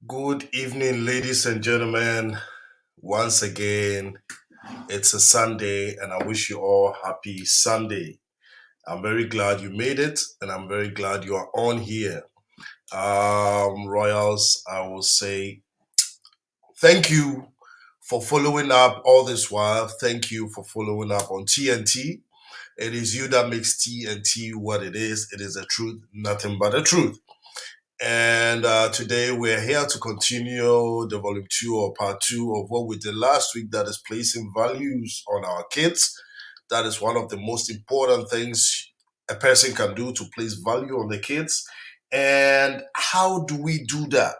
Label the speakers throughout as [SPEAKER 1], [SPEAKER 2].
[SPEAKER 1] Good evening, ladies and gentlemen. Once again, it's a Sunday, and I wish you all happy Sunday. I'm very glad you made it, and I'm very glad you are on here. Royals, I will say thank you for following up all this while. Thank you for following up on TNT. It is you that makes TNT what it is. It is the truth, nothing but the truth. And today we're here to continue the volume two or part two of what we did last week, that is placing values on our kids. That is one of the most important things a person can do, to place value on the kids. And how do we do that?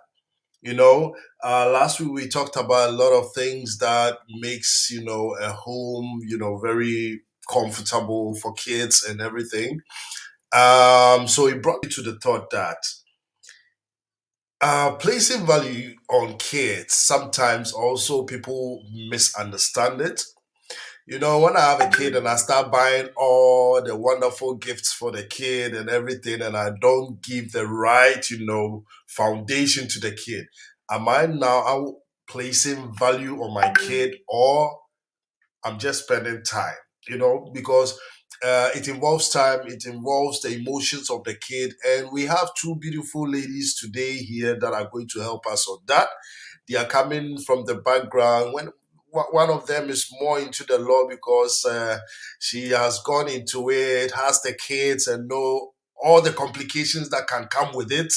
[SPEAKER 1] Last week we talked about a lot of things that makes, a home, very comfortable for kids and everything. So it brought me to the thought that placing value on kids, sometimes also people misunderstand it. When I have a kid and I start buying all the wonderful gifts for the kid and everything, and I don't give the right, foundation to the kid, am I now placing value on my kid, or I'm just spending time, because it involves time, it involves the emotions of the kid. And we have two beautiful ladies today here that are going to help us on that. They are coming from the background. When one of them is more into the law, because she has gone into it, has the kids, and know all the complications that can come with it.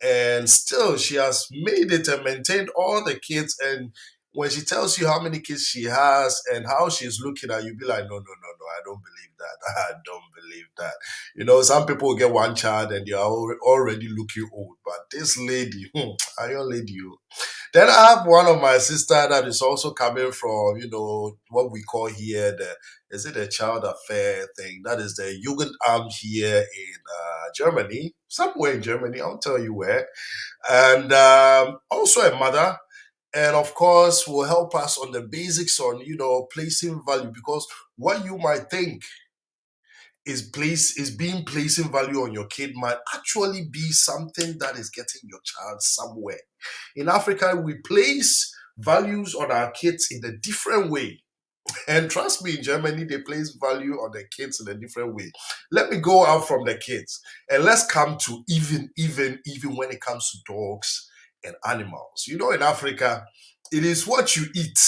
[SPEAKER 1] And still, she has made it and maintained all the kids. And when she tells you how many kids she has and how she's looking at you, be like, no, no, no, no, I don't believe that. I don't believe that. Some people get one child and they are already looking old. But this lady, iron lady, you. Then I have one of my sister that is also coming from, what we call here, is it a child affair thing? That is the Jugendamt here in Germany, somewhere in Germany, I'll tell you where. And also a mother, and of course will help us on the basics on placing value, because what you might think is being placing value on your kid might actually be something that is getting your child somewhere. In Africa, we place values on our kids in a different way. And trust me, in Germany, they place value on the kids in a different way. Let me go out from the kids and let's come to even when it comes to dogs and animals. You know, in Africa, it is what you eat.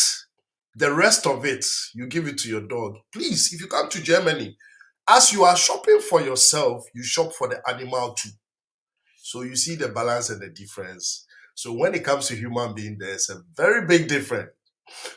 [SPEAKER 1] The rest of it, you give it to your dog. Please, if you come to Germany, as you are shopping for yourself, you shop for the animal too. So you see the balance and the difference. So when it comes to human being, there's a very big difference.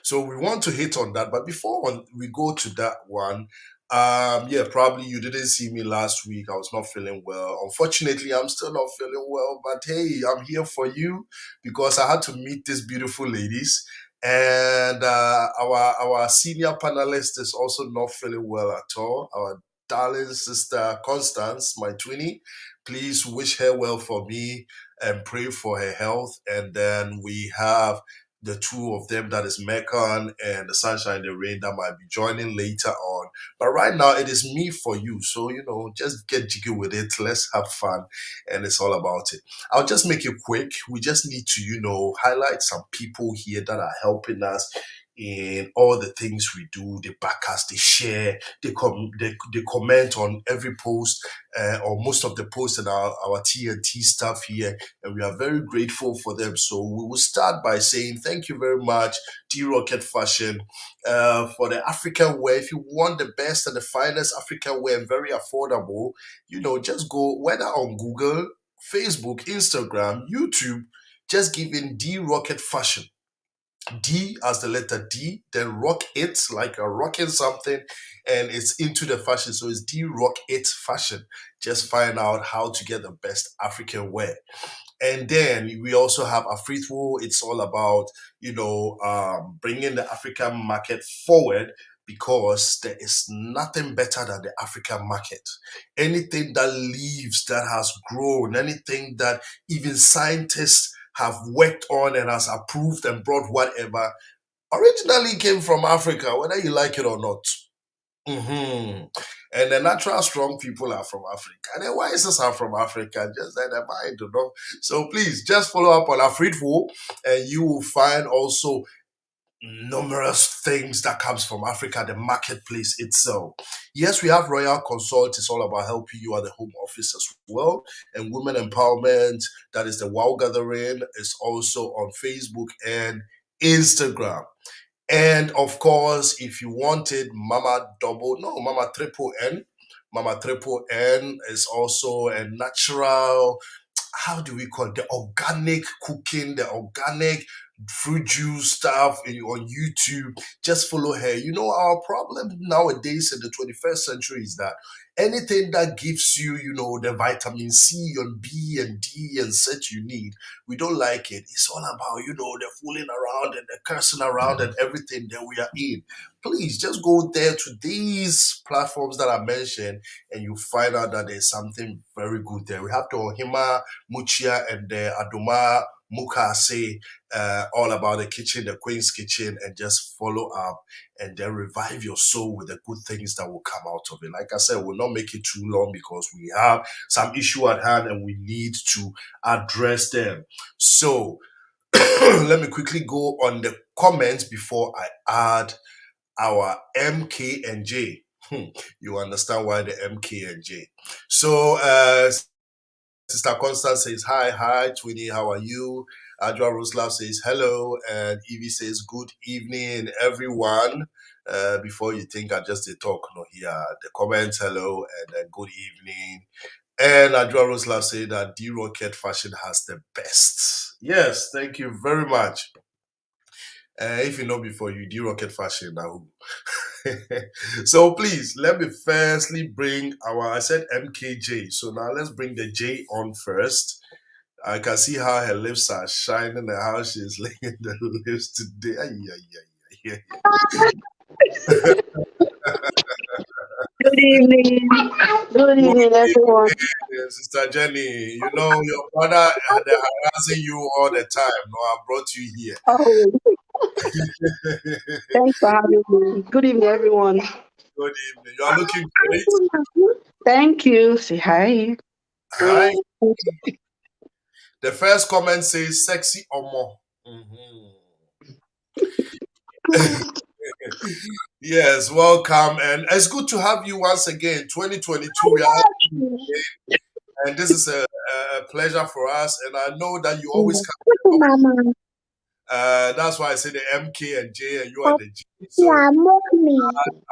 [SPEAKER 1] So we want to hit on that. But before we go to that one, yeah, probably you didn't see me last week. I was not feeling well. Unfortunately, I'm still not feeling well. But hey, I'm here for you because I had to meet these beautiful ladies. And our senior panelist is also not feeling well at all. Our darling sister Constance, my twinnie. Please wish her well for me and pray for her health. And then we have the two of them, that is Meccan and the Sunshine the Rain, that might be joining later on. But right now it is me for you. So, just get jiggy with it. Let's have fun. And it's all about it. I'll just make it quick. We just need to, highlight some people here that are helping us in all the things we do. They back us, they share, they comment on every post or most of the posts in our TNT stuff here, and we are very grateful for them. So we will start by saying thank you very much, D Rocket Fashion, for the African wear. If you want the best and the finest African wear and very affordable, just go whether on Google, Facebook, Instagram, YouTube, just give in D Rocket Fashion. D as the letter D, then rock it like a rocking something, and it's into the fashion. So it's D Rock It Fashion. Just find out how to get the best African wear. And then we also have Afrithwo. It's all about, bringing the African market forward because there is nothing better than the African market. Anything that lives, that has grown, anything that even scientists have worked on and has approved and brought whatever, originally came from Africa, whether you like it or not. hmm And the natural strong people are from Africa. And the wisest are from Africa, just like the mind, So please just follow up on Afridful and you will find also numerous things that comes from Africa, the marketplace itself. Yes, we have Royal Consult. It's all about helping you at the home office as well. And Women Empowerment, that is the Wow Gathering, is also on Facebook and Instagram. And of course, if you wanted Mama Triple N. Mama Triple N is also a natural, how do we call it? The organic cooking, the organic fruit juice stuff on YouTube. Just follow her. Our problem nowadays in the 21st century is that anything that gives you, the vitamin C and B and D and such you need, we don't like it. It's all about, the fooling around and the cursing around and everything that we are in. Please just go there to these platforms that I mentioned and you find out that there's something very good there. We have the Ohima Muchia and the Adoma Mukase, all about the kitchen, the Queen's Kitchen, and just follow up and then revive your soul with the good things that will come out of it. Like I said, we'll not make it too long because we have some issue at hand and we need to address them. So let me quickly go on the comments before I add our MK and J. You understand why the MK and J. So Sister Constance says, hi, Twinnie, how are you? Adra Roslav says, hello. And Evie says, good evening, everyone. Before you think I just did talk, here, the comments, hello, and then good evening. And Adra Roslav said that D Rocket Fashion has the best. Yes, thank you very much. If you know before you, D Rocket Fashion now. So please, let me firstly bring I said MKJ. So now let's bring the J on first. I can see how her lips are shining and how she's licking the lips today.
[SPEAKER 2] Good evening. Good evening, everyone.
[SPEAKER 1] Sister Jenny, your brother they're harassing you all the time. No, I brought you here.
[SPEAKER 2] Oh, thanks for having me. Good evening, everyone.
[SPEAKER 1] Good evening. You are looking great.
[SPEAKER 2] Thank you. Say hi.
[SPEAKER 1] Hi. The first comment says sexy or more. Yes, welcome, and it's good to have you once again. 2022, we are having you again, and this is a pleasure for us. And I know that you always come to the topic.
[SPEAKER 2] Mama.
[SPEAKER 1] That's why I say the MK and J, and you are
[SPEAKER 2] Oh,
[SPEAKER 1] the G. So
[SPEAKER 2] yeah, mommy.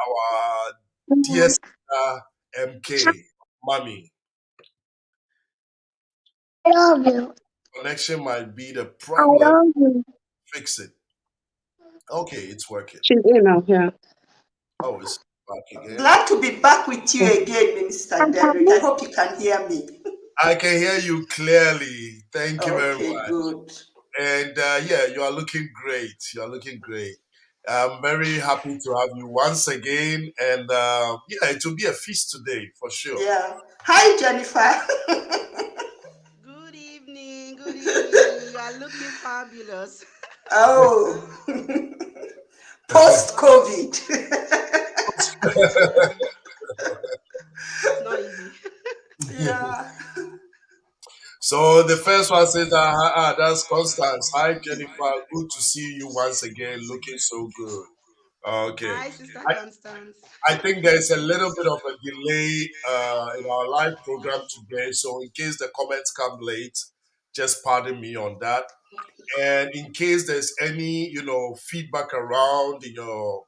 [SPEAKER 1] our dear
[SPEAKER 2] I
[SPEAKER 1] sister MK, mommy,
[SPEAKER 2] love you.
[SPEAKER 1] connection might be the
[SPEAKER 2] I
[SPEAKER 1] problem.
[SPEAKER 2] love you.
[SPEAKER 1] Fix it. Okay, it's working.
[SPEAKER 2] She's in now, yeah.
[SPEAKER 1] Oh, it's back again.
[SPEAKER 3] Glad to be back with you again, Minister Derek. I hope you can hear me.
[SPEAKER 1] I can hear you clearly. Thank you very
[SPEAKER 3] Okay,
[SPEAKER 1] much.
[SPEAKER 3] good.
[SPEAKER 1] And yeah, you are looking great. You are looking great. I'm very happy to have you once again. And yeah, it will be a feast today for sure.
[SPEAKER 3] Yeah. Hi, Jennifer.
[SPEAKER 4] Good evening, good evening. You are looking fabulous.
[SPEAKER 3] Oh, post COVID.
[SPEAKER 4] Post COVID. It's not easy.
[SPEAKER 3] Yeah.
[SPEAKER 1] So the first one says, that's Constance. Hi, Jennifer. Good to see you once again. Looking so good. Okay.
[SPEAKER 4] Hi, Sister
[SPEAKER 1] I,
[SPEAKER 4] Constance.
[SPEAKER 1] I think there's a little bit of a delay in our live program today. So in case the comments come late, just pardon me on that. And in case there's any, feedback around you know,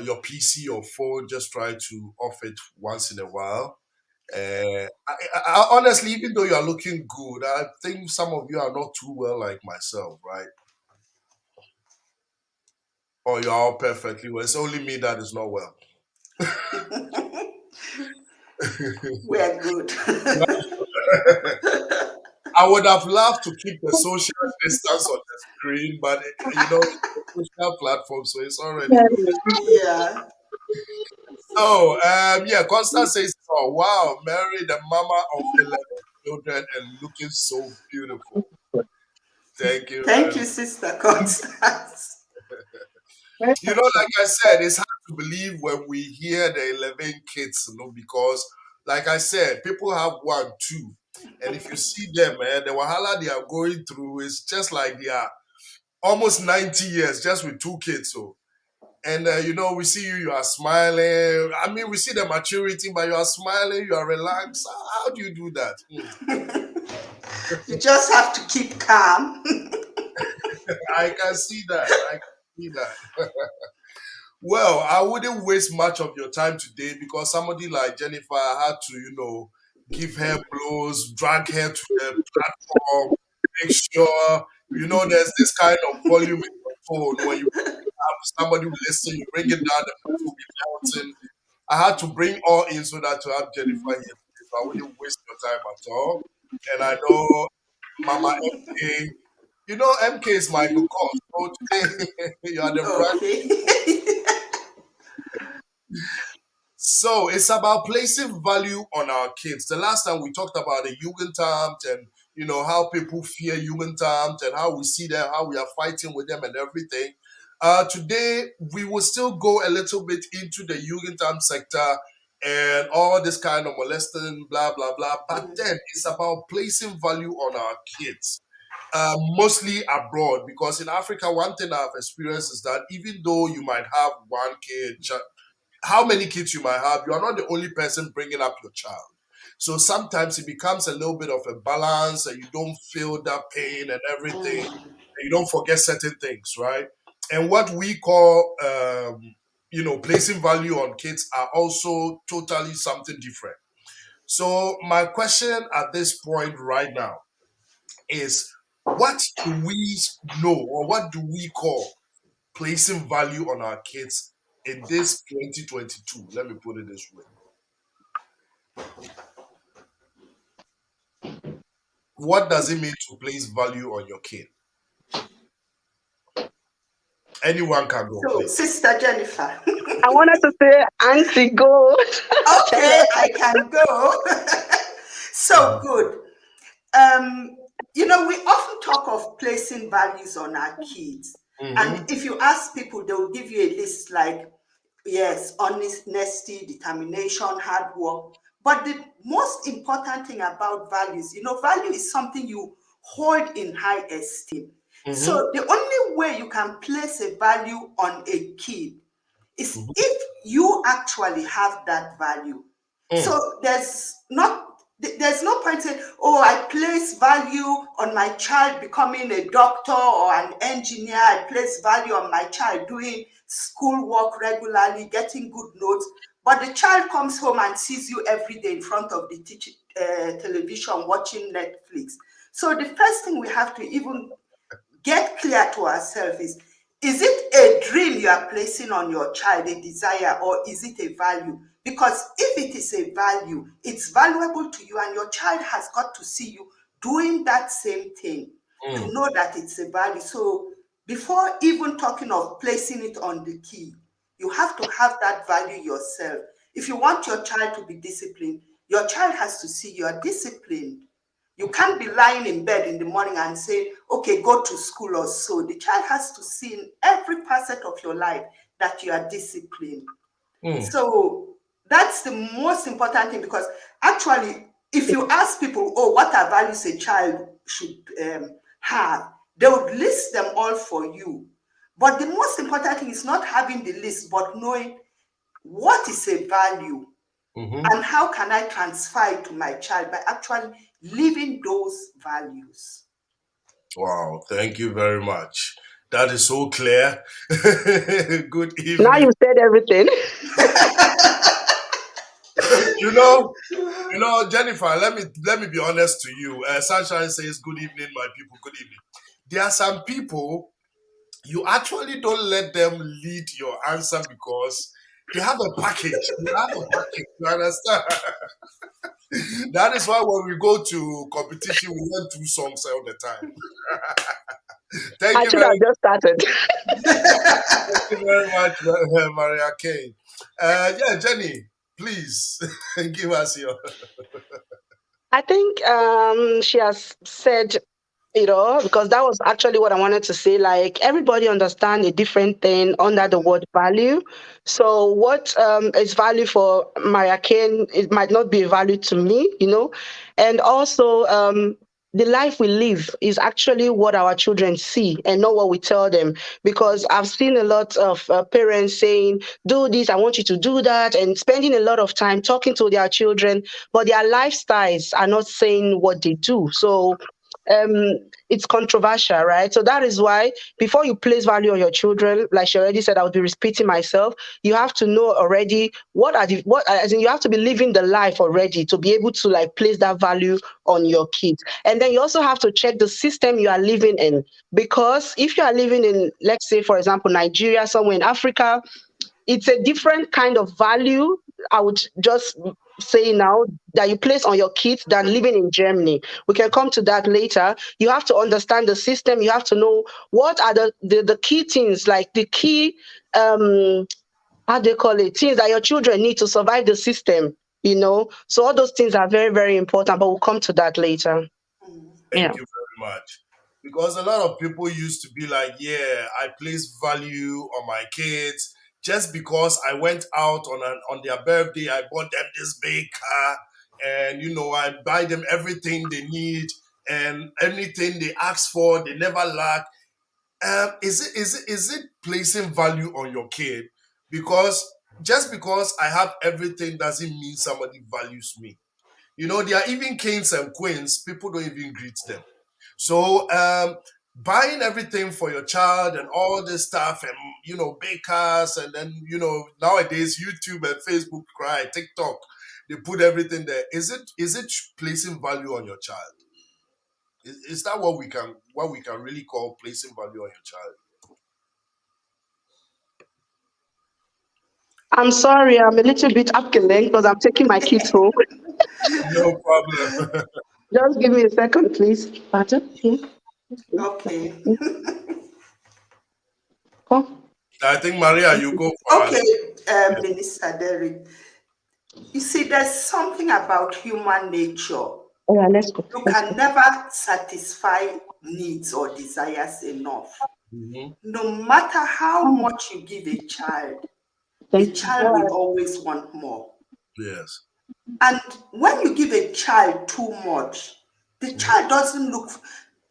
[SPEAKER 1] your PC or phone, just try to off it once in a while. I honestly, even though you are looking good, I think some of you are not too well like myself, right? Or you're all perfectly well. It's only me that is not well.
[SPEAKER 3] We're good.
[SPEAKER 1] I would have loved to keep the social distance on the screen, but it's a social platform, so it's already good.
[SPEAKER 3] Yeah.
[SPEAKER 1] Yeah, Constance says, "Oh wow, Mary, the mama of 11 children, and looking so beautiful." Thank you
[SPEAKER 3] Thank
[SPEAKER 1] very
[SPEAKER 3] you,
[SPEAKER 1] much.
[SPEAKER 3] Sister Constance.
[SPEAKER 1] Like I said, it's hard to believe when we hear the 11 kids, because, like I said, people have one, two, and if you see them, the wahala they are going through is just like they are almost 90 years just with two kids. So, and we see you, you are smiling. I mean, we see the maturity, but you are smiling, you are relaxed. How do you do that?
[SPEAKER 3] You just have to keep calm.
[SPEAKER 1] I can see that. I can see that. Well, I wouldn't waste much of your time today because somebody like Jennifer had to, give her blows, drag her to the platform, make sure, there's this kind of volume in your phone when you have somebody who listen, you bring it down, the person will be melting. I had to bring all in so that to have Jennifer here today, so I wouldn't waste your time at all. And I know Mama MK, MK is my because. So today you are the brand.
[SPEAKER 3] Okay.
[SPEAKER 1] So it's about placing value on our kids. The last time we talked about the Jugendamt and how people fear Jugendamt and how we see them, how we are fighting with them and everything. Today we will still go a little bit into the Jugendamt sector and all this kind of molesting, blah blah blah. But then it's about placing value on our kids. Mostly abroad, because in Africa, one thing I've experienced is that even though you might have one kid, how many kids you might have, you are not the only person bringing up your child. So sometimes it becomes a little bit of a balance and you don't feel that pain and everything. And you don't forget certain things, right? And what we call, placing value on kids are also totally something different. So my question at this point right now is, what do we know or what do we call placing value on our kids in this 2022? Let me put it this way. What does it mean to place value on your kid? Anyone can go,
[SPEAKER 3] So,
[SPEAKER 1] please.
[SPEAKER 3] Sister Jennifer.
[SPEAKER 2] wanted to say, Auntie, go.
[SPEAKER 3] Okay, I can go. So good. Um, we often talk of placing values on our kids. And
[SPEAKER 1] Mm-hmm.
[SPEAKER 3] if you ask people, they will give you a list like, yes, honesty, determination, hard work. But the most important thing about values, value is something you hold in high esteem.
[SPEAKER 1] Mm-hmm.
[SPEAKER 3] So the only way you can place a value on a kid is
[SPEAKER 1] Mm-hmm.
[SPEAKER 3] if you actually have that value.
[SPEAKER 1] Mm,
[SPEAKER 3] So there's no point saying, oh, I place value on my child becoming a doctor or an engineer. I place value on my child doing schoolwork regularly, getting good notes. But the child comes home and sees you every day in front of the television watching Netflix. So the first thing we have to even get clear to ourselves is it a dream you are placing on your child, a desire, or is it a value? Because if it is a value, it's valuable to you, and your child has got to see you doing that same thing to
[SPEAKER 1] mm,
[SPEAKER 3] know that it's a value. So before even talking of placing it on the key, you have to have that value yourself. If you want your child to be disciplined, your child has to see you are disciplined. You can't be lying in bed in the morning and say, okay, go to school or so. The child has to see in every facet of your life that you are disciplined.
[SPEAKER 1] mm,
[SPEAKER 3] So that's the most important thing, because actually, if you ask people, oh, what are values a child should have, they would list them all for you. But the most important thing is not having the list, but knowing what is a value
[SPEAKER 1] mm-hmm.
[SPEAKER 3] and how can I transfer it to my child by actually living those values.
[SPEAKER 1] Wow, thank you very much. That is so clear. Good
[SPEAKER 2] Now
[SPEAKER 1] evening.
[SPEAKER 2] you said everything.
[SPEAKER 1] You know, Jennifer. Let me be honest to you. Sunshine says, "Good evening, my people. Good evening." There are some people you actually don't let them lead your answer because they have a package. They have a package. You understand? That is why when we go to competition, we learn two songs all the time. Thank
[SPEAKER 2] I
[SPEAKER 1] you
[SPEAKER 2] should have
[SPEAKER 1] very
[SPEAKER 2] just started.
[SPEAKER 1] Thank you very much, Maria Kay. Yeah, Jenny, please give us your.
[SPEAKER 2] I think she has said because that was actually what I wanted to say. Like everybody understand a different thing under the word value. So what is value for Maria Kane, it might not be a value to me. And also the life we live is actually what our children see and not what we tell them. Because I've seen a lot of parents saying, do this, I want you to do that, and spending a lot of time talking to their children, but their lifestyles are not saying what they do. So um it's controversial, right? So that is why before you place value on your children, like she already said, I would be repeating myself, you have to know already what as in you have to be living the life already to be able to like place that value on your kids. And then you also have to check the system you are living in, because if you are living in, let's say for example, Nigeria, somewhere in Africa, it's a different kind of value. I would just say now that you place on your kids than living in Germany. We can come to that later. You have to understand the system. You have to know what are the key things, like the key how do you call it, things that your children need to survive the system. So all those things are very, very important, but we'll come to that later. Yeah.
[SPEAKER 1] Thank you very much. Because a lot of people used to be like, yeah, I place value on my kids just because I went out on their birthday, I bought them this big car, and I buy them everything they need and anything they ask for, they never lack. Is it placing value on your kid? Because just because I have everything doesn't mean somebody values me. There are even kings and queens, people don't even greet them. So buying everything for your child and all this stuff, and big cars, and then nowadays YouTube and Facebook cry, TikTok, they put everything there. Is it placing value on your child? Is that what we can really call placing value on your child?
[SPEAKER 2] I'm sorry, I'm a little bit upskilling because I'm taking my kids home.
[SPEAKER 1] No problem.
[SPEAKER 2] Just give me a second, please. Pardon? Yeah.
[SPEAKER 3] Okay.
[SPEAKER 2] Come.
[SPEAKER 1] I think Maria, you go
[SPEAKER 3] Okay,
[SPEAKER 1] first. Yes.
[SPEAKER 3] Minister Derry. You see, there's something about human nature.
[SPEAKER 2] Oh, yeah, let's go.
[SPEAKER 3] You
[SPEAKER 2] Let's
[SPEAKER 3] can
[SPEAKER 2] go.
[SPEAKER 3] never satisfy needs or desires enough.
[SPEAKER 1] Hmm.
[SPEAKER 3] No matter how
[SPEAKER 2] Oh,
[SPEAKER 3] much you give a child, the
[SPEAKER 2] thank you.
[SPEAKER 3] child will always want more.
[SPEAKER 1] Yes.
[SPEAKER 3] And when you give a child too much, the
[SPEAKER 1] Hmm.
[SPEAKER 3] child doesn't look.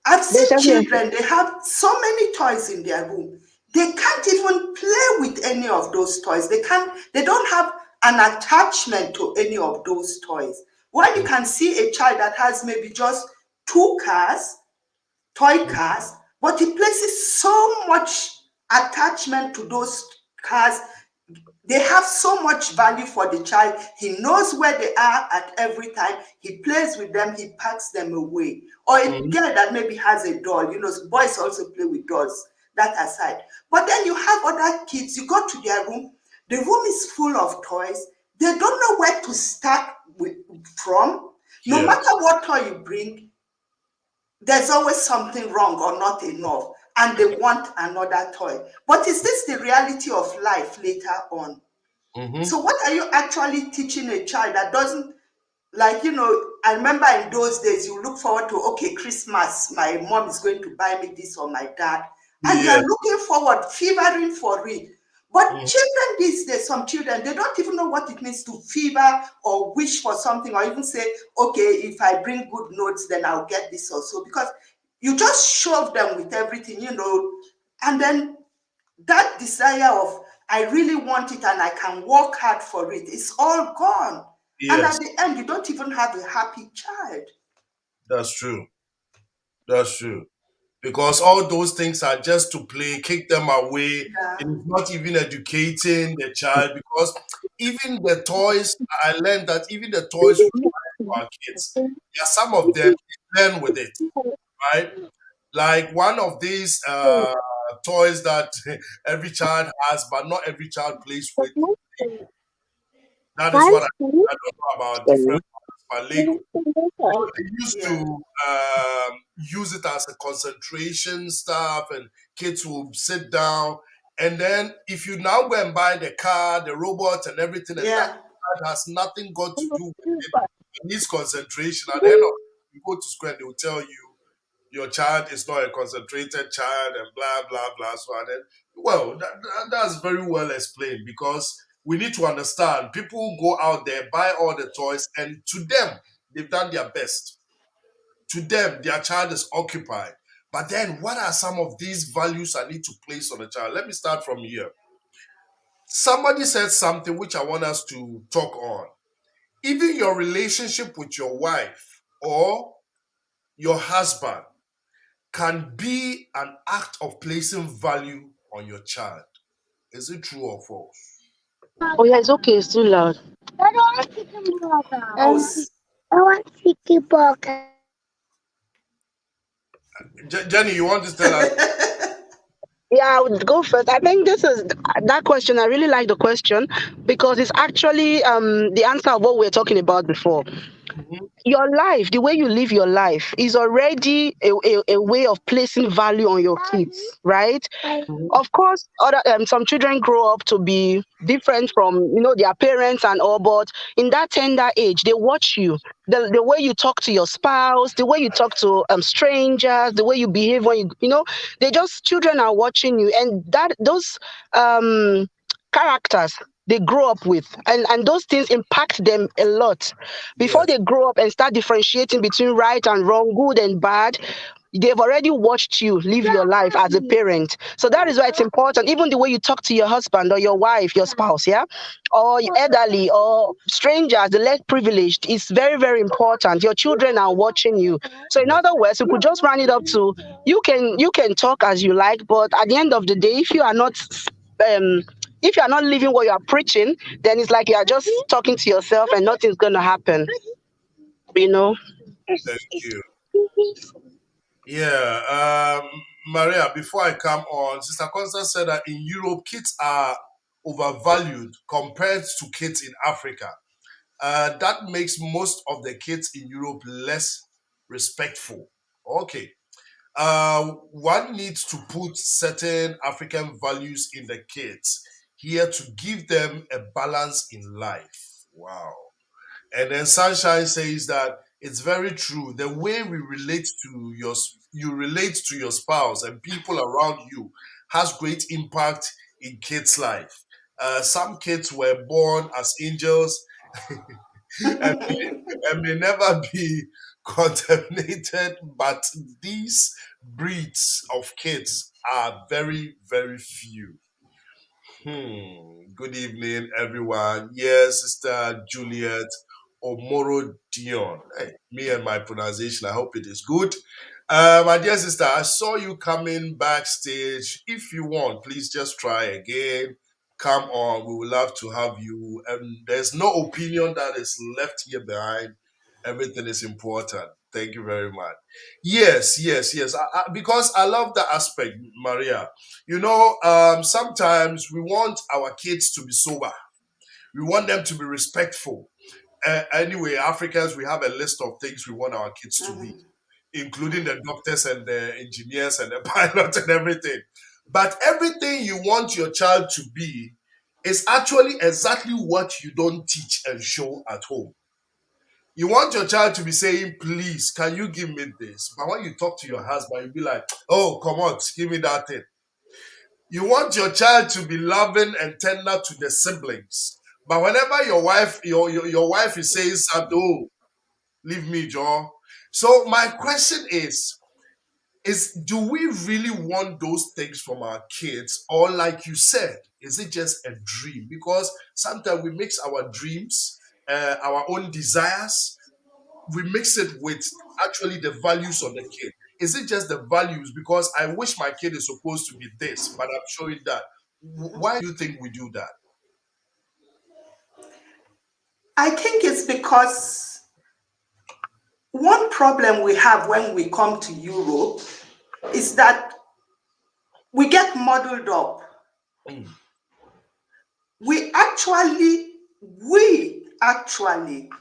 [SPEAKER 3] I've
[SPEAKER 2] They
[SPEAKER 3] seen
[SPEAKER 2] tell you.
[SPEAKER 3] children, they have so many toys in their room. They can't even play with any of those toys. They don't have an attachment to any of those toys. While you can see a child that has maybe just two cars, toy cars, but he places so much attachment to those cars. They have so much value for the child. He knows where they are at every time. He plays with them, he packs them away. Or a
[SPEAKER 1] Mhm.
[SPEAKER 3] girl that maybe has a doll, boys also play with dolls, that aside. But then you have other kids, you go to their room, the room is full of toys. They don't know where to start from. No
[SPEAKER 1] Yes.
[SPEAKER 3] matter what toy you bring, there's always something wrong or not enough, and they want another toy. But is this the reality of life later on?
[SPEAKER 1] Mm-hmm.
[SPEAKER 3] So what are you actually teaching a child that doesn't, like, I remember in those days you look forward to, okay, Christmas, my mom is going to buy me this, or my dad, and you
[SPEAKER 1] Yeah.
[SPEAKER 3] are looking forward, fevering for it. But
[SPEAKER 1] Mhm.
[SPEAKER 3] children these days, some children, they don't even know what it means to fever or wish for something, or even say, okay, if I bring good notes, then I'll get this also, because you just shove them with everything, and then that desire of, I really want it and I can work hard for it, is all gone. And at
[SPEAKER 1] Yes,
[SPEAKER 3] the end, you don't even have a happy child.
[SPEAKER 1] that's true. That's true. Because all those things are just to play, kick them away.
[SPEAKER 3] Yeah,
[SPEAKER 1] It is not even educating the child because even the toys, I learned that even the toys we buy for our kids, yeah, some of them they learn with it, right? Like one of these toys that every child has, but not every child plays with. That is what I don't know about different ones, but Lego. They used to
[SPEAKER 3] yeah,
[SPEAKER 1] use it as a concentration stuff, and kids will sit down. And then, if you now go and buy the car, the robot, and everything, and that
[SPEAKER 3] yeah,
[SPEAKER 1] has nothing got to do with it, it needs concentration. At the end of it, you go to school and they will tell you your child is not a concentrated child, and blah blah blah. So, and then, well, that's very well explained because we need to understand people go out there, buy all the toys, and to them, they've done their best. To them, their child is occupied. But then, what are some of these values I need to place on a child? Let me start from here. Somebody said something which I want us to talk on. Even your relationship with your wife or your husband can be an act of placing value on your child. Is it true or false?
[SPEAKER 2] Oh yeah, it's okay. It's too loud. I don't want chicken
[SPEAKER 3] oh,
[SPEAKER 2] burger. I want chicken burger.
[SPEAKER 1] Jenny, you want to tell us?
[SPEAKER 2] Yeah, I would go first. I think this is that question. I really like the question because it's actually the answer of what we were talking about before.
[SPEAKER 1] Mhm.
[SPEAKER 2] Your life, the way you live your life, is already a way of placing value on your kids, right? Of course, other some children grow up to be different from their parents and all, but in that tender age, they watch you. The way you talk to your spouse, the way you talk to strangers, the way you behave when they just children are watching you, and that those um characters they grow up with, and those things impact them a lot before
[SPEAKER 1] Yes,
[SPEAKER 2] they grow up and start differentiating between right and wrong, good and bad. They've already watched you live your life as a parent. So that is why it's important. Even the way you talk to your husband or your wife, your spouse, yeah, or elderly or strangers, the less privileged, is very, very important. Your children are watching you. So in
[SPEAKER 1] yes,
[SPEAKER 2] other words, we could just round it up to you can talk as you like, but at the end of the day, um if you are not living what you are preaching, then it's like you are just talking to yourself and nothing's gonna happen. You know.
[SPEAKER 1] thank you. Yeah, Maria, before I come on, Sister Constance said that in Europe, kids are overvalued compared to kids in Africa. That makes most of the kids in Europe less respectful. Okay. One needs to put certain African values in the kids here to give them a balance in life. Wow. And then Sunshine says that it's very true. The way we relate to you relate to your spouse and people around you has great impact in kids' life. Some kids were born as angels, and may never be contaminated, but these breeds of kids are very, very few. Good evening, everyone. Yes, Sister Juliet Omoro Dion. Hey, me and my pronunciation, I hope it is good. My dear sister, I saw you coming backstage. If you want, please just try again. Come on, we would love to have you. And there's no opinion that is left here behind. Everything is important. Thank you very much. Yes, yes, yes. Because I love that aspect, Maria. Sometimes we want our kids to be sober. We want them to be respectful. Anyway, Africans, we have a list of things we want our kids to be, including the doctors and the engineers and the pilots and everything. But everything you want your child to be is actually exactly what you don't teach and show at home. You want your child to be saying, please, can you give me this? But when you talk to your husband, you'll be like, oh, come on, give me that thing. You want your child to be loving and tender to the siblings. But whenever your wife is saying something, oh, leave me, Joe. So my question is do we really want those things from our kids? Or like you said, is it just a dream? Because sometimes we mix our dreams, our own desires, we mix it with actually the values of the kid. Is it just the values? Because I wish my kid is supposed to be this, but I'm showing that. Why do you think we do that?
[SPEAKER 3] I think it's because one problem we have when we come to Europe is that we get muddled up.
[SPEAKER 1] Mm.
[SPEAKER 3] We actually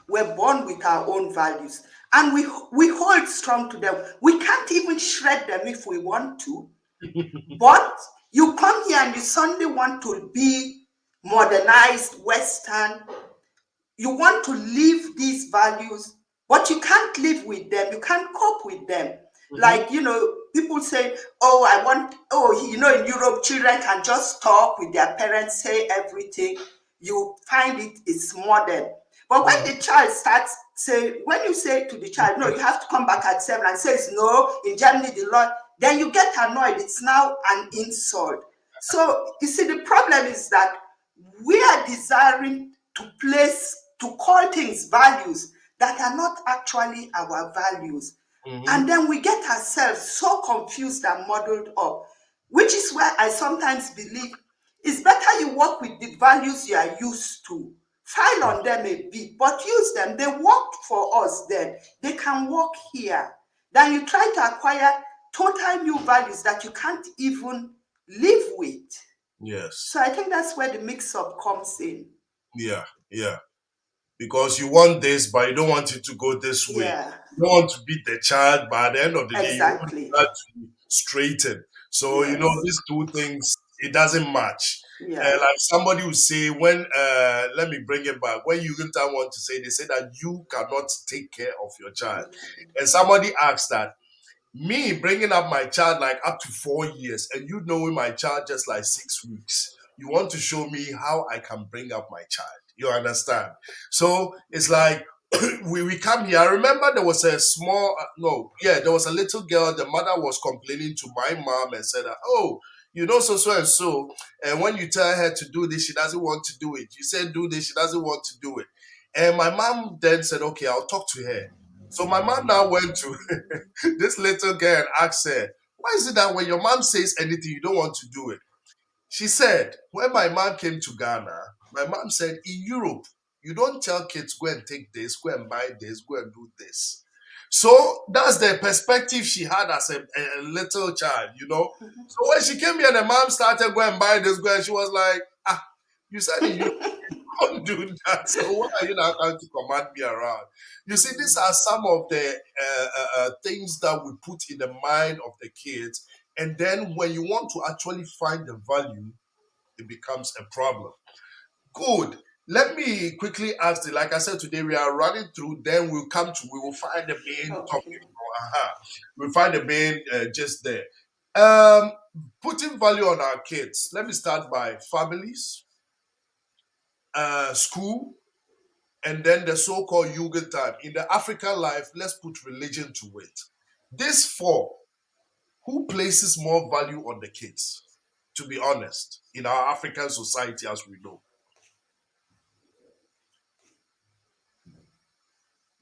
[SPEAKER 3] were born with our own values, and we hold strong to them. We can't even shred them if we want to. But you come here and you suddenly want to be modernized, Western. You want to live these values, but you can't live with them. You can't cope with them.
[SPEAKER 1] Mhm.
[SPEAKER 3] Like, people say, oh, in Europe, children can just talk with their parents, say everything. You find it is modern. But when
[SPEAKER 1] Mhm.
[SPEAKER 3] the child starts say, when you say to the child, no, you have to come back at 7 and says, no, in Germany, the law, then you get annoyed. It's now an insult. So you see, the problem is that we are desiring to call things values that are not actually our values.
[SPEAKER 1] Mhm.
[SPEAKER 3] And then we get ourselves so confused and muddled up, which is where I sometimes believe it's better you work with the values you are used to. File on them a bit, but use them. They worked for us then. They can work here. Then you try to acquire total new values that you can't even live with.
[SPEAKER 1] Yes.
[SPEAKER 3] So I think that's where the mix up comes in.
[SPEAKER 1] Yeah. Yeah. Because you want this, but you don't want it to go this way.
[SPEAKER 3] Yeah,
[SPEAKER 1] You don't want to beat the child, but at the end of the day, you want
[SPEAKER 3] exactly.
[SPEAKER 1] the child to be straightened. So,
[SPEAKER 3] Yes.
[SPEAKER 1] these two things, it doesn't match.
[SPEAKER 3] Yeah.
[SPEAKER 1] Like somebody would say, let me bring it back. When you want to say, they say that you cannot take care of your child. And somebody asks that, me bringing up my child like up to 4 years and you knowing my child just like 6 weeks, you want to show me how I can bring up my child. You understand? So it's like we come here. I remember there was a small no, yeah, there was a little girl. The mother was complaining to my mom and said, oh, so and so, and when you tell her to do this, she doesn't want to do it. You said do this, she doesn't want to do it. And my mom then said, okay, I'll talk to her. So my mom now went to this little girl and asked her, why is it that when your mom says anything, you don't want to do it? She said, when my mom came to Ghana, my mom said, in Europe, you don't tell kids, go and take this, go and buy this, go and do this. So that's the perspective she had as a little child. So when she came here and the mom started, go and buy this, go and she was like, you said in Europe, don't do that. So why are you not going to command me around? You see, these are some of the things that we put in the mind of the kids. And then when you want to actually find the value, it becomes a problem. Good. Let me quickly ask you, like I said today, we are running through, then we will find the main topic.
[SPEAKER 3] Okay.
[SPEAKER 1] We'll find the main just there. Um, Putting value on our kids. Let me start by families, school, and then the so-called Jugendtime. In the African life, let's put religion to it. These four, who places more value on the kids? To be honest, in our African society, as we know.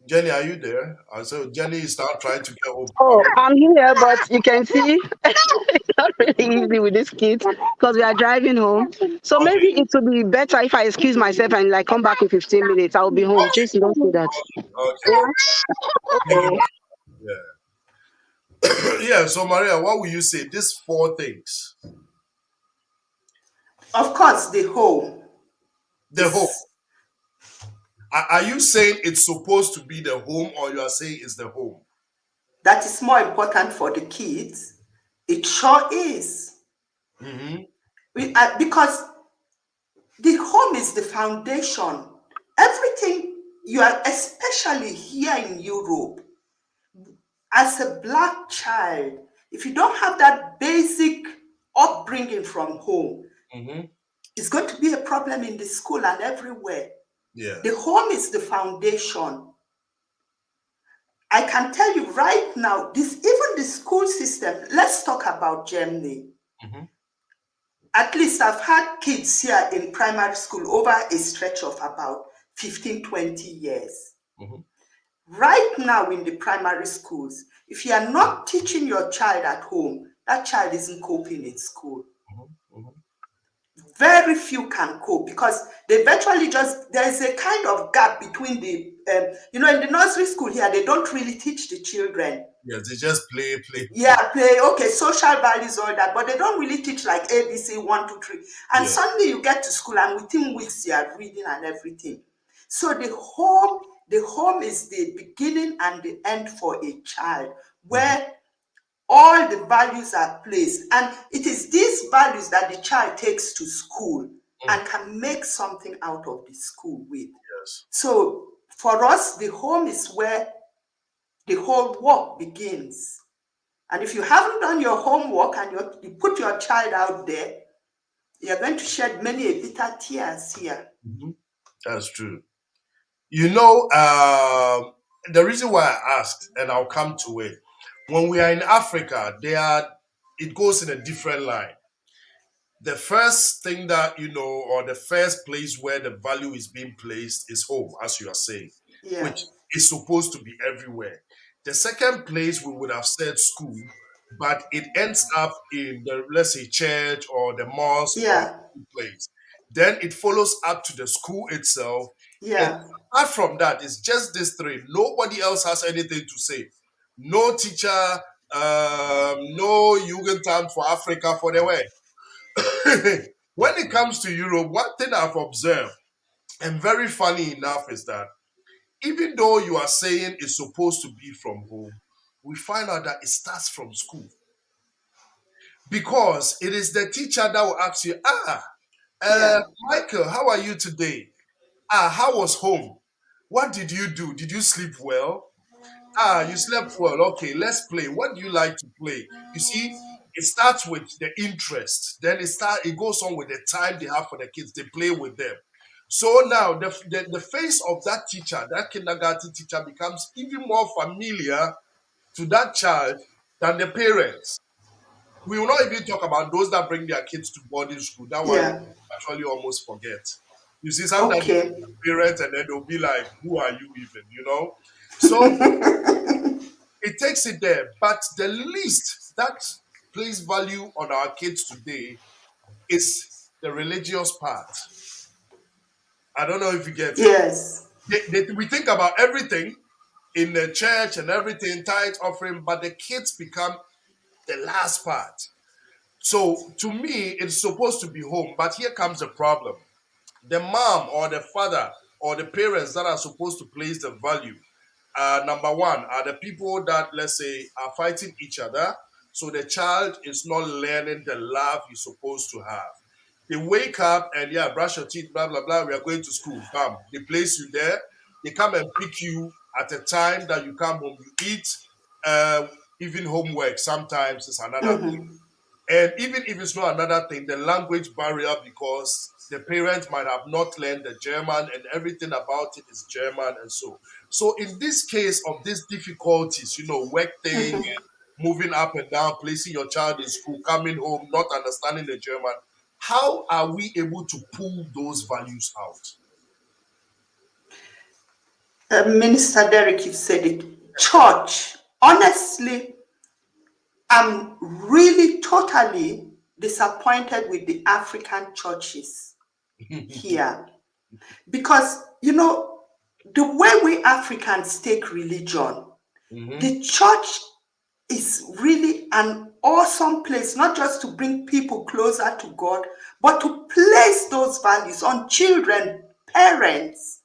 [SPEAKER 1] Jenny, are you there? So Jenny is now trying to get over.
[SPEAKER 2] Oh, I'm here, but you can see it's not really easy with this kid because we are driving home. So
[SPEAKER 1] Okay,
[SPEAKER 2] maybe it would be better if I excuse myself and like come back in 15 minutes. I'll be home. Tracy, don't say that.
[SPEAKER 1] okay. Yeah. Yeah, so Maria, what would you say? These four things.
[SPEAKER 3] Of course, the home
[SPEAKER 1] The home.
[SPEAKER 3] is
[SPEAKER 1] Are you saying it's supposed to be the home, or you are saying it's the home?
[SPEAKER 3] that is more important for the kids. It sure is.
[SPEAKER 1] Mm-hmm.
[SPEAKER 3] Because the home is the foundation. Everything you are, especially here in Europe, as a black child, if you don't have that basic upbringing from home,
[SPEAKER 1] Mm-hmm.
[SPEAKER 3] it's going to be a problem in the school and everywhere.
[SPEAKER 1] Yeah.
[SPEAKER 3] The home is the foundation. I can tell you right now, even the school system, let's talk about Germany.
[SPEAKER 1] Mm-hmm.
[SPEAKER 3] At least I've had kids here in primary school over a stretch of about 15, 20 years.
[SPEAKER 1] Mm-hmm.
[SPEAKER 3] Right now in the primary schools, if you are not teaching your child at home, that child isn't coping in school.
[SPEAKER 1] Mm-hmm.
[SPEAKER 3] Very few can cope because they virtually there's a kind of gap between the, in the nursery school here, they don't really teach the children.
[SPEAKER 1] Yeah, they just play.
[SPEAKER 3] Yeah, play, okay, social values, all that, but they don't really teach like ABC, 1, 2, 3. And
[SPEAKER 1] Yeah.
[SPEAKER 3] suddenly you get to school and within weeks you are reading and everything. So the home is the beginning and the end for a child, where all the values are placed. And it is these values that the child takes to school and can make something out of the school with.
[SPEAKER 1] Yes.
[SPEAKER 3] So for us, the home is where the whole work begins. And if you haven't done your homework and you put your child out there, you're going to shed many a bitter tears here.
[SPEAKER 1] Mm-hmm. That's true. The reason why I asked, and I'll come to it, when we are in Africa, it goes in a different line. The first thing that or the first place where the value is being placed is home, as you are saying,
[SPEAKER 3] Yeah.
[SPEAKER 1] which is supposed to be everywhere. The second place we would have said school, but it ends up in the, let's say, church or the mosque or
[SPEAKER 3] Yeah.
[SPEAKER 1] the place. Then it follows up to the school itself. And
[SPEAKER 3] Yeah.
[SPEAKER 1] apart from that, it's just these three. Nobody else has anything to say. No teacher, no Jugendtime for Africa for the way. When it comes to Europe, one thing I've observed, and very funny enough, is that even though you are saying it's supposed to be from home, we find out that it starts from school. Because it is the teacher that will ask you,
[SPEAKER 3] Yeah.
[SPEAKER 1] Michael, how are you today? How was home? What did you do? Did you sleep well? You slept well. Okay, let's play. What do you like to play? You see, it starts with the interest. Then it goes on with the time they have for the kids. They play with them. So now the face of that teacher, that kindergarten teacher, becomes even more familiar to that child than the parents. We will not even talk about those that bring their kids to boarding school. That one
[SPEAKER 3] Yeah.
[SPEAKER 1] actually almost forget. You see, sometimes
[SPEAKER 3] Okay.
[SPEAKER 1] parents and then they'll be like, "Who are you even?" So it takes it there. But the least that plays value on our kids today is the religious part. I don't know if you get it.
[SPEAKER 3] Yes.
[SPEAKER 1] We think about everything in the church and everything, tithe offering, but the kids become the last part. So to me, it's supposed to be home. But here comes the problem. The mom or the father or the parents that are supposed to place the value, number one, are the people that, let's say, are fighting each other. So the child is not learning the love he's supposed to have. They wake up and, yeah, brush your teeth, blah, blah, blah. We are going to school. Bam. They place you there. They come and pick you at a time that you come home. You eat, even homework sometimes is another thing. And even if it's not another thing, the language barrier, because the parents might have not learned the German and everything about it is German and so. So in this case of these difficulties, work thing, moving up and down, placing your child in school, coming home, not understanding the German, how are we able to pull those values out?
[SPEAKER 3] Minister Derek, you've said it. Church, honestly, I'm really totally disappointed with the African churches here because, the way we Africans take religion, the church is really an awesome place, not just to bring people closer to God, but to place those values on children, parents,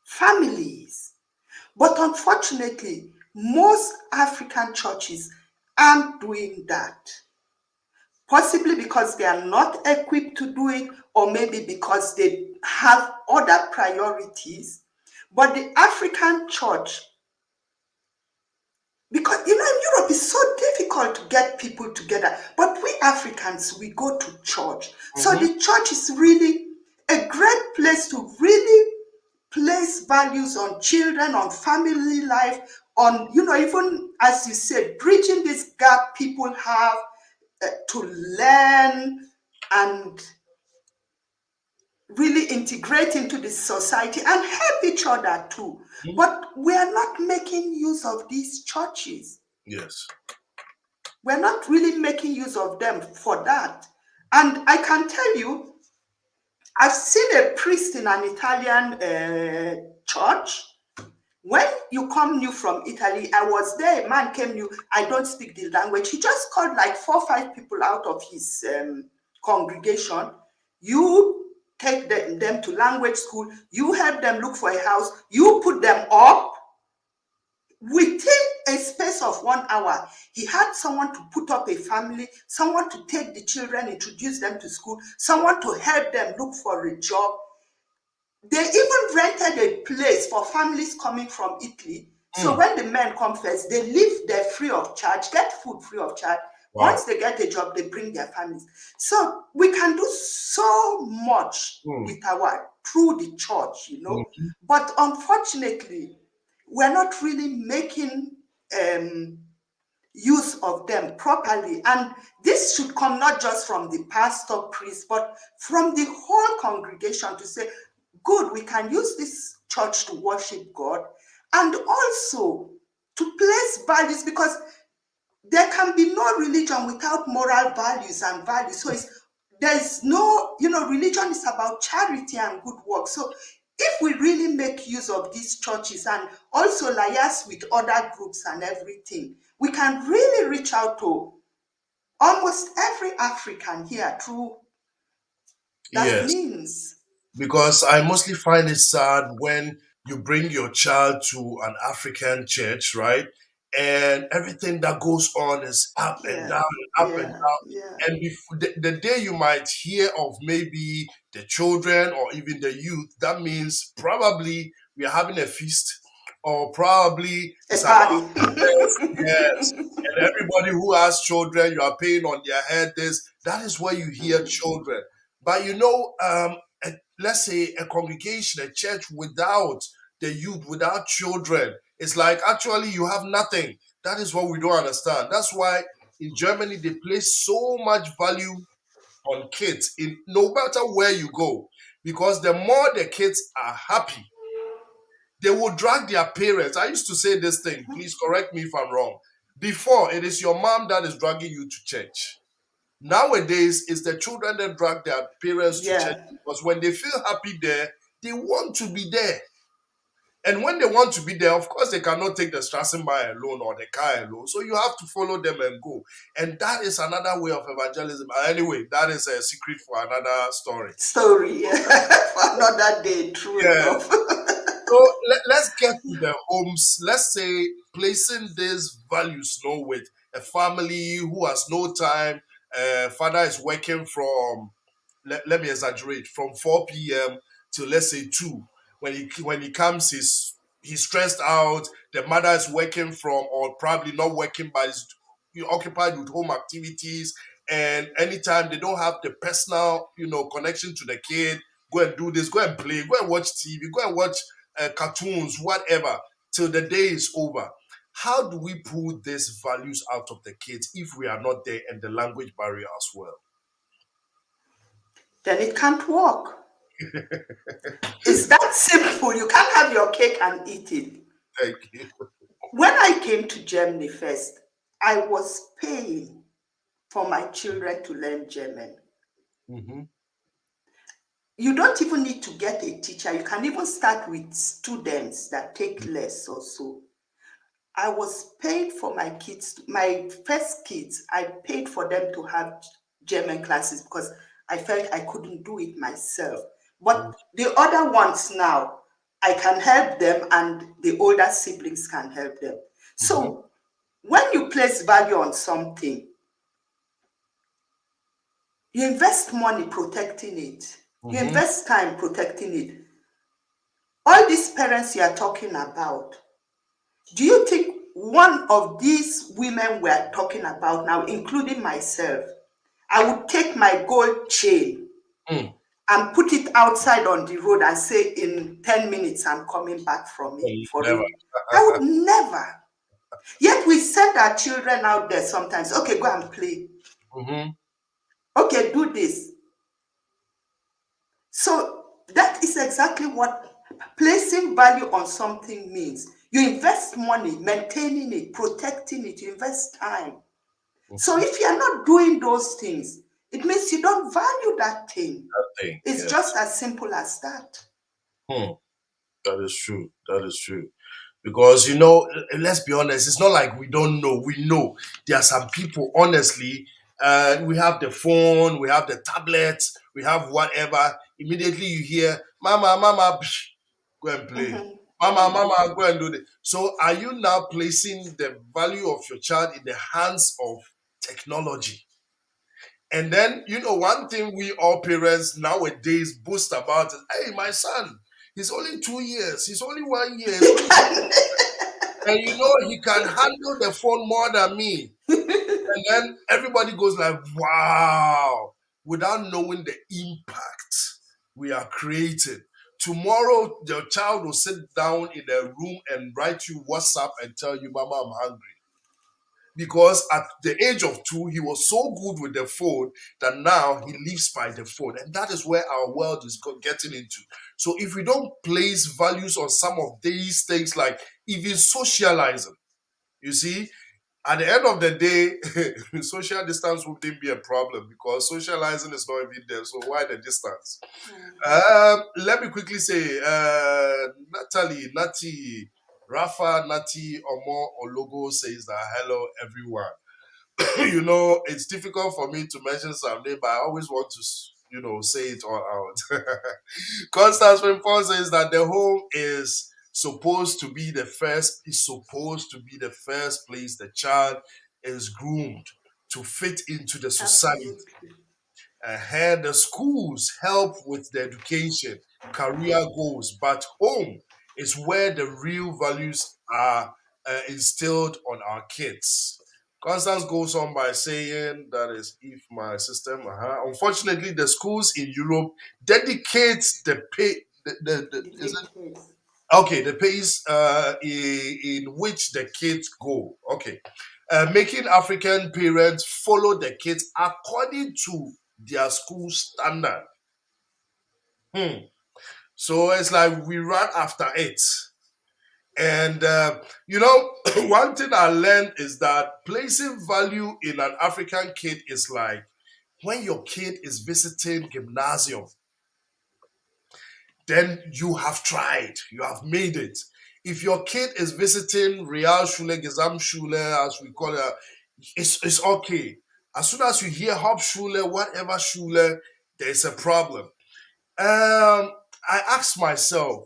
[SPEAKER 3] families. But unfortunately, most African churches aren't doing that. Possibly because they are not equipped to do it, or maybe because they have other priorities. But the African church, because in Europe it's so difficult to get people together, but we Africans, we go to church. So
[SPEAKER 1] Mm-hmm.
[SPEAKER 3] the church is really a great place to really place values on children, on family life, on, even as you said, bridging this gap people have to learn and really integrate into the society and help each other too. But we are not making use of these churches.
[SPEAKER 1] Yes.
[SPEAKER 3] We're not really making use of them for that. And I can tell you, I've seen a priest in an Italian church. When you come new from Italy, I was there, a man came new, I don't speak the language. He just called like 4 or 5 people out of his congregation. You take them to language school, you help them look for a house, you put them up. Within a space of 1 hour, he had someone to put up a family, someone to take the children, introduce them to school, someone to help them look for a job. They even rented a place for families coming from Italy. So when the men come first, they live there free of charge, get food free of charge.
[SPEAKER 1] Wow.
[SPEAKER 3] Once they get a job, they bring their families. So we can do so much through the church, But unfortunately, we're not really making use of them properly. And this should come not just from the pastor, priest, but from the whole congregation to say, good, we can use this church to worship God and also to place values, because there can be no religion without moral values and values. So there's no, religion is about charity and good work. So if we really make use of these churches and also liaise with other groups and everything, we can really reach out to almost every African here through that
[SPEAKER 1] Yes.
[SPEAKER 3] means.
[SPEAKER 1] Because I mostly find it sad when you bring your child to an African church, right? And everything that goes on is up and
[SPEAKER 3] Yeah,
[SPEAKER 1] down and up and
[SPEAKER 3] yeah,
[SPEAKER 1] down.
[SPEAKER 3] yeah.
[SPEAKER 1] And the day you might hear of maybe the children or even the youth, that means probably we are having a feast, or probably
[SPEAKER 3] A
[SPEAKER 1] it's about
[SPEAKER 3] party.
[SPEAKER 1] yes. And everybody who has children, you are paying on their head this. That is where you hear children. But let's say a congregation, a church without the youth, without children, it's like actually you have nothing. That is what we don't understand. That's why in Germany they place so much value on kids in no matter where you go, because the more the kids are happy, they will drag their parents. I used to say this thing, please correct me if I'm wrong. Before, it is your mom that is dragging you to church. Nowadays, it's the children that drag their parents to church,
[SPEAKER 3] Yeah.
[SPEAKER 1] because when they feel happy there, they want to be there. And when they want to be there, of course, they cannot take the Strassenbahn alone or the car alone. So you have to follow them and go. And that is another way of evangelism. Anyway, that is a secret for another story.
[SPEAKER 3] Story. For another day, true
[SPEAKER 1] Yeah.
[SPEAKER 3] enough.
[SPEAKER 1] So let's get to the homes. Let's say placing these values, with a family who has no time. Father is working from, let me exaggerate, from 4 p.m. to let's say 2. When he comes, he's stressed out. The mother is working from, or probably not working, but is occupied with home activities. and anytime they don't have the personal, connection to the kid, go and do this, go and play, go and watch TV, go and watch cartoons, whatever, till the day is over. How do we pull these values out of the kids if we are not there and the language barrier as well?
[SPEAKER 3] Then it can't work. It's that simple. You can't have your cake and eat it.
[SPEAKER 1] Thank you.
[SPEAKER 3] When I came to Germany first, I was paying for my children to learn German.
[SPEAKER 1] Mm-hmm.
[SPEAKER 3] You don't even need to get a teacher. You can even start with students that take less or so. I was paid for my kids, my first kids, I paid for them to have German classes because I felt I couldn't do it myself. But the other ones now, I can help them and the older siblings can help them. So when you place value on something, you invest money protecting it. You invest time protecting it. All these parents you are talking about, do you think one of these women we're talking about now, including myself, I would take my gold chain and put it outside on the road and say, in 10 minutes, I'm coming back from it for
[SPEAKER 1] Never.
[SPEAKER 3] it? I would never. Yet we send our children out there sometimes. Okay, go and play. Okay, do this. So that is exactly what placing value on something means. You invest money, maintaining it, protecting it, you invest time. So if you're not doing those things, it means you don't value that thing. It's just as simple as that.
[SPEAKER 1] That is true. That is true. Because, let's be honest, it's not like we don't know. We know there are some people, honestly, we have the phone, we have the tablet, we have whatever. Immediately you hear, Mama, Mama, psh, go and play. Mama, Mama, go and do this. So are you now placing the value of your child in the hands of technology? And then, one thing we all parents nowadays boast about is, hey, my son, he's only 2 years, he's only 1 year, he's only and he can handle the phone more than me. And then everybody goes like, wow, without knowing the impact we are creating. Tomorrow, your child will sit down in a room and write you WhatsApp and tell you, Mama, I'm hungry. Because at the age of 2, he was so good with the phone that now he lives by the phone. And that is where our world is getting into. So if we don't place values on some of these things, like even socializing, you see, at the end of the day, social distance wouldn't be a problem because socializing is not even there. So why the distance? Let me quickly say, Natalie, Nati, Rafa, Nati, Omo, Ologo says that hello, everyone. It's difficult for me to mention some name, but I always want to, say it all out. Constance Wimpon says that the home is supposed to be the first place the child is groomed to fit into the society. And the schools help with the education, career goals, but home is where the real values are instilled on our kids. Constance goes on by saying that is if my system. Unfortunately, the schools in Europe dedicate the pay. Is it okay? The pace in which the kids go. Okay, making African parents follow the kids according to their school standard. So it's like we run after it. And, one thing I learned is that placing value in an African kid is like when your kid is visiting gymnasium, then you have tried, you have made it. If your kid is visiting Realschule, Gesamtschule, as we call it, it's okay. As soon as you hear Hauptschule, whatever Schule, there's a problem. I asked myself,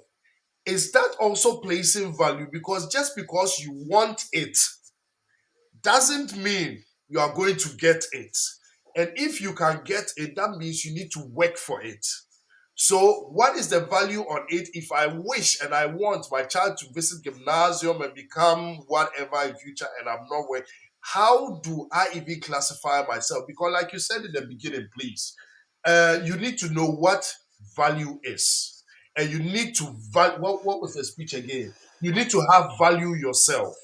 [SPEAKER 1] is that also placing value? Because just because you want it doesn't mean you are going to get it. And if you can get it, that means you need to work for it. So what is the value on it if I wish and I want my child to visit gymnasium and become whatever in future and I'm not working? how do I even classify myself? Because like you said in the beginning, please, you need to know what value is. And you need to what was the speech again? You need to have value yourself.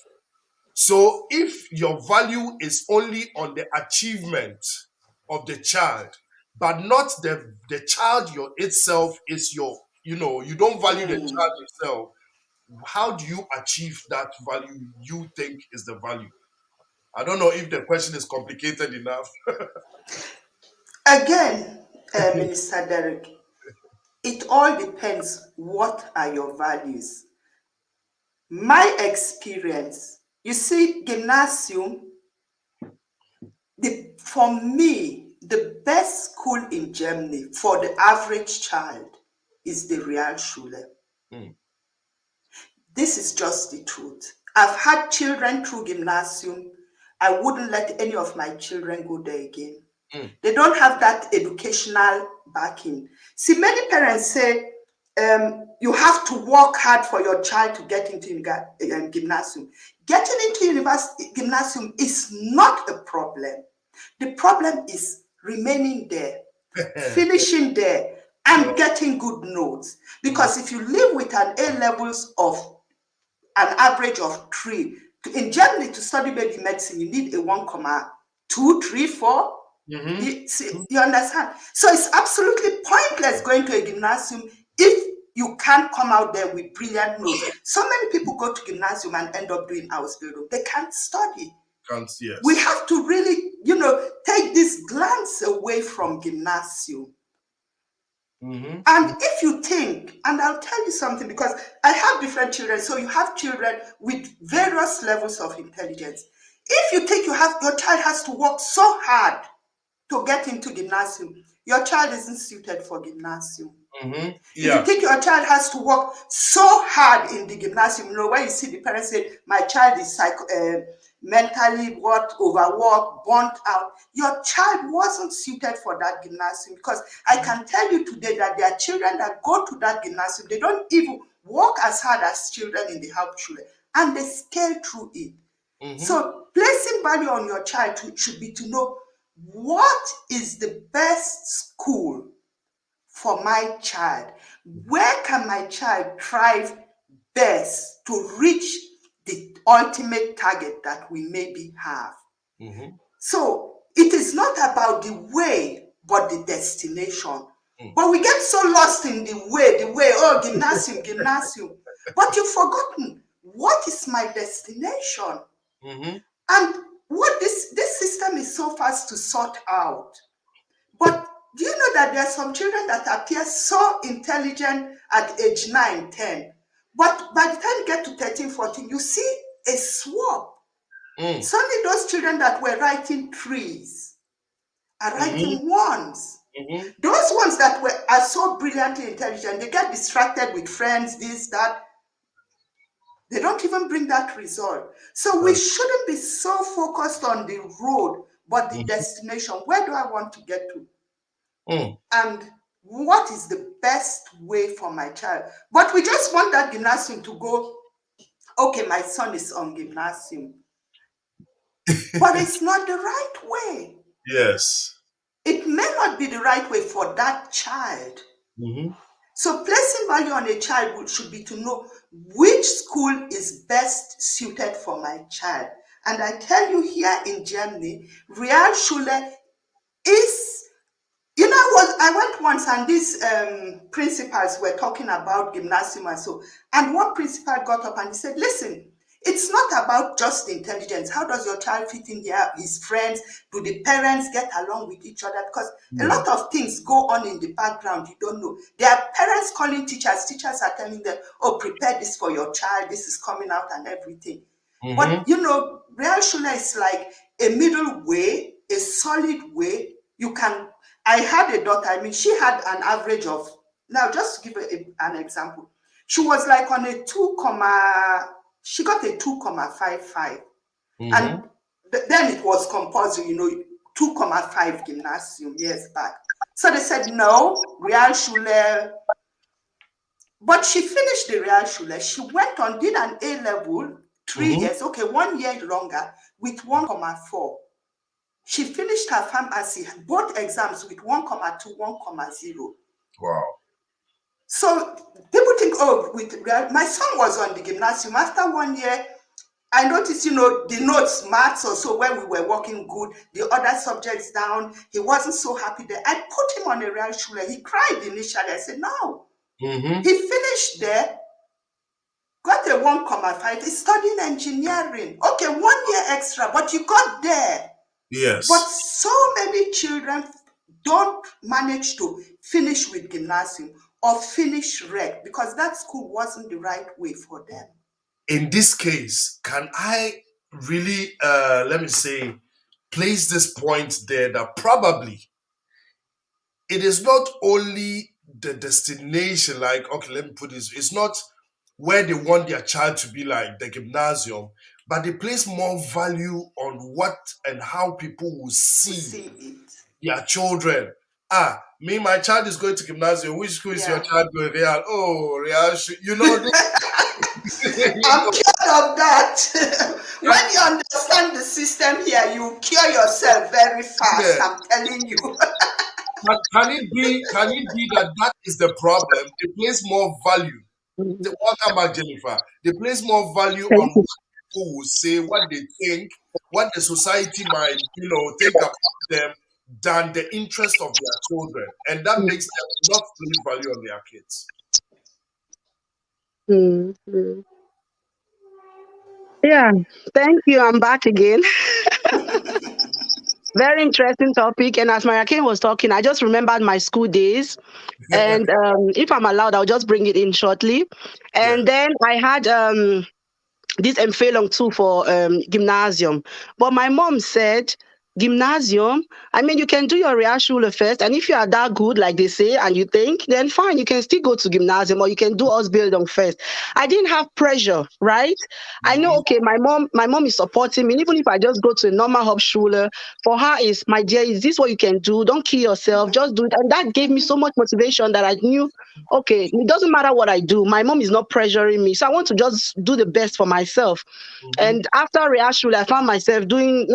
[SPEAKER 1] So if your value is only on the achievement of the child, but not the child itself is your, you don't value the child yourself, how do you achieve that value you think is the value? I don't know if the question is complicated enough.
[SPEAKER 3] Again, Minister Derek, it all depends what are your values. My experience, you see, gymnasium, for me, the best school in Germany for the average child is the Realschule.
[SPEAKER 1] Mm.
[SPEAKER 3] This is just the truth. I've had children through gymnasium. I wouldn't let any of my children go there again.
[SPEAKER 1] Mm.
[SPEAKER 3] They don't have that educational backing. See, many parents say you have to work hard for your child to get into gymnasium. Getting into gymnasium is not a problem. The problem is remaining there, finishing there, and getting good notes. Because if you live with an A levels of an average of 3, in Germany to study maybe medicine, you need a 1,2, 3, 4. You understand? So it's absolutely pointless going to a gymnasium if you can't come out there with brilliant notes. So many people go to gymnasium and end up doing Ausbildung. They can't study.
[SPEAKER 1] Yes.
[SPEAKER 3] We have to really, take this glance away from gymnasium. And if you think, and I'll tell you something, because I have different children, so you have children with various levels of intelligence. If you think your child has to work so hard to get into gymnasium, your child isn't suited for gymnasium. If you think your child has to work so hard in the gymnasium, when you see the parents say, my child is mentally overworked, burnt out, your child wasn't suited for that gymnasium. Because I can tell you today that there are children that go to that gymnasium, they don't even work as hard as children in the Hauptschule, and they scale through it. So placing value on your child should be to know what is the best school for my child. Where can my child thrive best to reach the ultimate target that we maybe have? So it is not about the way, but the destination. But we get so lost in the way, gymnasium, gymnasium. But you've forgotten, what is my destination? And what this system is so fast to sort out. But do you know that there are some children that appear so intelligent at age 9, 10, but by the time you get to 13, 14, you see a swap. Suddenly those children that were writing 3s are writing 1s. Those ones that are so brilliantly intelligent, they get distracted with friends, this, that. They don't even bring that result. So we shouldn't be so focused on the road, but the destination. Where do I want to get to? And what is the best way for my child? But we just want that gymnasium to go, okay, my son is on gymnasium. But it's not the right way.
[SPEAKER 1] Yes.
[SPEAKER 3] It may not be the right way for that child. So placing value on a child should be to know which school is best suited for my child. And I tell you, here in Germany, Realschule is, I went once and these principals were talking about gymnasium and so, and one principal got up and he said, listen, it's not about just intelligence. How does your child fit in here? His friends? Do the parents get along with each other? Because a lot of things go on in the background you don't know. There are parents calling teachers. Teachers are telling them, oh, prepare this for your child. This is coming out and everything. But, Realschule is like a middle way, a solid way. I had a daughter, she had an average of, now just to give an example, she was like on a she got a 2,55. And then it was compulsory, 2,5 gymnasium years back. So they said, no, Realschule. But she finished the Realschule. She went on, did an A level
[SPEAKER 1] Mm-hmm.
[SPEAKER 3] years, okay, 1 year longer with 1.4. She finished her pharmacy, both exams with 1.2, 1.0.
[SPEAKER 1] Wow.
[SPEAKER 3] So people think, oh, my son was on the gymnasium. After 1 year, I noticed, the notes, maths or so, when we were working good, the other subjects down, he wasn't so happy there. I put him on a real schooler. He cried initially. I said, no.
[SPEAKER 1] Mm-hmm.
[SPEAKER 3] He finished there, got a 1.5. He's studying engineering. Okay, 1 year extra, but you got there. But
[SPEAKER 1] Yes.
[SPEAKER 3] so many children don't manage to finish with gymnasium or finish rec because that school wasn't the right way for them.
[SPEAKER 1] In this case, can I really, let me say, place this point there that probably it is not only the destination, like, okay, let me put this, it's not where they want their child to be, like the gymnasium, but they place more value on what and how people will
[SPEAKER 3] To
[SPEAKER 1] see
[SPEAKER 3] see it.
[SPEAKER 1] their children. Ah, me, my child is going to gymnasium. Which school is your
[SPEAKER 3] Yeah.
[SPEAKER 1] child going? Real. Oh, Real. You know, you
[SPEAKER 3] I'm
[SPEAKER 1] know,
[SPEAKER 3] cured of that. When
[SPEAKER 1] and,
[SPEAKER 3] you understand the system here, you cure yourself very fast.
[SPEAKER 1] yeah.
[SPEAKER 3] I'm telling you.
[SPEAKER 1] Can it be that that is the problem? They place more value.
[SPEAKER 2] Mhm.
[SPEAKER 1] Welcome back, Jennifer. They place more value
[SPEAKER 2] Thank
[SPEAKER 1] on
[SPEAKER 2] you.
[SPEAKER 1] what people will say, what they think, what the society might, think about them than the interest of their children. And that makes them not place value on their kids.
[SPEAKER 2] Mm-hmm. Yeah, thank you. I'm back again. Very interesting topic. And as Mariakin was talking, I just remembered my school days. And if I'm allowed, I'll just bring it in shortly.
[SPEAKER 1] Yeah.
[SPEAKER 2] And then I had this Empfehlung too for gymnasium. But my mom said, gymnasium, I mean, you can do your Realschule first. And if you are that good, like they say, and you think, then fine, you can still go to gymnasium or you can do Ausbildung first. I didn't have pressure, right? I know,
[SPEAKER 1] Mhm.
[SPEAKER 2] okay, my mom is supporting me. Even if I just go to a normal Hauptschule, for her is, my dear, is this what you can do? Don't kill yourself. Just do it. And that gave me so much motivation that I knew, okay, it doesn't matter what I do. My mom is not pressuring me. So I want to just do the best for myself.
[SPEAKER 1] Mhm.
[SPEAKER 2] And after Realschule, I found myself doing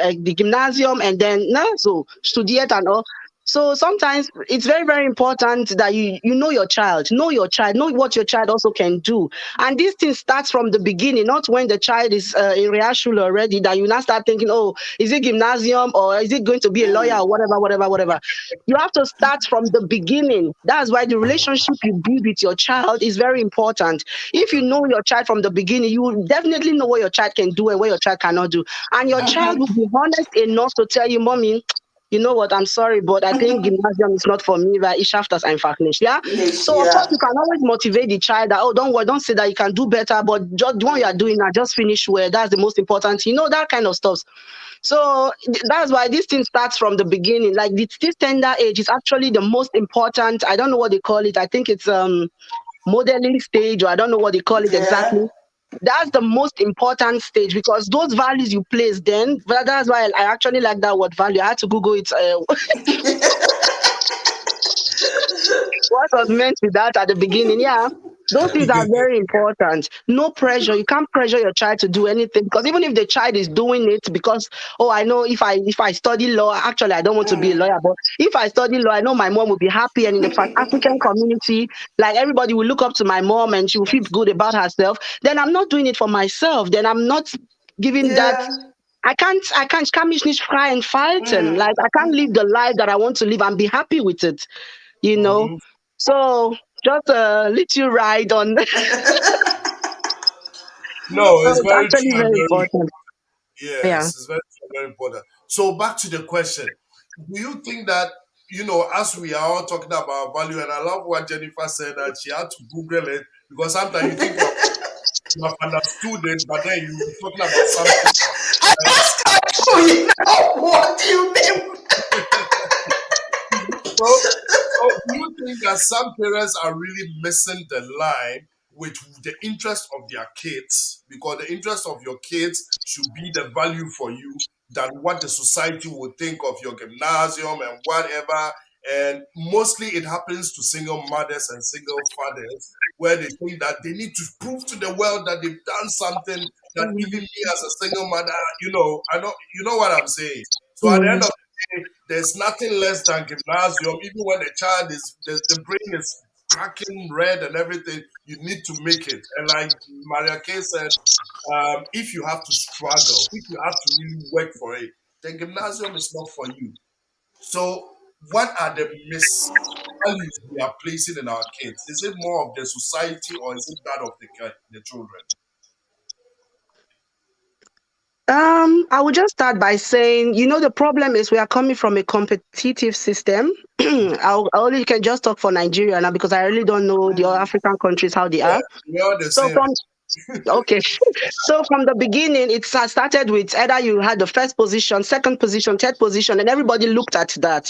[SPEAKER 2] the gymnasium and then so studiert and all. So sometimes it's very, very important that you know your child, know what your child also can do. And this thing starts from the beginning, not when the child is in Realschule already, that you now start thinking, oh, is it gymnasium or is it going to be a lawyer or whatever, whatever, whatever. You have to start from the beginning. That's why the relationship you build with your child is very important. If you know your child from the beginning, you will definitely know what your child can do and what your child cannot do. And your child will be honest enough to tell you, mommy, you know what, I'm sorry, but I think gymnasium is not for me, weil ich schaffe das einfach nicht. Yeah.
[SPEAKER 3] Yes,
[SPEAKER 2] So of course
[SPEAKER 3] yeah.
[SPEAKER 2] you can always motivate the child that, oh, don't worry, don't say that you can do better, but just what you are doing now, just finish well. That's the most important. That kind of stuff. So that's why this thing starts from the beginning. Like this tender age is actually the most important. I don't know what they call it. I think it's modeling stage, or I don't know what they call it
[SPEAKER 3] Yeah.
[SPEAKER 2] exactly. That's the most important stage because those values you place then, well, that's why I actually like that word value. I had to Google it. What was meant with that at the beginning? Yeah. Those things are very important. No pressure. You can't pressure your child to do anything because even if the child is doing it because, oh, I know if I study law, actually I don't want to be a lawyer, but if I study law, I know my mom will be happy, and in the African community, like everybody will look up to my mom and she will feel good about herself. Then I'm not doing it for myself. Then I'm not giving that.
[SPEAKER 3] Yeah.
[SPEAKER 2] I kann mich nicht frei entfalten. Like I can't live the life that I want to live and be happy with it, you know.
[SPEAKER 1] Mhm.
[SPEAKER 2] So just let you ride on.
[SPEAKER 1] No,
[SPEAKER 2] So
[SPEAKER 1] it's
[SPEAKER 2] it's
[SPEAKER 1] very
[SPEAKER 2] actually
[SPEAKER 1] true and
[SPEAKER 2] very
[SPEAKER 1] very
[SPEAKER 2] important. Yeah.
[SPEAKER 1] yes, it's very true and very important. So back to the question. Do you think that, as we are all talking about value, and I love what Jennifer said that she had to Google it because sometimes you think you have understood it, but then you're talking about something
[SPEAKER 3] I
[SPEAKER 1] else.
[SPEAKER 3] asked her too, what do you mean?
[SPEAKER 1] So do you think that some parents are really missing the line with the interest of their kids? Because the interest of your kids should be the value for you than what the society would think of your gymnasium and whatever. And mostly it happens to single mothers and single fathers where they think that they need to prove to the world that they've done something that even me as a single mother, I know, you know what I'm saying. So at the end
[SPEAKER 2] Mm.
[SPEAKER 1] of the day, there's nothing less than gymnasium. Even when the child is, the brain is cracking red and everything, you need to make it. And like Maria K said, if you have to struggle, if you have to really work for it, then gymnasium is not for you. So, what are the values we are placing in our kids? Is it more of the society or is it that of the children?
[SPEAKER 2] I would just start by saying, the problem is we are coming from a competitive system. I only can just talk for Nigeria now because I really don't know the other
[SPEAKER 3] Mm.
[SPEAKER 2] African countries how they
[SPEAKER 1] Yeah,
[SPEAKER 2] are.
[SPEAKER 1] we are the
[SPEAKER 2] So
[SPEAKER 1] same.
[SPEAKER 2] from Okay. So from the beginning, it started with either you had the first position, second position, third position, and everybody looked at that.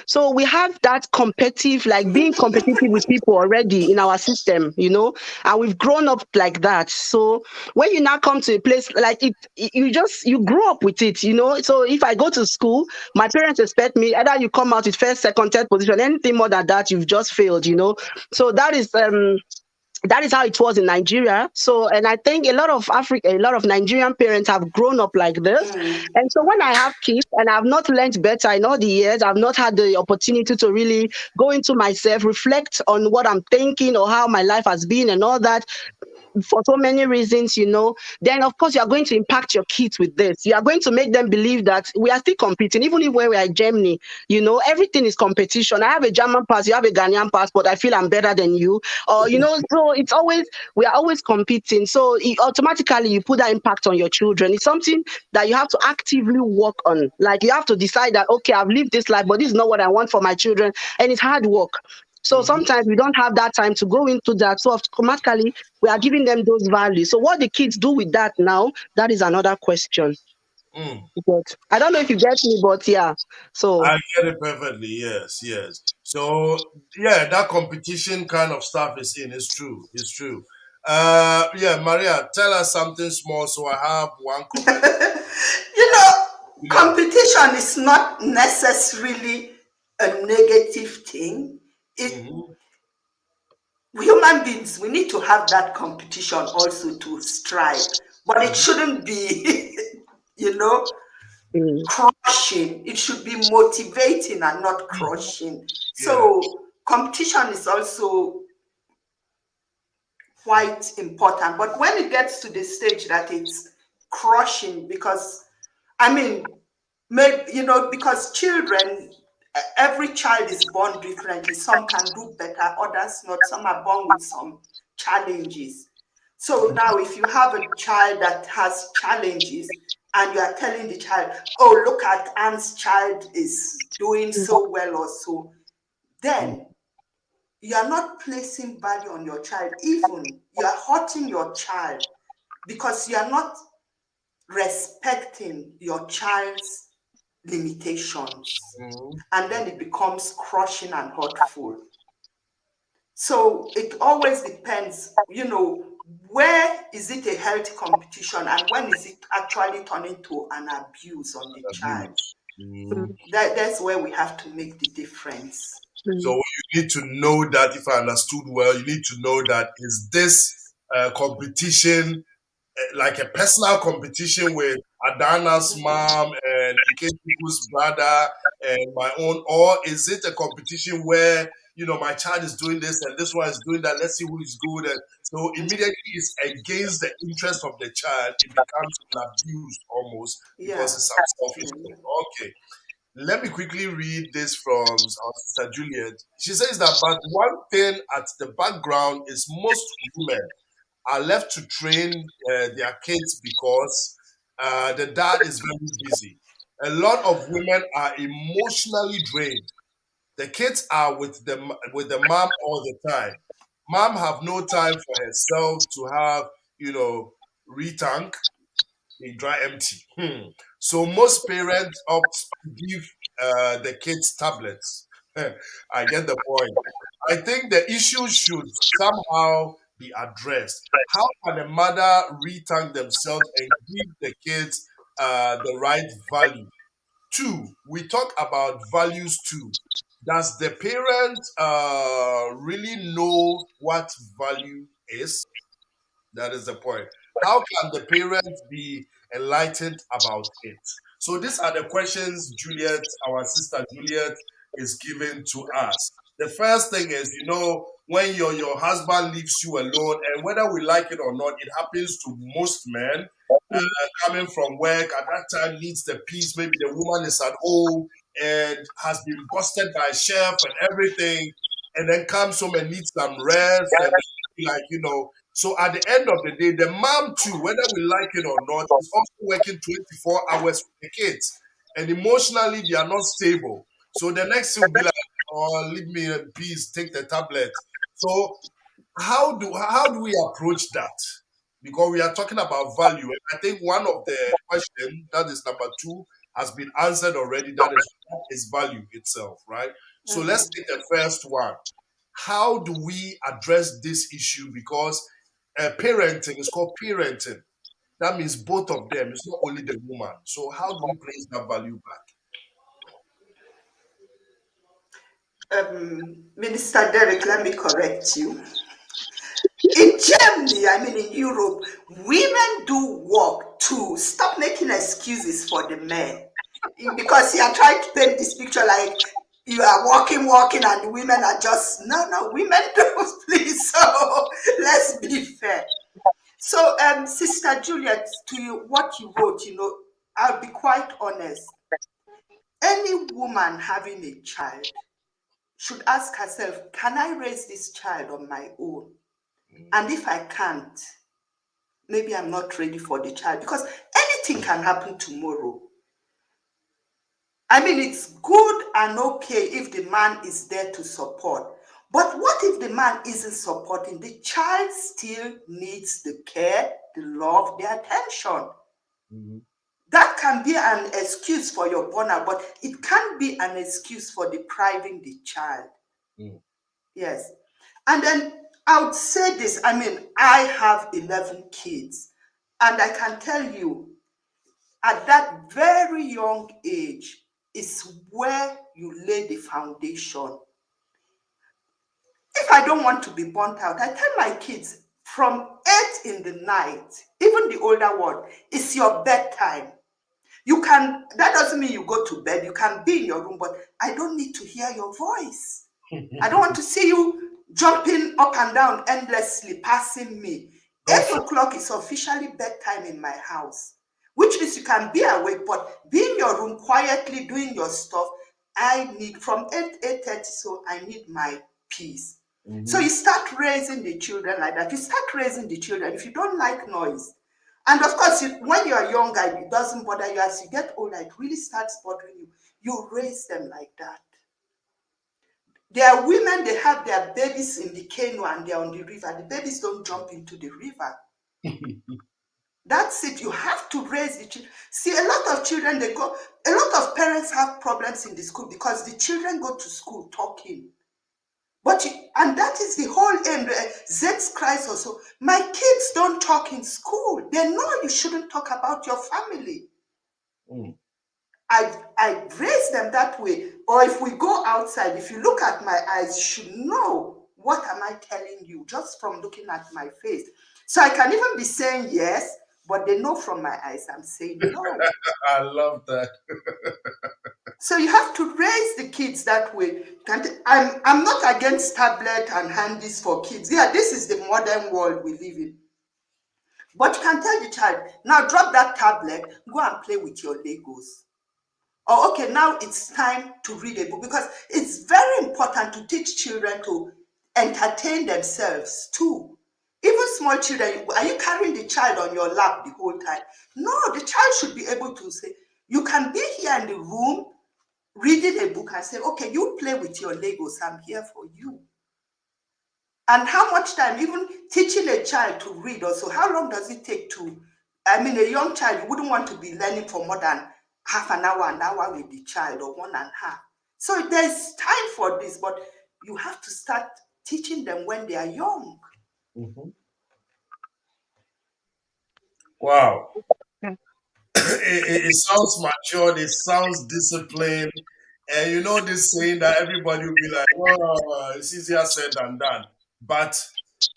[SPEAKER 2] So we have that competitive, like being competitive with people already in our system, and we've grown up like that. So when you now come to a place like you grow up with it. So if I go to school, my parents expect me either you come out with first, second, third position, anything more than that, you've just failed. So that is how it was in Nigeria. So, and I think a lot of Nigerian parents have grown up like this.
[SPEAKER 3] Mm.
[SPEAKER 2] And so when I have kids and I've not learned better in all the years, I've not had the opportunity to really go into myself, reflect on what I'm thinking or how my life has been and all that for so many reasons, then of course you are going to impact your kids with this. You are going to make them believe that we are still competing, even if when we are in Germany, everything is competition. I have a German pass, you have a Ghanaian passport, I feel I'm better than you. Or, so we are always competing. So automatically you put that impact on your children. It's something that you have to actively work on. Like you have to decide that, okay, I've lived this life, but this is not what I want for my children. And it's hard work. So
[SPEAKER 1] Mhm.
[SPEAKER 2] sometimes we don't have that time to go into that. So automatically we are giving them those values. So what the kids do with that now, that is another question.
[SPEAKER 1] Mm.
[SPEAKER 2] But I don't know if you get me, but yeah. So
[SPEAKER 1] I get it perfectly. Yes, yes. So yeah, that competition kind of stuff is in. It's true. It's true. Yeah, Maria, tell us something small so I have one comment.
[SPEAKER 3] You know,
[SPEAKER 1] Yeah.
[SPEAKER 3] competition is not necessarily a negative thing. It
[SPEAKER 1] Mm-hmm.
[SPEAKER 3] Human beings, we need to have that competition also to strive, but it shouldn't be, you know,
[SPEAKER 2] mm,
[SPEAKER 3] crushing. It should be motivating and not
[SPEAKER 1] Mm-hmm.
[SPEAKER 3] crushing.
[SPEAKER 1] Yeah.
[SPEAKER 3] So competition is also quite important. But when it gets to the stage that it's crushing, because I mean, maybe because children, every child is born differently. Some can do better, others not. Some are born with some challenges. So now, if you have a child that has challenges, and you are telling the child, "Oh, look at Anne's child is doing
[SPEAKER 2] mm,
[SPEAKER 3] so well," or so,
[SPEAKER 1] Mm.
[SPEAKER 3] then you are not placing value on your child. Even you are hurting your child because you are not respecting your child's limitations.
[SPEAKER 1] Mm.
[SPEAKER 3] And then it becomes crushing and hurtful. So it always depends, where is it a healthy competition and when is it actually turning to an abuse on the child?
[SPEAKER 1] Abuse. Mm.
[SPEAKER 2] mm,
[SPEAKER 3] That's where we have to make the difference.
[SPEAKER 1] So
[SPEAKER 2] mm,
[SPEAKER 1] you need to know that, if I understood well, you need to know that is this competition like a personal competition with Adana's mom and Ikechukwu's brother and my own, or is it a competition where my child is doing this and this one is doing that? Let's see who is good. And so immediately it's against the interest of the child. It becomes an abuse almost because
[SPEAKER 3] Yeah.
[SPEAKER 1] it's some selfish
[SPEAKER 3] Yeah.
[SPEAKER 1] thing. Okay, let me quickly read this from our sister Juliet. She says that, but one thing at the background is most women are left to train their kids because the dad is very busy. A lot of women are emotionally drained. The kids are with the mom all the time. Mom have no time for herself to have, you know, retank in dry empty. So most parents opt to give the kids tablets. I get the point. I think the issue should somehow be addressed. How can a mother retank themselves and give the kids the right value? Two, we talk about values too. does the parent really know what value is? That is the point. How can the parents be enlightened about it? So these are the questions Juliet, our sister Juliet, is giving to us. The first thing is, when your husband leaves you alone, and whether we like it or not, it happens to most men. Coming from work at that time needs the peace. Maybe the woman is at home and has been busted by a chef and everything, and then comes home and needs some rest and like so at the end of the day, the mom too, whether we like it or not, is also working 24 hours with the kids. And emotionally, they are not stable. So the next thing will be like, oh, leave me in peace, take the tablet. So how do we approach that? Because we are talking about value. And I think one of the questions, that is number two, has been answered already. That is, what is value itself, right? So let's take the first one. How do we address this issue? Because parenting is called parenting. That means both of them. It's not only the woman. So how do we place that value
[SPEAKER 3] Minister Derek, let me correct you. In Germany, I mean in Europe, women do work too. Stop making excuses for the men. Because you are trying to paint this picture like you are walking, and the women are just no, women do please. So let's be fair. So, Sister Juliet, to you, what you wrote, I'll be quite honest. Any woman having a child should ask herself, can I raise this child on my own? And if I can't, maybe I'm not ready for the child because anything can happen tomorrow. I mean, it's good and okay if the man is there to support. But what if the man isn't supporting? The child still needs the care, the love, the attention.
[SPEAKER 1] back?
[SPEAKER 3] That can be an excuse for your burnout, but it can't be an excuse for depriving the child.
[SPEAKER 1] Mm.
[SPEAKER 3] Yes. And then I would say this, I mean, I have 11 kids, and I can tell you, at that very young age is where you lay the foundation. If I don't want to be burnt out, I tell my kids from 8 in the night, even the older one, it's your bedtime. That doesn't mean you go to bed. You can be in your room, but I don't need to hear your voice. I don't want to see you jumping up and down endlessly, passing me.
[SPEAKER 1] Don't
[SPEAKER 3] 8 o'clock is officially bedtime in my house, which means you can be awake, but be in your room quietly doing your stuff. I need from 8:30, so I need my peace. So you start raising the children like that. You start raising the children. If you don't like noise, and of course, when you are younger, it doesn't bother you. As you get older, it really starts bothering you. You raise them like that. There are women, they have their babies in the canoe and they're on the river. The babies don't jump into the river. That's it. You have to raise the children. See, a lot of children, a lot of parents have problems in the school because the children go to school talking. And that is the whole aim. Zed's Christ also. My kids don't talk in school. They know you shouldn't talk about your family.
[SPEAKER 1] Mm.
[SPEAKER 3] I raise them that way. Or if we go outside, if you look at my eyes, you should know what am I telling you just from looking at my face. So I can even be saying yes, but they know from my eyes I'm saying no.
[SPEAKER 1] I love that.
[SPEAKER 3] So you have to raise the kids that way. I'm not against tablet and handies for kids. Yeah, this is the modern world we live in. But you can tell the child, now drop that tablet, go and play with your Legos. Or okay, now it's time to read a book because it's very important to teach children to entertain themselves too. Even small children, are you carrying the child on your lap the whole time? No, the child should be able to say, you can be here in the room reading a book and say, okay, you play with your Legos, I'm here for you. And how much time, even teaching a child to read also, how long does it take I mean, a young child, you wouldn't want to be learning for more than half an hour with the child or 1.5. So there's time for this, but you have to start teaching them when they are young.
[SPEAKER 1] Mhm. Wow. It sounds mature, it sounds disciplined, And you know this saying that everybody will be like, "Oh, it's easier said than done," but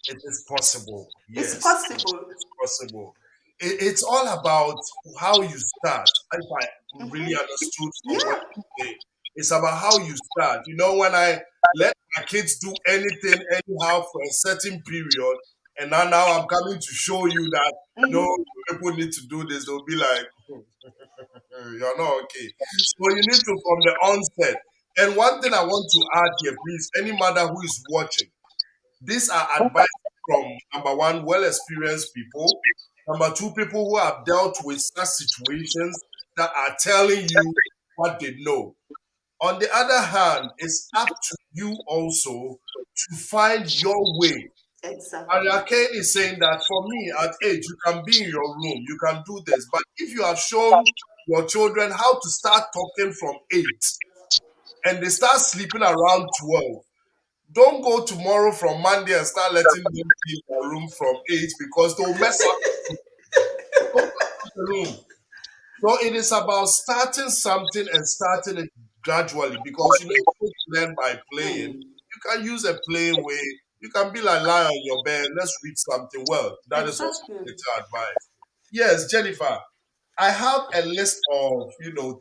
[SPEAKER 1] it is possible.
[SPEAKER 3] It's
[SPEAKER 1] Yes,
[SPEAKER 3] possible.
[SPEAKER 1] it's possible. It's all about how you start. If I really understood from what
[SPEAKER 3] Yeah.
[SPEAKER 1] you say, it's about how you start. You know, when I let my kids do anything anyhow for a certain period, and now I'm coming to show you that no, people need to do this. They'll be like, you're not okay. So you need to from the onset. And one thing I want to add here, please, any mother who is watching, these are advice from number one, well experienced people. Number two, people who have dealt with such situations that are telling you what they know. On the other hand, it's up to you also to find your way.
[SPEAKER 3] Exactly.
[SPEAKER 1] And Kane is saying that for me, at age, you can be in your room, you can do this. But if you have shown your children how to start talking from 8 and they start sleeping around 12, don't go tomorrow from Monday and start letting them be in your room from 8 because they'll mess up. Don't mess up the room. So it is about starting something and starting it gradually because you know kids learn by playing.
[SPEAKER 3] Mm.
[SPEAKER 1] You can use a playing way. You can be like lie on your bed. Let's read something. Well, that is also
[SPEAKER 3] Exactly.
[SPEAKER 1] better advice. Yes, Jennifer. I have a list of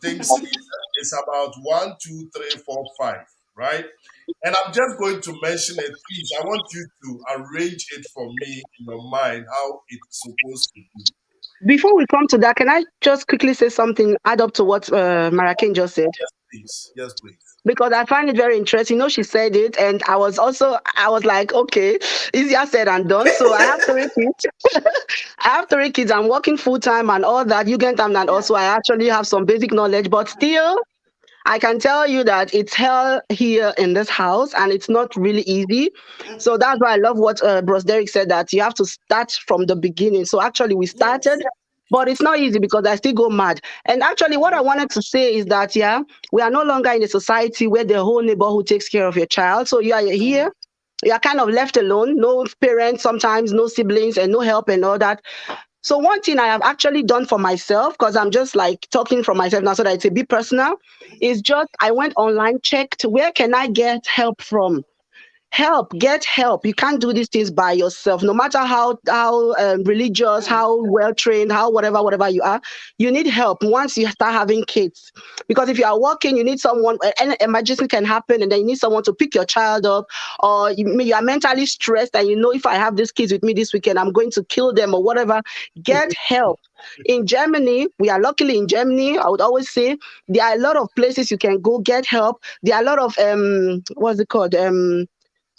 [SPEAKER 1] things here. It's about one, two, three, four, five, right? And I'm just going to mention it. Please, I want you to arrange it for me in your mind how it's supposed to be.
[SPEAKER 2] Before we come to that, can I just quickly say something, add up to what Marakin just said?
[SPEAKER 1] Yes, please. Yes, please.
[SPEAKER 2] Because I find it very interesting. You know, she said it, and I was like, okay, easier said than done. So I have 3 kids. I have 3 kids. I'm working full time and all that. You get them, and
[SPEAKER 3] Yeah.
[SPEAKER 2] also I actually have some basic knowledge, but still, I can tell you that it's hell here in this house and it's not really easy. So that's why I love what Bros Derek said, that you have to start from the beginning. So actually, we
[SPEAKER 3] Yes.
[SPEAKER 2] started, but it's not easy because I still go mad. And actually, what I wanted to say is that, yeah, we are no longer in a society where the whole neighborhood takes care of your child. So you are
[SPEAKER 3] No.
[SPEAKER 2] here. You are kind of left alone, no parents, sometimes no siblings, and no help and all that. So one thing I have actually done for myself, because I'm just like talking from myself now so that it's a bit personal, is just I went online, checked where can I get help from. Help, get help. You can't do these things by yourself, no matter how religious,
[SPEAKER 3] Mm.
[SPEAKER 2] how well trained, how whatever you are. You need help once you start having kids, because if you are working, you need someone. An emergency can happen, and then you need someone to pick your child up, or you are mentally stressed, and you know, if I have these kids with me this weekend, I'm going to kill them or whatever. Get help. In Germany, we are luckily in Germany. I would always say there are a lot of places you can go get help. There are a lot of what's it called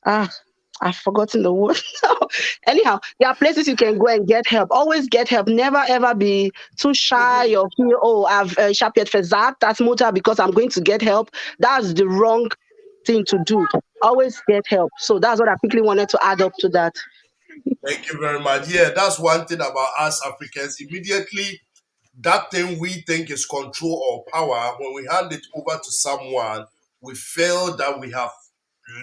[SPEAKER 2] Ah, I've forgotten the word now. Anyhow, there are places you can go and get help. Always get help. Never ever be too shy or feel, oh, ich habe jetzt versagt, das Mutter, because I'm going to get help. That's the wrong thing to do. Always get help. So that's what I quickly wanted to add up to that.
[SPEAKER 1] Thank you very much. Yeah, that's one thing about us Africans. Immediately, that thing we think is control or power, when we hand it over to someone, we feel that we have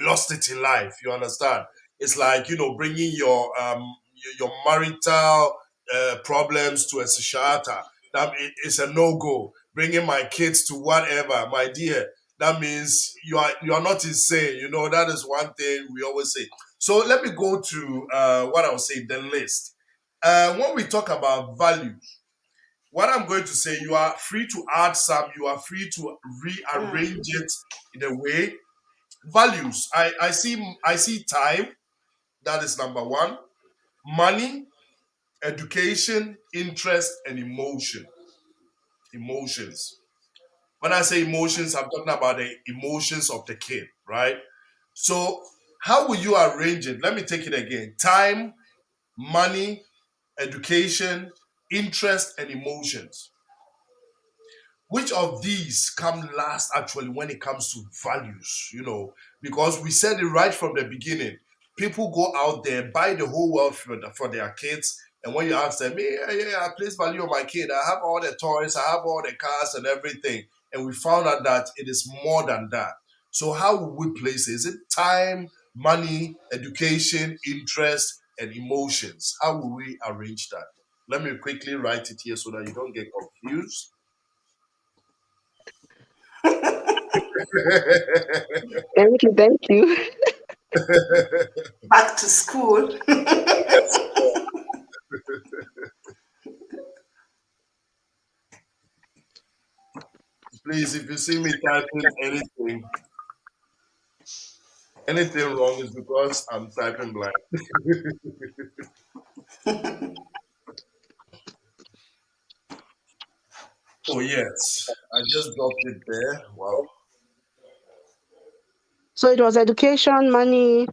[SPEAKER 1] lost it in life. You understand? It's like bringing your marital problems to a psychiater. That is a no go. Bringing my kids to whatever, my dear. That means you are not insane. That is one thing we always say. So let me go to what I was saying, the list. When we talk about value, what I'm going to say, you are free to add some, you are free to rearrange it in a way. Values. I see time, that is number one. Money, education, interest, and emotion. Emotions. When I say emotions, I'm talking about the emotions of the kid, right? So how will you arrange it? Let me take it again. Time, money, education, interest, and emotions. Which of these come last actually when it comes to values? Because we said it right from the beginning. People go out there, buy the whole world for their kids, and when you ask them, yeah, yeah, I place value on my kid, I have all the toys, I have all the cars and everything, and we found out that it is more than that. So how will we place it? Is it time, money, education, interest, and emotions? How will we arrange that? Let me quickly write it here so that you don't get confused.
[SPEAKER 2] Thank you, thank you.
[SPEAKER 3] Back to school.
[SPEAKER 1] Yes. Please, if you see me typing anything wrong is because I'm typing blind. Oh yes, I just dropped it there. Wow.
[SPEAKER 2] So it was education, money,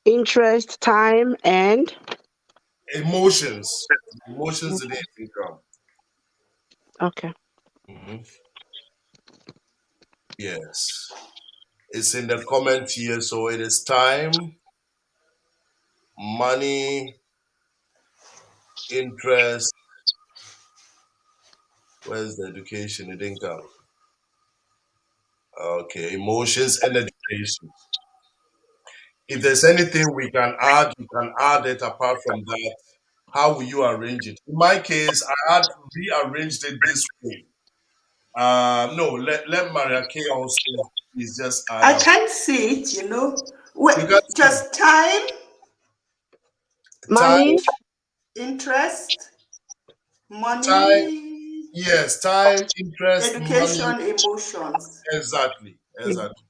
[SPEAKER 2] interest, time, and
[SPEAKER 1] Emotions. Emotions didn't even come.
[SPEAKER 2] okay.
[SPEAKER 1] Mhm. Yes. It's in the comment here. So it is time, money, interest. Where's the education? It didn't come. Okay, emotions and education. If there's anything we can add, you can add it apart from that. How will you arrange it? In my case, I had rearranged it this way. No, let Maria K also please just add
[SPEAKER 3] I
[SPEAKER 1] up.
[SPEAKER 3] can't see it, Wait,
[SPEAKER 1] You can see
[SPEAKER 3] just time,
[SPEAKER 1] time,
[SPEAKER 2] Money,
[SPEAKER 3] interest,
[SPEAKER 1] time,
[SPEAKER 3] money,
[SPEAKER 1] yes, time, interest, money.
[SPEAKER 3] education, emotions.
[SPEAKER 1] Exactly, exactly.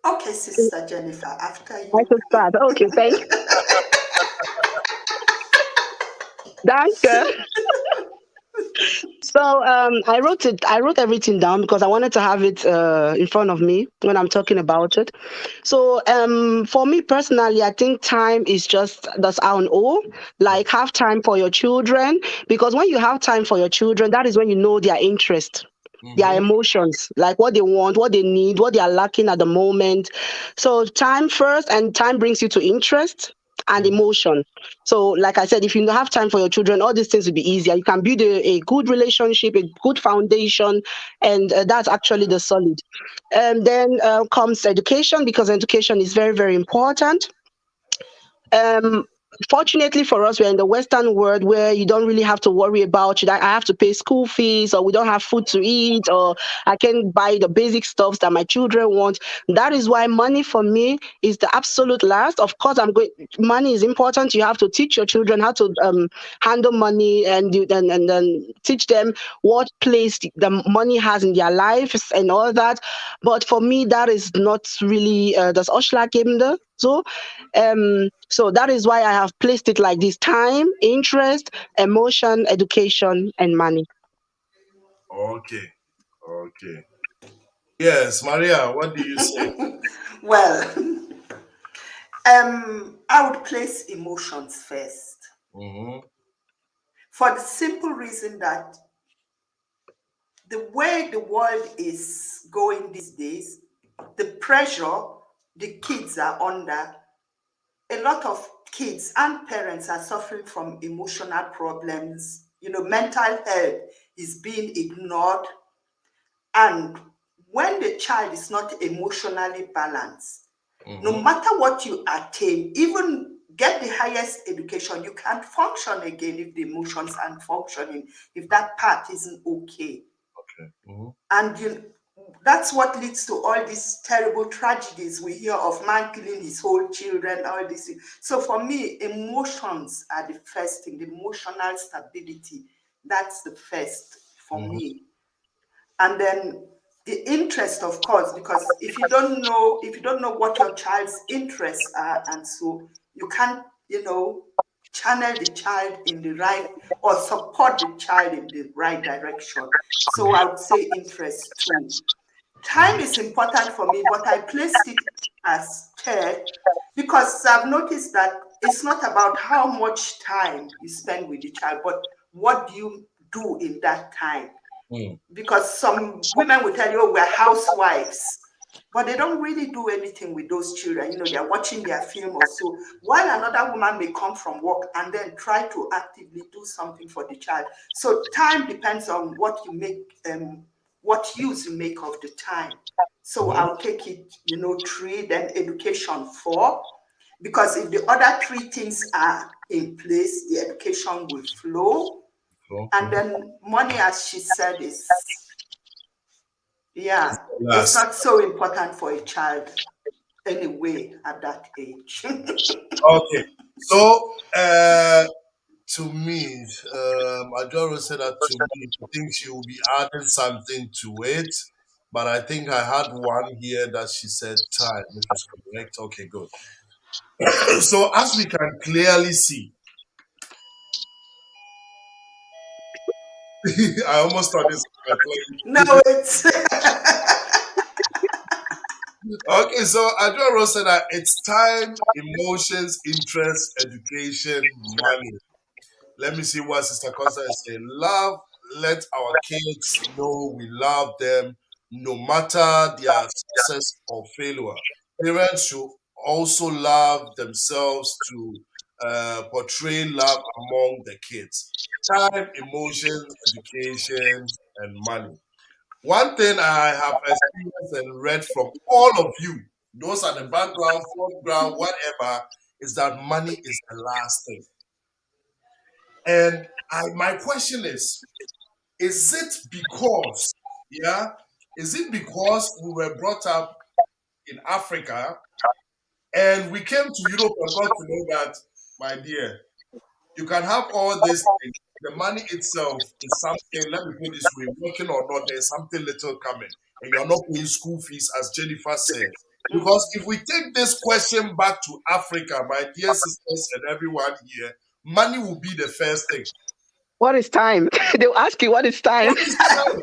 [SPEAKER 3] Okay, Sister Jennifer, after
[SPEAKER 2] I
[SPEAKER 3] you.
[SPEAKER 2] should start. Okay, thank you. Danke. So I wrote everything down because I wanted to have it in front of me when I'm talking about it. So for me personally, I think time is just that's R and O. Like have time for your children, because when you have time for your children, that is when you know their interest, their
[SPEAKER 1] Mm-hmm,
[SPEAKER 2] emotions, like what they want, what they need, what they are lacking at the moment. So time first, and time brings you to interest and
[SPEAKER 1] mm-hmm,
[SPEAKER 2] emotion. So, like I said, if you have time for your children, all these things will be easier. You can build a good relationship, a good foundation, and that's actually the solid. And then comes education, because education is very, very important. um Fortunately for us, we're in the western world where you don't really have to worry about, should I have to pay school fees, or we don't have food to eat, or I can buy the basic stuffs that my children want. That is why money for me is the absolute last. Of course, money is important. You have to teach your children how to handle money, and then teach them what place the money has in their lives and all that. But for me, that is not really das Ausschlaggebende. So that is why I have placed it like this: time, interest, emotion, education, and money.
[SPEAKER 1] okay, okay. Yes, Maria, what do you say?
[SPEAKER 3] Well, I would place emotions first
[SPEAKER 1] Mm-hmm,
[SPEAKER 3] for the simple reason that the way the world is going these days, the pressure the kids are under, a lot of kids and parents are suffering from emotional problems. Mental health is being ignored. And when the child is not emotionally balanced, no
[SPEAKER 1] mm-hmm,
[SPEAKER 3] matter what you attain, even get the highest education, you can't function again if the emotions aren't functioning, if that part isn't okay.
[SPEAKER 1] okay. Mm-hmm,
[SPEAKER 3] And that's what leads to all these terrible tragedies we hear of, man killing his whole children, all this. So for me, emotions are the first thing, the emotional stability. That's the first for
[SPEAKER 1] mm-hmm,
[SPEAKER 3] me. And then the interest, of course, because if you don't know what your child's interests are, and so you can't, channel the child in the right, or support the child in the right direction. So I would say interest too. Time
[SPEAKER 1] mm-hmm,
[SPEAKER 3] is important for me, but I placed it as third because I've noticed that it's not about how much time you spend with the child, but what do you do in that time?
[SPEAKER 1] mm,
[SPEAKER 3] Because some women will tell you, oh, we're housewives, but they don't really do anything with those children. They're watching their film or so, while another woman may come from work and then try to actively do something for the child. So time depends on what you make, what use you make of the time. So
[SPEAKER 1] mm-hmm,
[SPEAKER 3] I'll take it, three, then education four, because if the other three things are in place, the education will flow. And
[SPEAKER 1] Mhm.
[SPEAKER 3] then money, as she said, is,
[SPEAKER 1] It's
[SPEAKER 3] yeah,
[SPEAKER 1] the
[SPEAKER 3] it's
[SPEAKER 1] last.
[SPEAKER 3] not so important for a child anyway at that age.
[SPEAKER 1] Okay. So, to me, Ajoro said that to me. I think she will be adding something to it. But I think I had one here that she said time, which is correct. Okay, good. So, as we can clearly see, I almost thought this was
[SPEAKER 3] No,
[SPEAKER 1] my
[SPEAKER 3] it's
[SPEAKER 1] Okay, so Ajoro said that it's time, emotions, interest, education, money. Let me see what Sister Costa is saying. Love, let our kids know we love them no matter their success or failure. Parents should also love themselves to portray love among the kids. Time, emotions, education, and money. One thing I have experienced and read from all of you, those are the background, foreground, whatever, is that money is the last thing. And my question is it because, yeah, is it because we were brought up in Africa and we came to Europe and got to know that, my dear, you can have all these things. The money itself is something, let me put it this way, working or not, there's something little coming. And you're not paying school fees, as Jennifer said. Because if we take this question back to Africa, my dear sisters and everyone here, money will be the first thing.
[SPEAKER 2] What is time? They'll ask you what is time.
[SPEAKER 1] What is time?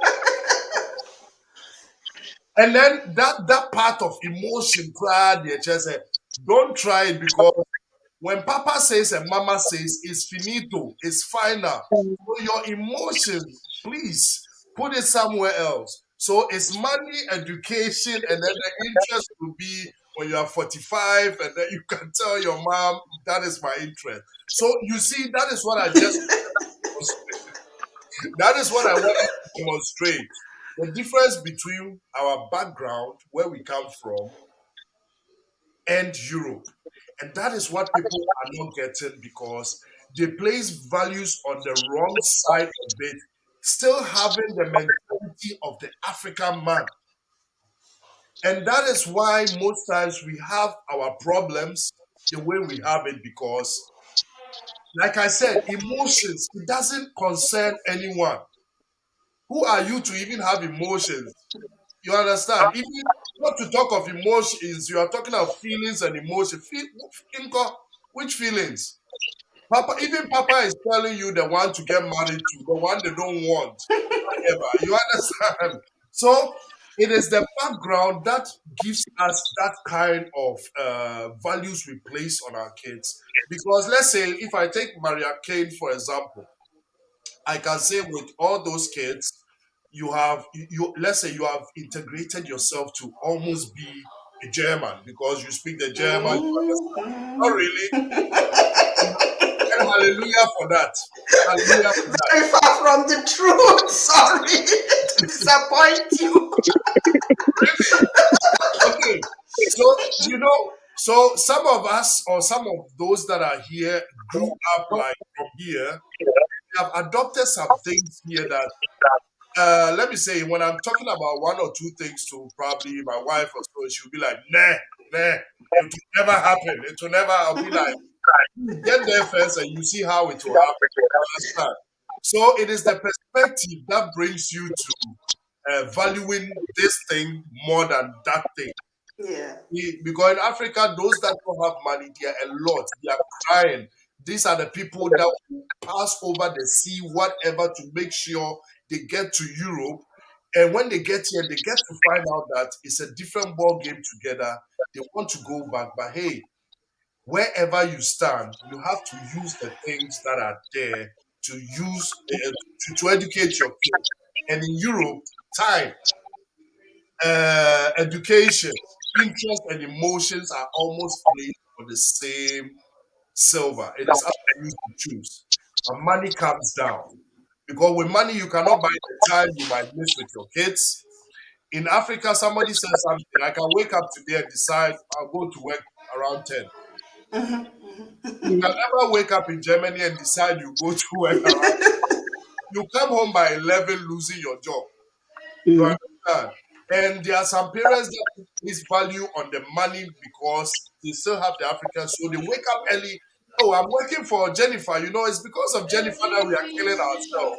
[SPEAKER 1] And then that part of emotion cried the chest said, don't try it because when Papa says and Mama says it's finito, it's final. So your emotions, please put it somewhere else. So it's money, education, and then the interest will be when you are 45, and then you can tell your mom that is my interest. So you see, that is what I just that is what I wanted to demonstrate. The difference between our background, where we come from, and Europe. And that is what people are not getting because they place values on the wrong side of it, still having the mentality of the African man. And that is why most times we have our problems the way we have it because, like I said, emotions, it doesn't concern anyone. Who are you to even have emotions? You understand? Even not to talk of emotions, you are talking of feelings and emotion. Which feelings? Papa, even Papa is telling you the one to get married to, the one they don't want. Whatever. You understand? So it is the background that gives us that kind of values we place on our kids. Because let's say if I take Maria Kane for example, I can say with all those kids, you have let's say you have integrated yourself to almost be a German because you speak the German, you understand. Not really. And hallelujah for that. Hallelujah for that.
[SPEAKER 3] very far from the truth. Sorry to disappoint you.
[SPEAKER 1] Really? Okay. So so some of us or some of those that are here grew up like from here. We have adopted some things here that let me say, when I'm talking about one or two things to probably my wife or so, she'll be like, nah, nah, it will never happen. It will never. I'll be like, get there first and you see how it will happen. You understand? So it is the perspective that brings you to valuing this thing more than that thing.
[SPEAKER 3] Yeah.
[SPEAKER 1] Because in Africa, those that don't have money, they are a lot. They are crying. These are the people that will pass over the sea, whatever, to make sure they get to Europe. And when they get here, they get to find out that it's a different ball game together. They want to go back, but hey, wherever you stand, you have to use the things that are there to use to educate your kids. And in Europe, time, education, interest, and emotions are almost placed on the same silver. It is up to you to choose. But money comes down. Because with money, you cannot buy the time you might miss with your kids. In Africa, somebody says something. I can wake up today and decide I'll go to work around 10. You can never wake up in Germany and decide you go to work around. you come home by 11 losing your job. You
[SPEAKER 2] Mm.
[SPEAKER 1] understand? And there are some parents that put this value on the money because they still have the Africans, so they wake up early. Oh, I'm working for Jennifer. It's because of Jennifer that we are killing ourselves.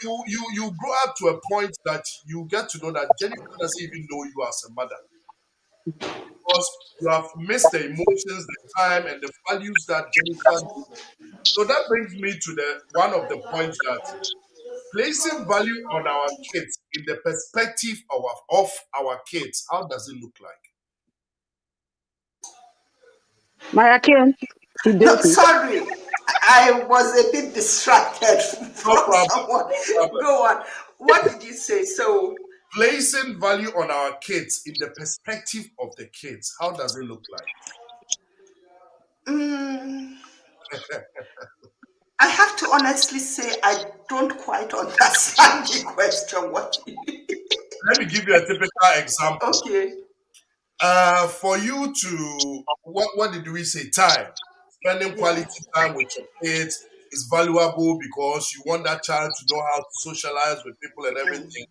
[SPEAKER 1] You grow up to a point that you get to know that Jennifer doesn't even know you as a mother because you have missed the emotions, the time, and the values that Jennifer knew. So that brings me to the one of the points that placing value on our kids in the perspective of our kids. How does it look like?
[SPEAKER 2] Mariah,
[SPEAKER 3] No,
[SPEAKER 2] Idiosi.
[SPEAKER 3] sorry. I was a bit distracted
[SPEAKER 1] No
[SPEAKER 3] from
[SPEAKER 1] problem.
[SPEAKER 3] someone.
[SPEAKER 1] No problem.
[SPEAKER 3] Go on. What did you say? So,
[SPEAKER 1] Placing value on our kids in the perspective of the kids. How does it look like?
[SPEAKER 3] mm, I have to honestly say I don't quite understand the question. What?
[SPEAKER 1] Let me give you a typical example.
[SPEAKER 3] Okay.
[SPEAKER 1] For you to what did we say? Time. Spending
[SPEAKER 3] Yeah.
[SPEAKER 1] quality time with your kids is valuable because you want that child to know how to socialize with people and everything.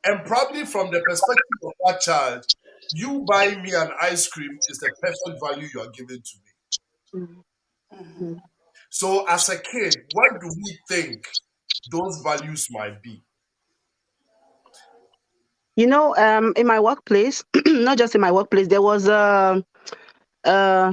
[SPEAKER 1] And probably from the perspective of that child, you buying me an ice cream is the perfect value you are giving to me.
[SPEAKER 2] Mm.
[SPEAKER 3] Mhm.
[SPEAKER 2] Mm.
[SPEAKER 1] So as a kid, what do we think those values might be?
[SPEAKER 2] In my workplace, not just in my workplace, there was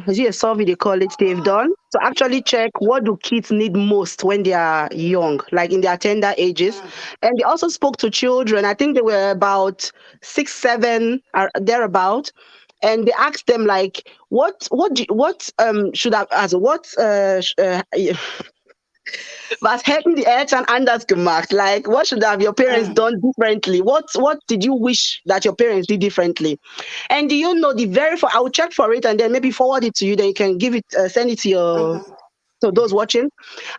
[SPEAKER 2] is it a survey they call it they've done to actually check what do kids need most when they are young, like in their tender ages. And they also spoke to children. I think they were about 6 7 or thereabout. And they asked them like what should have as what was hätten die Eltern anders gemacht? Like, what should have your parents
[SPEAKER 3] Mm,
[SPEAKER 2] done differently? What did you wish that your parents did differently? And do you know the very? I will check for it and then maybe forward it to you. Then you can send it to your
[SPEAKER 3] mhm,
[SPEAKER 2] to those watching.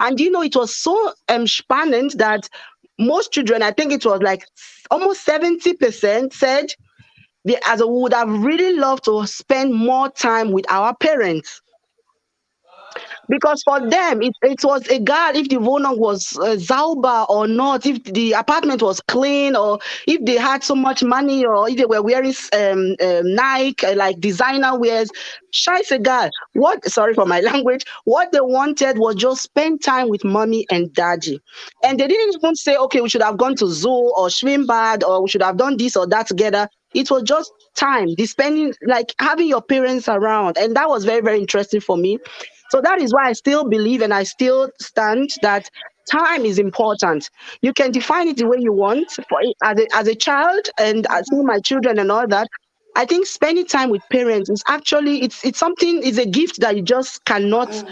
[SPEAKER 2] And do you know it was so spannend that most children, I think it was like almost 70% said they as a would have really loved to spend more time with our parents because for them it was a god if the Wohnung was sauber or not, if the apartment was clean, or if they had so much money, or if they were wearing Nike like designer wears. Scheißegal. What, sorry for my language, what they wanted was just spend time with mommy and daddy. And they didn't even say, okay, we should have gone to zoo or Schwimmbad or we should have done this or that together. It was just time, the spending, like having your parents around. And that was very, very interesting for me. So that is why I still believe and I still stand that time is important. You can define it the way you want. As a child and as seeing my children and all that, I think spending time with parents is actually it's something, it's a gift that you just cannot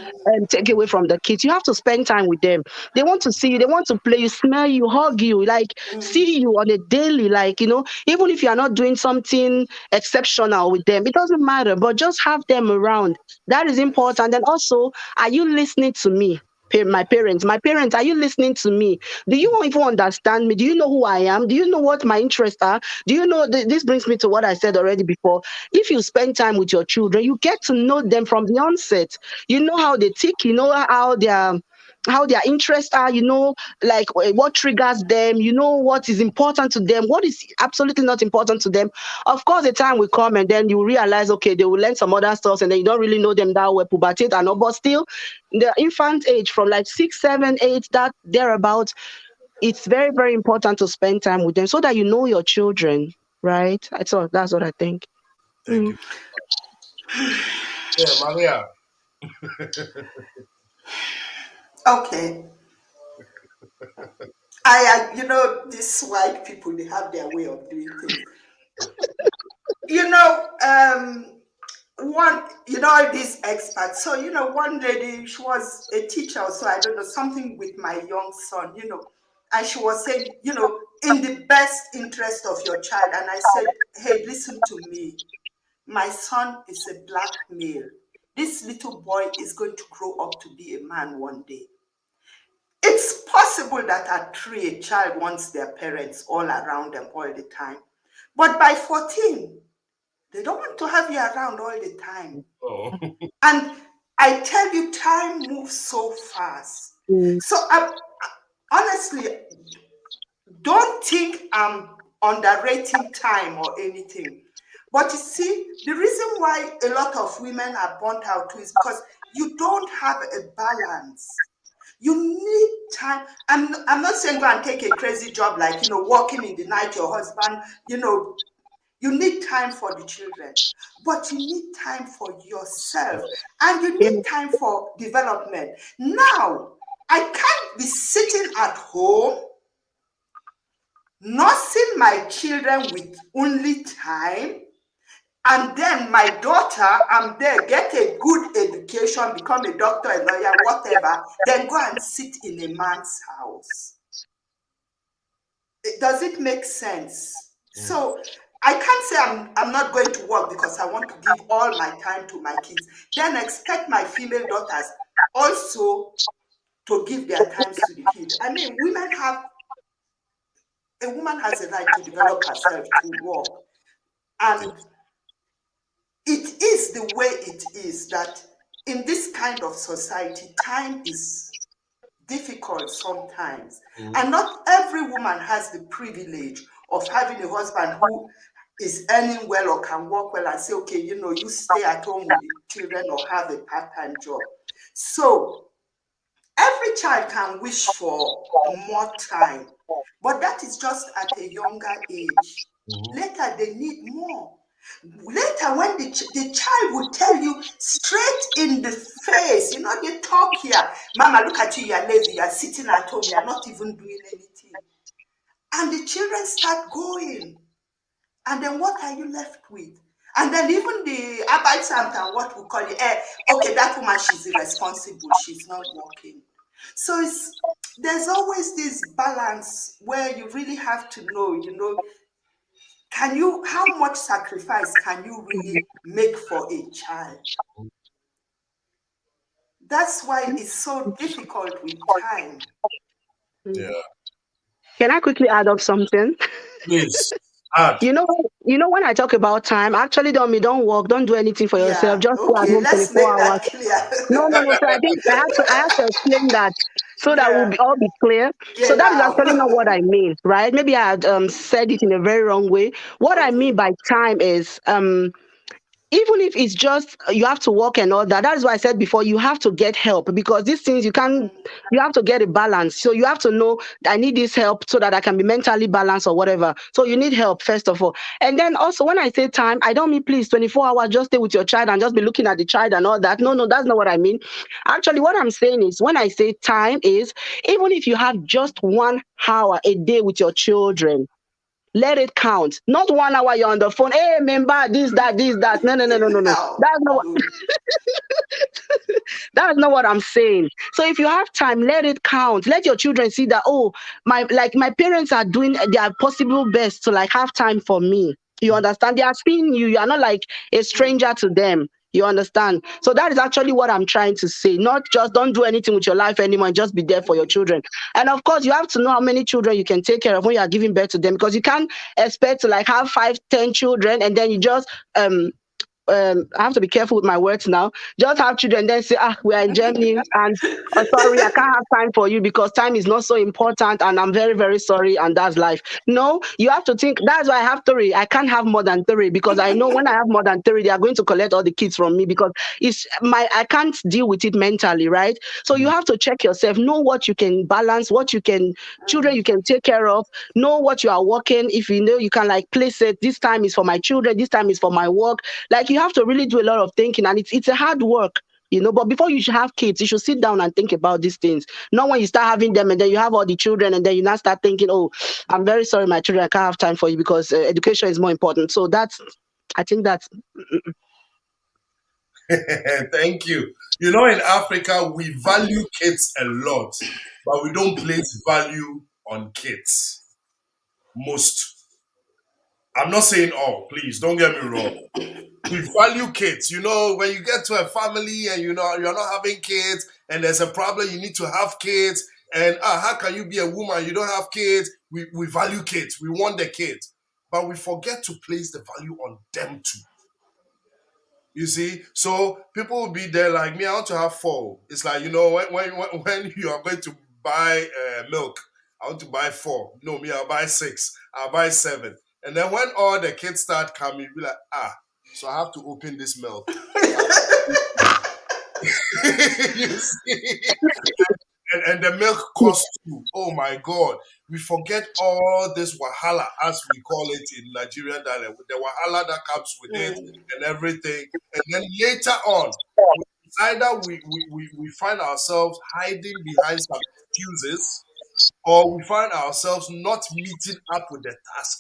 [SPEAKER 2] take away from the kids. You have to spend time with them. They want to see you, they want to play you, smell you, hug you, like see you on a daily, like even if you are not doing something exceptional with them, it doesn't matter, but just have them around. That is important. And also, are you listening to me? My parents, are you listening to me? Do you even understand me? Do you know who I am? Do you know what my interests are? Do you know this brings me to what I said already before? If you spend time with your children, you get to know them from the onset. You know how they tick, you know how their interests are, like what triggers them, what is important to them, what is absolutely not important to them. Of course, the time will come and then you realize, okay, they will learn some other stuff and then you don't really know them that well, puberty and all, but still, the infant age from like 6 7 8, that thereabout, it's very, very important to spend time with them so that you know your children, right? That's what I think.
[SPEAKER 1] Thank
[SPEAKER 2] Mm.
[SPEAKER 1] you. Yeah, Maria.
[SPEAKER 3] okay. These white people, they have their way of doing things. You know, all these experts. So, one lady, she was a teacher, so I don't know, something with my young son, and she was saying, in the best interest of your child. And I said, hey, listen to me. My son is a black male. This little boy is going to grow up to be a man one day. It's possible that at 3, a child wants their parents all around them all the time. But by 14, they don't want to have you around all the time.
[SPEAKER 1] Oh.
[SPEAKER 3] And I tell you, time moves so fast.
[SPEAKER 2] Mm.
[SPEAKER 3] So honestly, don't think I'm underrating time or anything. But you see, the reason why a lot of women are burnt out too is because you don't have a balance. You need time. I'm not saying go and take a crazy job like, working in the night, your husband, you need time for the children, but you need time for yourself and you
[SPEAKER 2] Yeah.
[SPEAKER 3] need time for development. Now, I can't be sitting at home nursing my children with only time, and then my daughter, I'm there, get a good education, become a doctor, a lawyer, whatever, then go and sit in a man's house. Does it make sense?
[SPEAKER 1] Mm.
[SPEAKER 3] So I can't say I'm not going to work because I want to give all my time to my kids, then expect my female daughters also to give their times to the kids. I mean, a woman has a right to develop herself, to work. And it is the way it is that in this kind of society, time is difficult sometimes.
[SPEAKER 1] Mm.
[SPEAKER 3] And not every woman has the privilege of having a husband who is earning well or can work well and say, okay, you stay at home with the children or have a part-time job. So every child can wish for more time, but that is just at a younger age.
[SPEAKER 1] Mhm.
[SPEAKER 3] Later, they need more. Later, when the child will tell you straight in the face, they talk here, Mama, look at you, you're lazy, you're sitting at home, you're not even doing anything. And the children start going. And then what are you left with? And then even the Arbeitsamt and what we call it, okay, that woman, she's irresponsible, she's not working. So there's always this balance where you really have to know, how much sacrifice can you really make for a child? That's why it's so difficult with time.
[SPEAKER 2] Mm.
[SPEAKER 1] Yeah.
[SPEAKER 2] Can I quickly add up something?
[SPEAKER 1] Please add.
[SPEAKER 2] You know, when I talk about time, actually don't work, don't do anything for yourself,
[SPEAKER 3] Yeah,
[SPEAKER 2] just stay at
[SPEAKER 3] okay,
[SPEAKER 2] home
[SPEAKER 3] let's
[SPEAKER 2] 24
[SPEAKER 3] make
[SPEAKER 2] hours.
[SPEAKER 3] that clear.
[SPEAKER 2] No, no, no. So I think I have to explain that so that we'll
[SPEAKER 3] Yeah,
[SPEAKER 2] all be clear. So that is
[SPEAKER 3] genau.
[SPEAKER 2] actually not what I mean, right? Maybe I had said it in a very wrong way. What I mean
[SPEAKER 3] Okay.
[SPEAKER 2] by time is even if it's just you have to work and all that. That is why I said before you have to get help, because these things you have to get a balance. So you have to know I need this help so that I can be mentally balanced or whatever. So you need help first of all. And then also when I say time, I don't mean please 24 hours just stay with your child and just be looking at the child and all that. No, no, that's not what I mean. Actually, what I'm saying is when I say time is even if you have just 1 hour a day with your children, let it count. Not 1 hour you're on the phone. Hey, remember this, that, this, that. No, no, no, no, no, no.
[SPEAKER 3] Genau. Good.
[SPEAKER 2] That's not what I'm saying. So if you have time, let it count. Let your children see that, oh, my parents are doing their possible best to like have time for me. You understand? They are seeing you. You are not like a stranger to them. You understand? So that is actually what I'm trying to say. Not just don't do anything with your life anymore and just be there for your children. And of course, you have to know how many children you can take care of when you are giving birth to them, because you can't expect to like have 5, 10 children and then you just I have to be careful with my words now. Just have children, then say, we are in Germany, and sorry, I can't have time for you because time is not so important, and I'm very, very sorry, and that's life. No, you have to think. That's why I have three. I can't have more than three because I know when I have more than three, they are going to collect all the kids from me because I can't deal with it mentally, right? So you have to check yourself, know what you can balance, what you can children you can take care of, know what you are working. If you know you can like place it. This time is for my children. This time is for my work. Like you have to really do a lot of thinking, and it's a hard work. But before you should have kids, you should sit down and think about these things. Not when you start having them and then you have all the children and then you now start thinking, oh, I'm very sorry, my children, I can't have time for you because education is more important. So I think that's,
[SPEAKER 1] Thank you. In Africa, we value kids a lot, but we don't place value on kids. Most. I'm not saying all, please, don't get me wrong. We value kids. When you get to a family and you're not having kids and there's a problem, you need to have kids. And how can you be a woman? You don't have kids. We value kids. We want the kids. But we forget to place the value on them too. You see, so people will be there like me. I want to have four. It's like when you are going to buy milk. I want to buy 4. No, me, I'll buy 6. I'll buy 7. And then when all the kids start coming, you'll be like, so I have to open this milk. You see? And the milk costs too. Oh my God. We forget all this wahala, as we call it in Nigerian dialect, with the wahala that comes with it
[SPEAKER 3] Mm.
[SPEAKER 1] and everything. And then later on, it's either we find ourselves hiding behind some excuses, or we find ourselves not meeting up with the task.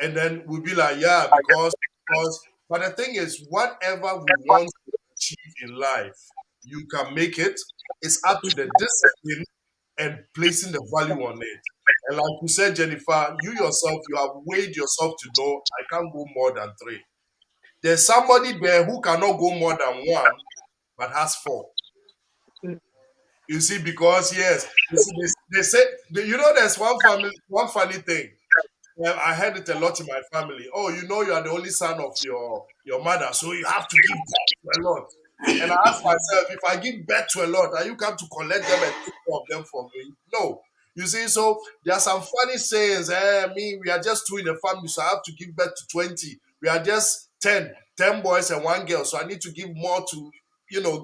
[SPEAKER 1] And then we'll be like, yeah, because but the thing is, whatever we want to achieve in life, you can make it. It's up to the discipline and placing the value on it. And like you said, Jennifer, you yourself, you have weighed yourself to know I can't go more than 3. There's somebody there who cannot go more than 1, but has 4. You see, because yes, you see, they say, there's one funny thing. Well, I heard it a lot in my family. Oh, you are the only son of your mother, so you have to give birth to a lot. And I ask myself, if I give birth to a lot, are you come to collect them and take care of them for me? No. You see, so there are some funny sayings. We are just 2 in the family, so I have to give birth to 20. We are just 10 boys and 1 girl, so I need to give more to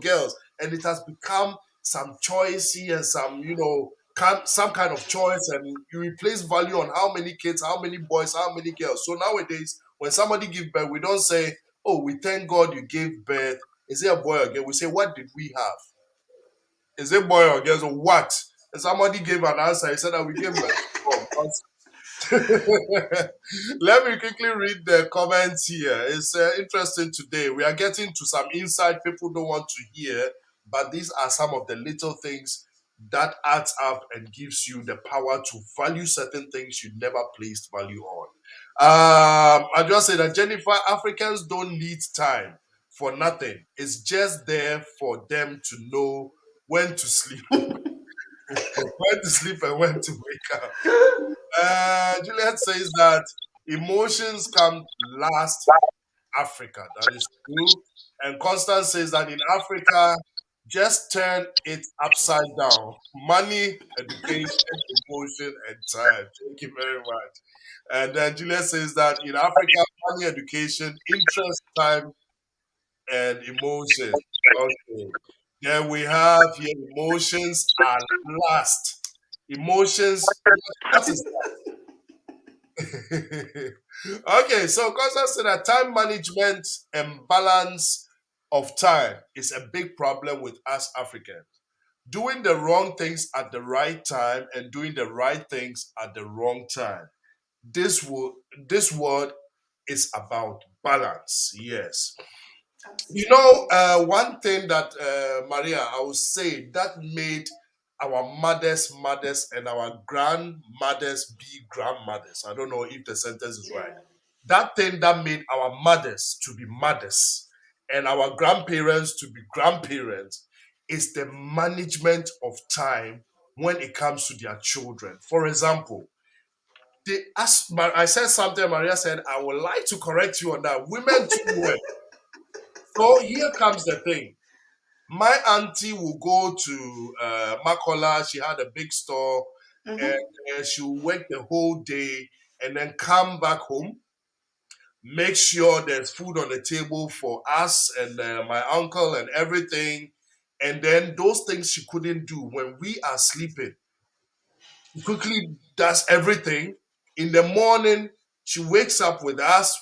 [SPEAKER 1] girls. And it has become some choicey and some kind of choice, and you replace value on how many kids, how many boys, how many girls. So nowadays, when somebody give birth, we don't say, "Oh, we thank God you gave birth." Is it a boy or girl? We say, "What did we have? Is it boy or girl?" So what? And somebody gave an answer. He said that we gave birth. Oh, let me quickly read the comments here. It's interesting today. We are getting to some insight people don't want to hear, but these are some of the little things that adds up and gives you the power to value certain things you never placed value on. I just say that Jennifer, Africans don't need time for nothing. It's just there for them to know when to sleep, when to sleep and when to wake up. Juliet says that emotions come last Africa. That is true. And Constance says that in Africa, just turn it upside down. Money, education, emotion, and time. Thank you very much. And then Juliet says that in Africa, money, education, interest, time, and emotion. Okay. Then we have here emotions are last. Emotions, what is okay, so Constance said that time management and balance of time is a big problem with us Africans. Doing the wrong things at the right time and doing the right things at the wrong time. This word is about balance. Yes. One thing that Maria, I would say that made our mothers and our grandmothers be grandmothers. I don't know if the sentence is right.
[SPEAKER 3] Yeah.
[SPEAKER 1] That thing that made our mothers to be mothers and our grandparents to be grandparents is the management of time when it comes to their children. For example, I said something, Maria said, I would like to correct you on that. Women too well. So here comes the thing. My auntie will go to Makola. She had a big store, and
[SPEAKER 3] Mm-hmm.
[SPEAKER 1] she'll work the whole day and then come back home, make sure there's food on the table for us and my uncle and everything. And then those things she couldn't do when we are sleeping, she quickly does everything. In the morning, she wakes up with us,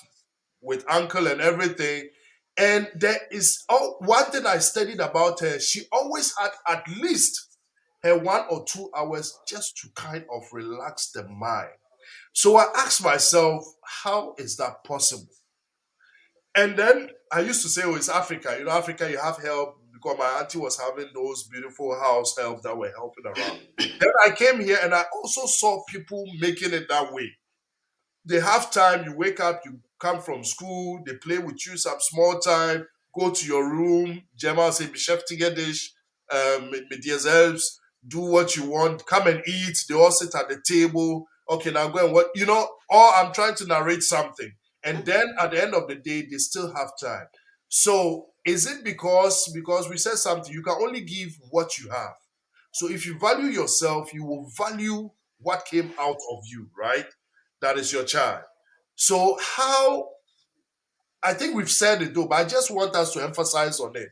[SPEAKER 1] with uncle and everything. And there is one thing I studied about her. She always had at least her 1 or 2 hours just to kind of relax the mind. So I asked myself, how is that possible? And then I used to say, oh, it's Africa. Africa, you have help because my auntie was having those beautiful house help that were helping around. Then I came here and I also saw people making it that way. They have time, you wake up, you come from school, they play with you some small time, go to your room, Gemma say, beschäftige dich, mit dir selbst, do what you want, come and eat, they all sit at the table, okay, now go and what, or I'm trying to narrate something. And then at the end of the day, they still have time. So is it because we said something, you can only give what you have. So if you value yourself, you will value what came out of you, right? That is your child. So how, I think we've said it though, but I just want us to emphasize on it.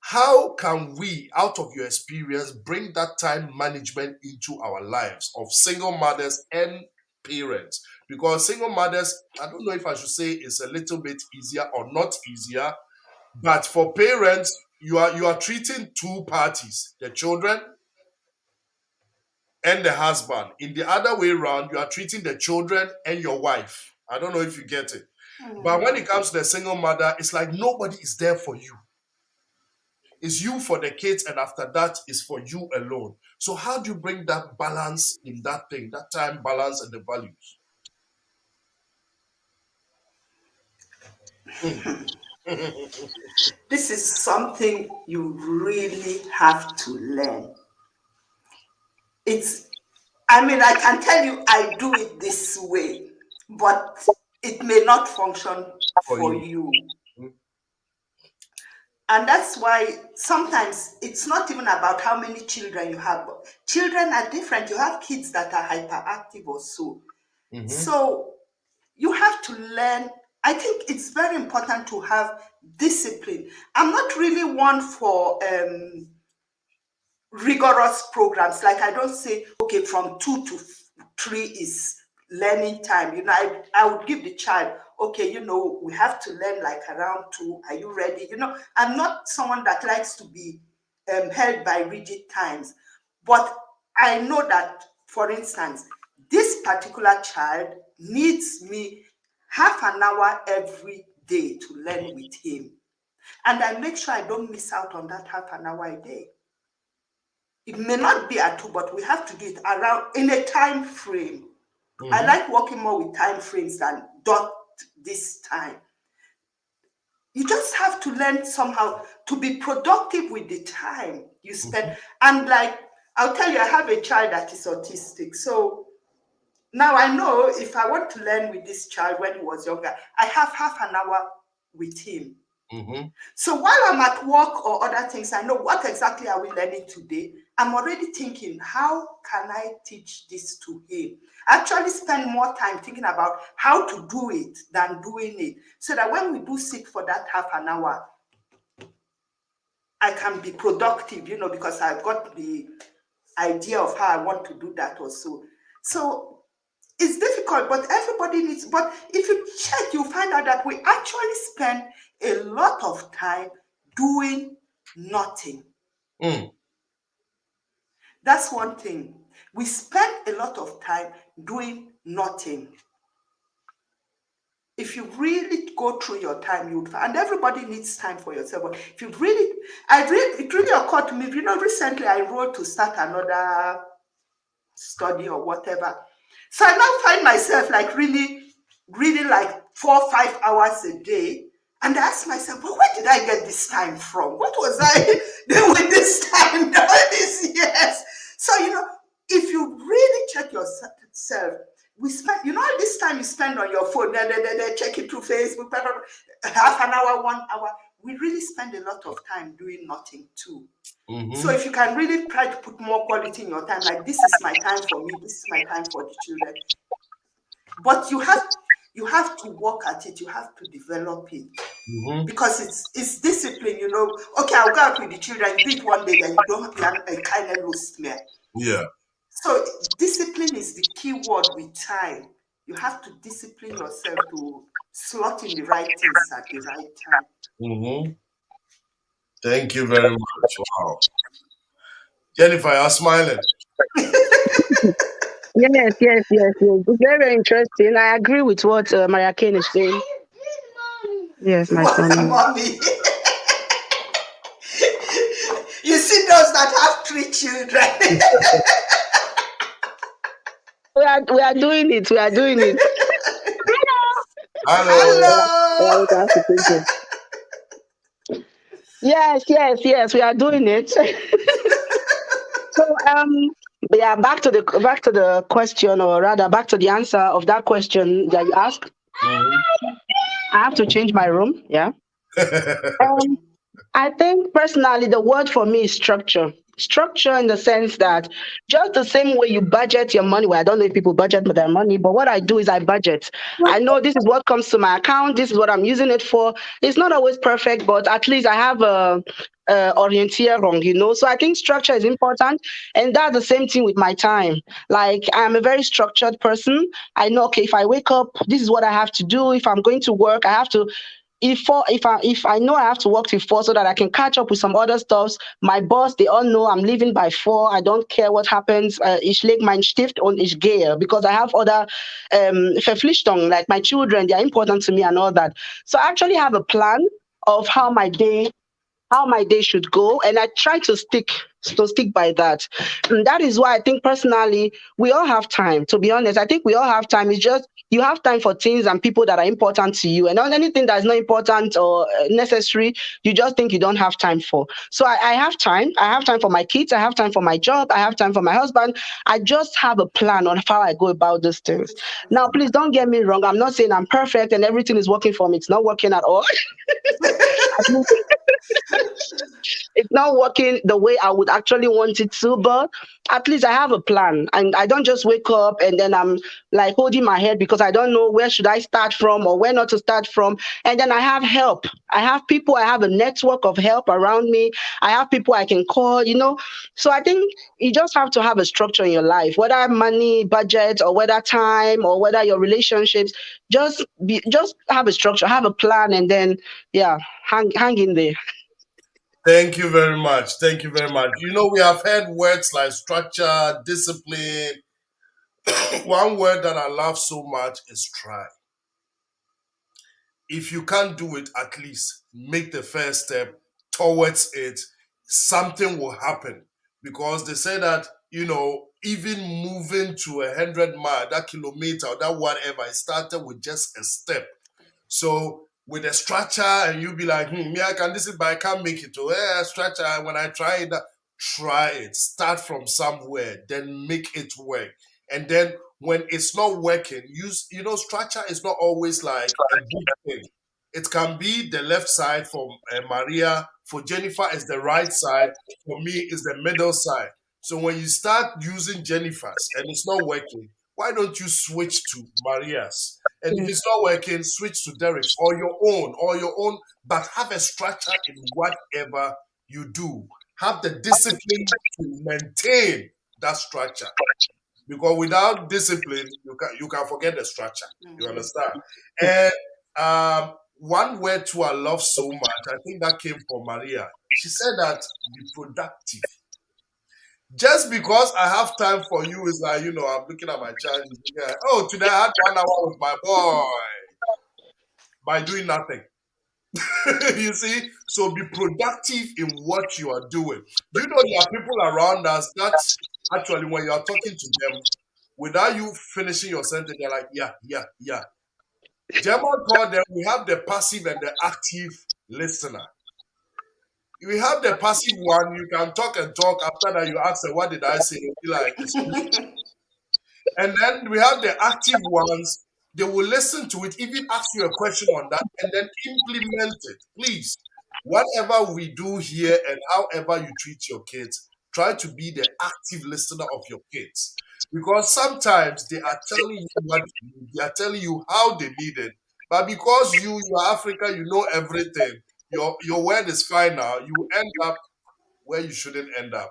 [SPEAKER 1] How can we, out of your experience, bring that time management into our lives of single mothers and parents? Because single mothers, I don't know if I should say it's a little bit easier or not easier, but for parents, you are treating two parties, the children and the husband. In the other way around, you are treating the children and your wife. I don't know if you get it. But when it comes to the single mother, it's like nobody is there for you. It's you for the kids, and after that, it's for you alone. So how do you bring that balance in that thing, that time balance and the values?
[SPEAKER 3] This is something you really have to learn. I can tell you I do it this way, but it may not function
[SPEAKER 1] For
[SPEAKER 3] for
[SPEAKER 1] you.
[SPEAKER 3] you.
[SPEAKER 1] Mm.
[SPEAKER 3] And that's why sometimes it's not even about how many children you have. Children are different. You have kids that are hyperactive or so.
[SPEAKER 1] Mm-hmm.
[SPEAKER 3] So you have to learn. I think it's very important to have discipline. I'm not really one for rigorous programs. Like, I don't say, okay, from 2 to 3 is learning time. I would give the child, okay, we have to learn like around 2. Are you ready? I'm not someone that likes to be held by rigid times. But I know that, for instance, this particular child needs me half an hour every day to learn with him. And I make sure I don't miss out on that half an hour a day. It may not be at 2, but we have to do it around in a time frame.
[SPEAKER 1] Mm-hmm.
[SPEAKER 3] I like working more with time frames than dot this time. You just have to learn somehow to be productive with the time you spend. And like, I'll tell you, I have a child that is autistic. So now I know if I want to learn with this child when he was younger, I have half an hour with him.
[SPEAKER 1] Mm-hmm.
[SPEAKER 3] So while I'm at work or other things, I know what exactly are we learning today. I'm already thinking, how can I teach this to him? I actually spend more time thinking about how to do it than doing it, so that when we do sit for that half an hour, I can be productive, because I've got the idea of how I want to do that also. So it's difficult, but everybody needs. But if you check, you find out that we actually spend a lot of time doing nothing.
[SPEAKER 1] Mm.
[SPEAKER 3] That's one thing. We spend a lot of time doing nothing. If you really go through your time, and everybody needs time for yourself. But if you really, it really occurred to me, recently I wrote to start another study or whatever. So I now find myself like really reading like 4 or 5 hours a day. And I ask myself, well, where did I get this time from? What was I doing with this time all these years? So, if you really check yourself, we spend, all this time you spend on your phone, check it through Facebook, half an hour, 1 hour. We really spend a lot of time doing nothing too.
[SPEAKER 1] Mm-hmm.
[SPEAKER 3] So if you can really try to put more quality in your time, like, this is my time for me, this is my time for the children. But you have to work at it. You have to develop it.
[SPEAKER 1] Mm-hmm.
[SPEAKER 3] Because it's discipline, Okay, I'll go out with the children, you do it one day, then you don't kind of lose me.
[SPEAKER 1] Yeah.
[SPEAKER 3] So discipline is the key word with time. You have to discipline yourself to slot in the right things at the right time.
[SPEAKER 1] Mm-hmm. Thank you very much. Wow. Jennifer, you're smiling.
[SPEAKER 2] Yes, yes, yes, yes. It's very, very interesting. I agree with what Maria Kane is saying. Yes, my son.
[SPEAKER 3] Mommy. You see those that have 3 children.
[SPEAKER 2] We are doing it. We are doing it.
[SPEAKER 1] Hello.
[SPEAKER 3] Hello.
[SPEAKER 2] Yes, yes, yes. We are doing it. So yeah, back to the question, or rather back to the answer of that question that you asked.
[SPEAKER 1] Mm-hmm.
[SPEAKER 2] I have to change my room. Yeah. I think personally the word for me is structure. structure in the sense that just the same way you budget your money. Well, I don't know if people budget their money, but what I do is I budget. I know this is what comes to my account. This is what I'm using it for. It's not always perfect, but at least I have a orientierung, So I think structure is important, and that's the same thing with my time. Like I'm a very structured person. I know, okay, if I wake up, this is what I have to do. If I'm going to work, I have to if I know I have to work till 4 so that I can catch up with some other stuffs. My boss, they all know I'm leaving by 4. I don't care what happens. Ich leg mein Stift und ich gehe, because I have other Verpflichtungen, like my children, they are important to me and all that. So I actually have a plan of how my day should go, and I try to stick by that. And that is why I think personally we all have time. To be honest, I think we all have time. It's just you have time for things and people that are important to you, and on anything that's not important or necessary, you just think you don't have time for. So I have time. I have time for my kids. I have time for my job. I have time for my husband. I just have a plan on how I go about these things. Now, please don't get me wrong. I'm not saying I'm perfect and everything is working for me. It's not working at all. It's not working the way I would actually want it to, but at least I have a plan, and I don't just wake up and then I'm like holding my head because I don't know where should I start from or where not to start from. And then I have help. I have people, I have a network of help around me. I have people I can call. So I think you just have to have a structure in your life, whether money, budget, or whether time, or whether your relationships. Just have a structure, have a plan, and then yeah, hang in there.
[SPEAKER 1] Thank you very much. Thank you very much. We have heard words like structure, discipline. One word that I love so much is try. If you can't do it, at least make the first step towards it. Something will happen, because they say that even moving to 100 mile, that kilometer, that whatever, it started with just a step. So with a structure, and you'll be like, me, I can this it, but I can't make it. Oh, structure. When I try it, try it. Start from somewhere, then make it work. And then when it's not working, structure is not always like a big thing. It can be the left side for Maria. For Jennifer, is the right side. For me, is the middle side. So when you start using Jennifer's and it's not working, why don't you switch to Maria's? And if it's not working, switch to Derek's or your own, but have a structure in whatever you do. Have the discipline to maintain that structure. Because without discipline, you can forget the structure. You understand? And one word too I love so much, I think that came from Maria. She said that be productive. Just because I have time for you is like, I'm looking at my child. Oh, today I had 1 hour with my boy by doing nothing. You see? So be productive in what you are doing. Do you know there are people around us that actually, when you are talking to them, without you finishing your sentence, they're like, yeah, yeah, yeah. German called them, we have the passive and the active listener. We have the passive one, you can talk and talk. After that, you ask them, what did I say? You'll be like, and then we have the active ones. They will listen to it, even ask you a question on that, and then implement it. Please, whatever we do here and however you treat your kids, try to be the active listener of your kids. Because sometimes they are telling you what you need, they are telling you how they need it. But because you're Africa, you know everything. Your word is final. You end up where you shouldn't end up.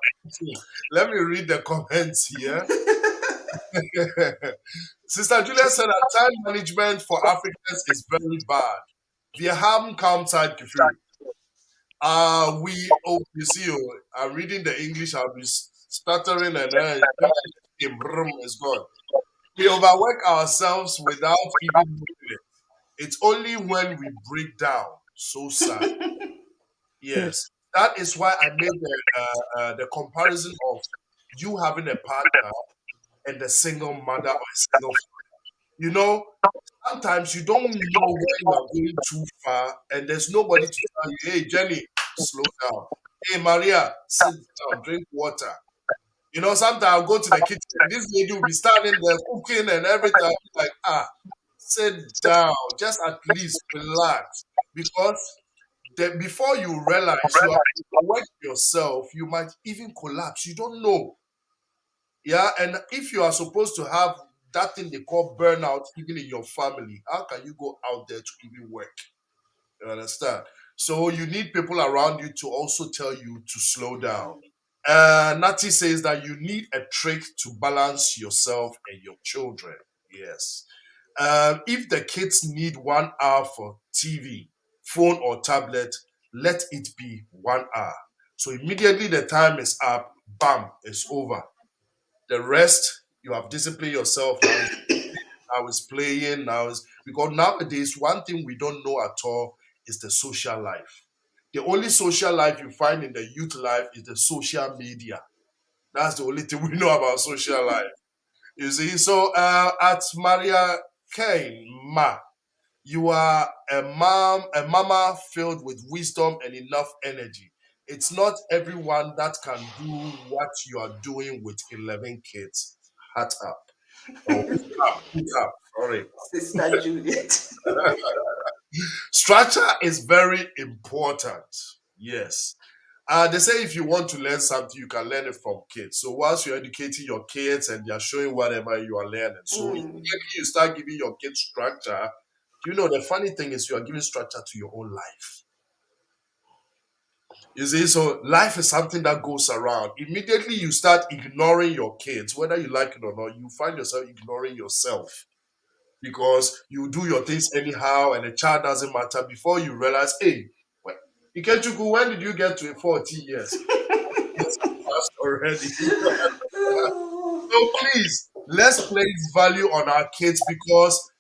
[SPEAKER 1] Let me read the comments here. Sister Julia said that time management for Africans is very bad. Wir haben kaum Zeit gefühlt. You see, I'm reading the English, I'll be stuttering and it's gone. We overwork ourselves without even knowing it. It's only when we break down. So sad. Yes. That is why I made the comparison of you having a partner and a single mother or a single father. Sometimes you don't know where you are going too far, and there's nobody to tell you, hey, Jenny, slow down. Hey, Maria, sit down, drink water. Sometimes I'll go to the kitchen, and this lady will be standing there cooking and everything. I'll be like, sit down, just at least relax. Because Then before you realize you are overworked yourself, you might even collapse. You don't know. Yeah, and if you are supposed to have that thing they call burnout even in your family, how can you go out there to even work? You understand? So you need people around you to also tell you to slow down. Nati says that you need a trick to balance yourself and your children. Yes. If the kids need 1 hour for TV, phone, or tablet, let it be 1 hour. So immediately the time is up, bam, it's over. The rest, you have disciplined yourself. Now it's playing. Now is because nowadays one thing we don't know at all is the social life. The only social life you find in the youth life is the social media. That's the only thing we know about social life. You see, so at Maria Kane, you are a mama filled with wisdom and enough energy. It's not everyone that can do what you are doing with 11 kids. Hat up. Oh, hook up. Sorry.
[SPEAKER 3] Sister Juliet.
[SPEAKER 1] Structure is very important. Yes. They say if you want to learn something, you can learn it from kids. So whilst you're educating your kids and they're showing whatever you are learning, so
[SPEAKER 3] Mm.
[SPEAKER 1] immediately you start giving your kids structure, you know the funny thing is you are giving structure to your own life. You see, so life is something that goes around. Immediately you start ignoring your kids, whether you like it or not, you find yourself ignoring yourself because you do your things anyhow and the child doesn't matter before you realize, hey, Ikechuku, when did you get to 40 years? It's past already. So please, let's place value on our kids because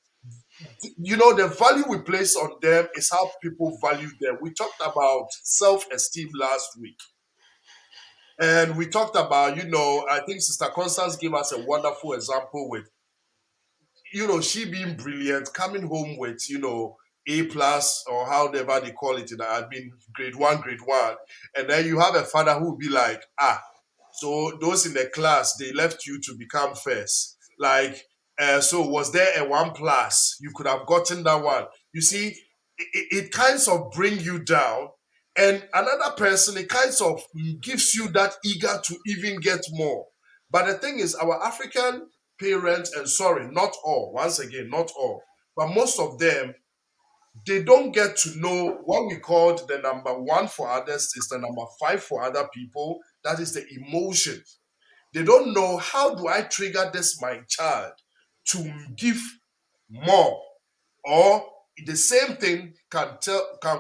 [SPEAKER 1] the value we place on them is how people value them. We talked about self-esteem last week. And we talked about, I think Sister Constance gave us a wonderful example with she being brilliant, coming home with, A plus or however they call it, I've been grade one. And then you have a father who will be like, so those in the class, they left you to become first. Like, so was there a 1 plus? You could have gotten that one. You see, it kinds of bring you down. And another person, it kinds of gives you that eager to even get more. But the thing is, our African parents, and sorry, not all, once again, not all, but most of them, they don't get to know what we called the number one for others is the number five for other people. That is the emotion. They don't know how do I trigger this my child to give more, or the same thing can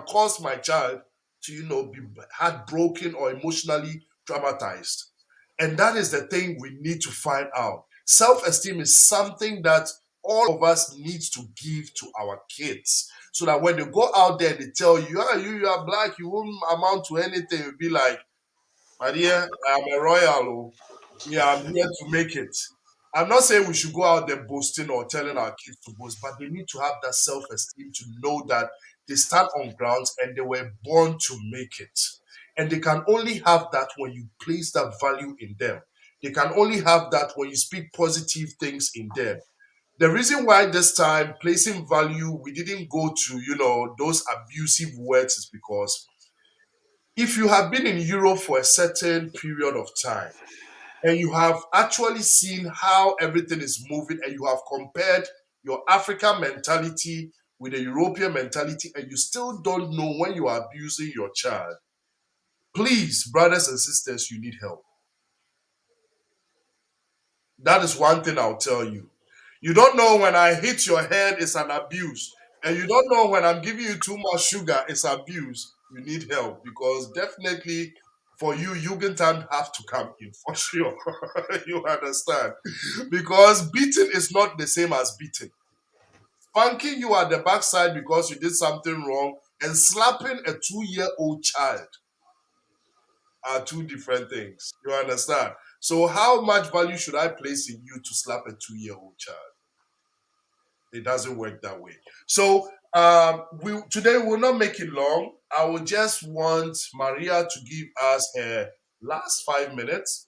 [SPEAKER 1] cause my child to be heartbroken or emotionally traumatized. And that is the thing we need to find out. Self-esteem is something that all of us needs to give to our kids so that when they go out there they tell you, you are black, you won't amount to anything. You'll be like, my dear, I'm a royal. Oh. Yeah, I'm here to make it. I'm not saying we should go out there boasting or telling our kids to boast, but they need to have that self esteem to know that they stand on grounds and they were born to make it. And they can only have that when you place that value in them. They can only have that when you speak positive things in them. The reason why this time placing value, we didn't go to, those abusive words is because if you have been in Europe for a certain period of time, and you have actually seen how everything is moving and you have compared your African mentality with the European mentality and you still don't know when you are abusing your child, please, brothers and sisters, you need help. That is one thing I'll tell you. You don't know when I hit your head, it's an abuse. And you don't know when I'm giving you too much sugar, it's abuse. You need help because definitely for you, Jugendamt have to come in for sure. You understand? Because beating is not the same as beating. Spanking you at the backside because you did something wrong and slapping a 2-year-old child are two different things. You understand? So how much value should I place in you to slap a 2-year-old child? It doesn't work that way. So we today will not make it long. I will just want Maria to give us her last 5 minutes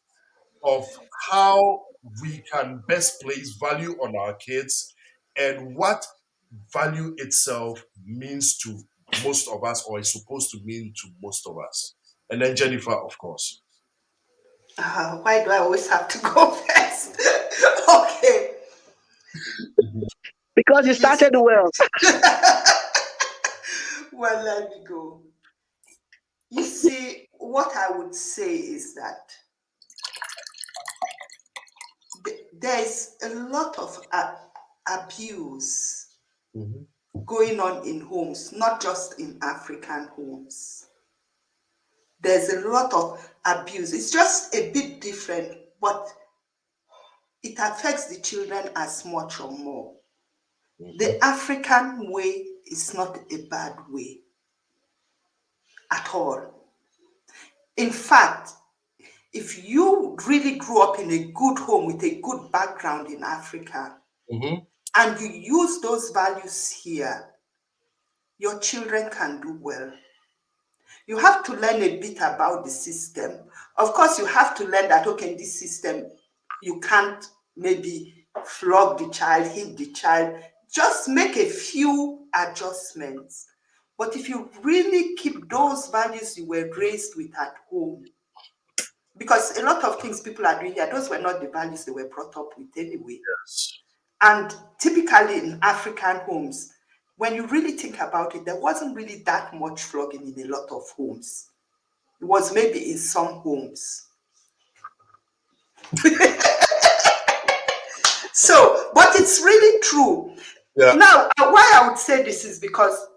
[SPEAKER 1] of how we can best place value on our kids and what value itself means to most of us, or is supposed to mean to most of us. And then Jennifer, of course.
[SPEAKER 3] Why do I always have to go first? Okay.
[SPEAKER 2] Because you
[SPEAKER 3] Yes.
[SPEAKER 2] started well.
[SPEAKER 3] Well, let me go. You see, what I would say is that there's a lot of abuse
[SPEAKER 1] Mhm.
[SPEAKER 3] going on in homes, not just in African homes. There's a lot of abuse. It's just a bit different, but it affects the children as much or more. The African way is not a bad way at all. In fact, if you really grew up in a good home with a good background in Africa,
[SPEAKER 1] Mhm.
[SPEAKER 3] and you use those values here, your children can do well. You have to learn a bit about the system. Of course, you have to learn that, okay, in this system, you can't maybe flog the child, hit the child. Just make a few adjustments. But if you really keep those values you were raised with at home, because a lot of things people are doing here, those were not the values they were brought up with anyway.
[SPEAKER 1] Yes.
[SPEAKER 3] And typically in African homes, when you really think about it, there wasn't really that much flogging in a lot of homes. It was maybe in some homes. So, but it's really true.
[SPEAKER 1] Yeah.
[SPEAKER 3] Now, why I would say this is because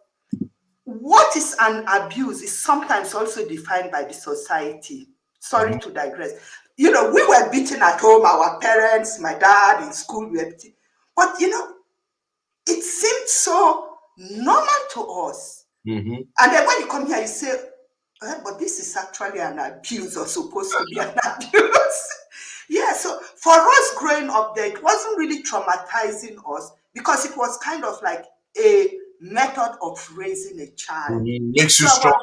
[SPEAKER 3] what is an abuse is sometimes also defined by the society. Sorry
[SPEAKER 1] Mhm.
[SPEAKER 3] to digress. You know, we were beaten at home, our parents, my dad in school, we were beaten. But, you know, it seemed so normal to us.
[SPEAKER 1] Mhm.
[SPEAKER 3] And then when you come here, you say, but this is actually an abuse or supposed to be an abuse. Yeah, so for us growing up there, it wasn't really traumatizing us because it was kind of like a method of raising a child.
[SPEAKER 1] Makes you
[SPEAKER 3] So
[SPEAKER 1] strong.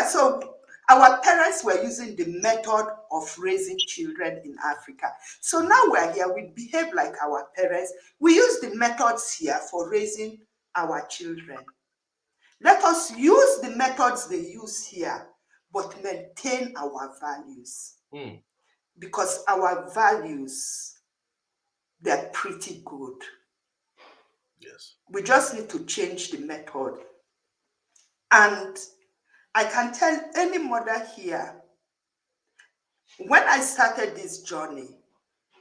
[SPEAKER 3] so our parents were using the method of raising children in Africa. So now we're here, we behave like our parents. We use the methods here for raising our children. Let us use the methods they use here, but maintain our values.
[SPEAKER 1] Mm.
[SPEAKER 3] Because our values, they're pretty good.
[SPEAKER 1] Yes.
[SPEAKER 3] We just need to change the method. And I can tell any mother here, when I started this journey,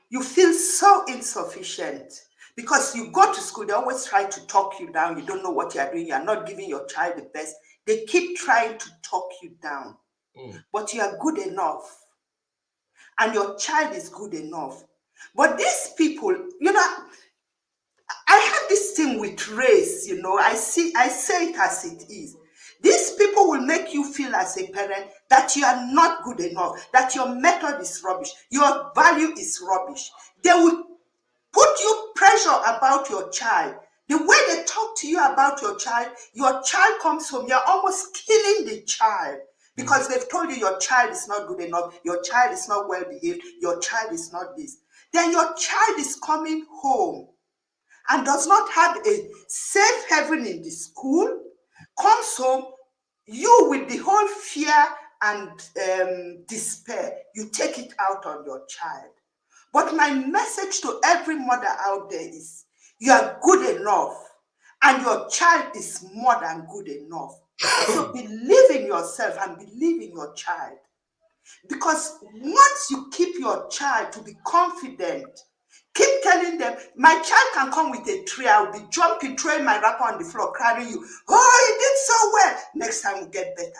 [SPEAKER 3] you feel so insufficient because you go to school, they always try to talk you down. You don't know what you're doing. You're not giving your child the best. They keep trying to talk you down, but you are good enough. And your child is good enough. But these people, you know, I have this thing with race, you know, I say it as it is. These people will make you feel as a parent that you are not good enough, that your method is rubbish, your value is rubbish. They will put you pressure about your child. The way they talk to you about your child comes home, you're almost killing the child because they've told you your child is not good enough, your child is not well behaved, your child is not this. Then your child is coming home and does not have a safe haven in the school, comes home, you with the whole fear and despair, you take it out on your child. But my message to every mother out there is you are good enough and your child is more than good enough. So believe in yourself and believe in your child. Because once you keep your child to be confident, keep telling them, my child can come with a tray, I'll be jumping, throwing my wrapper on the floor, carrying you. Oh, you did so well. Next time we'll get better.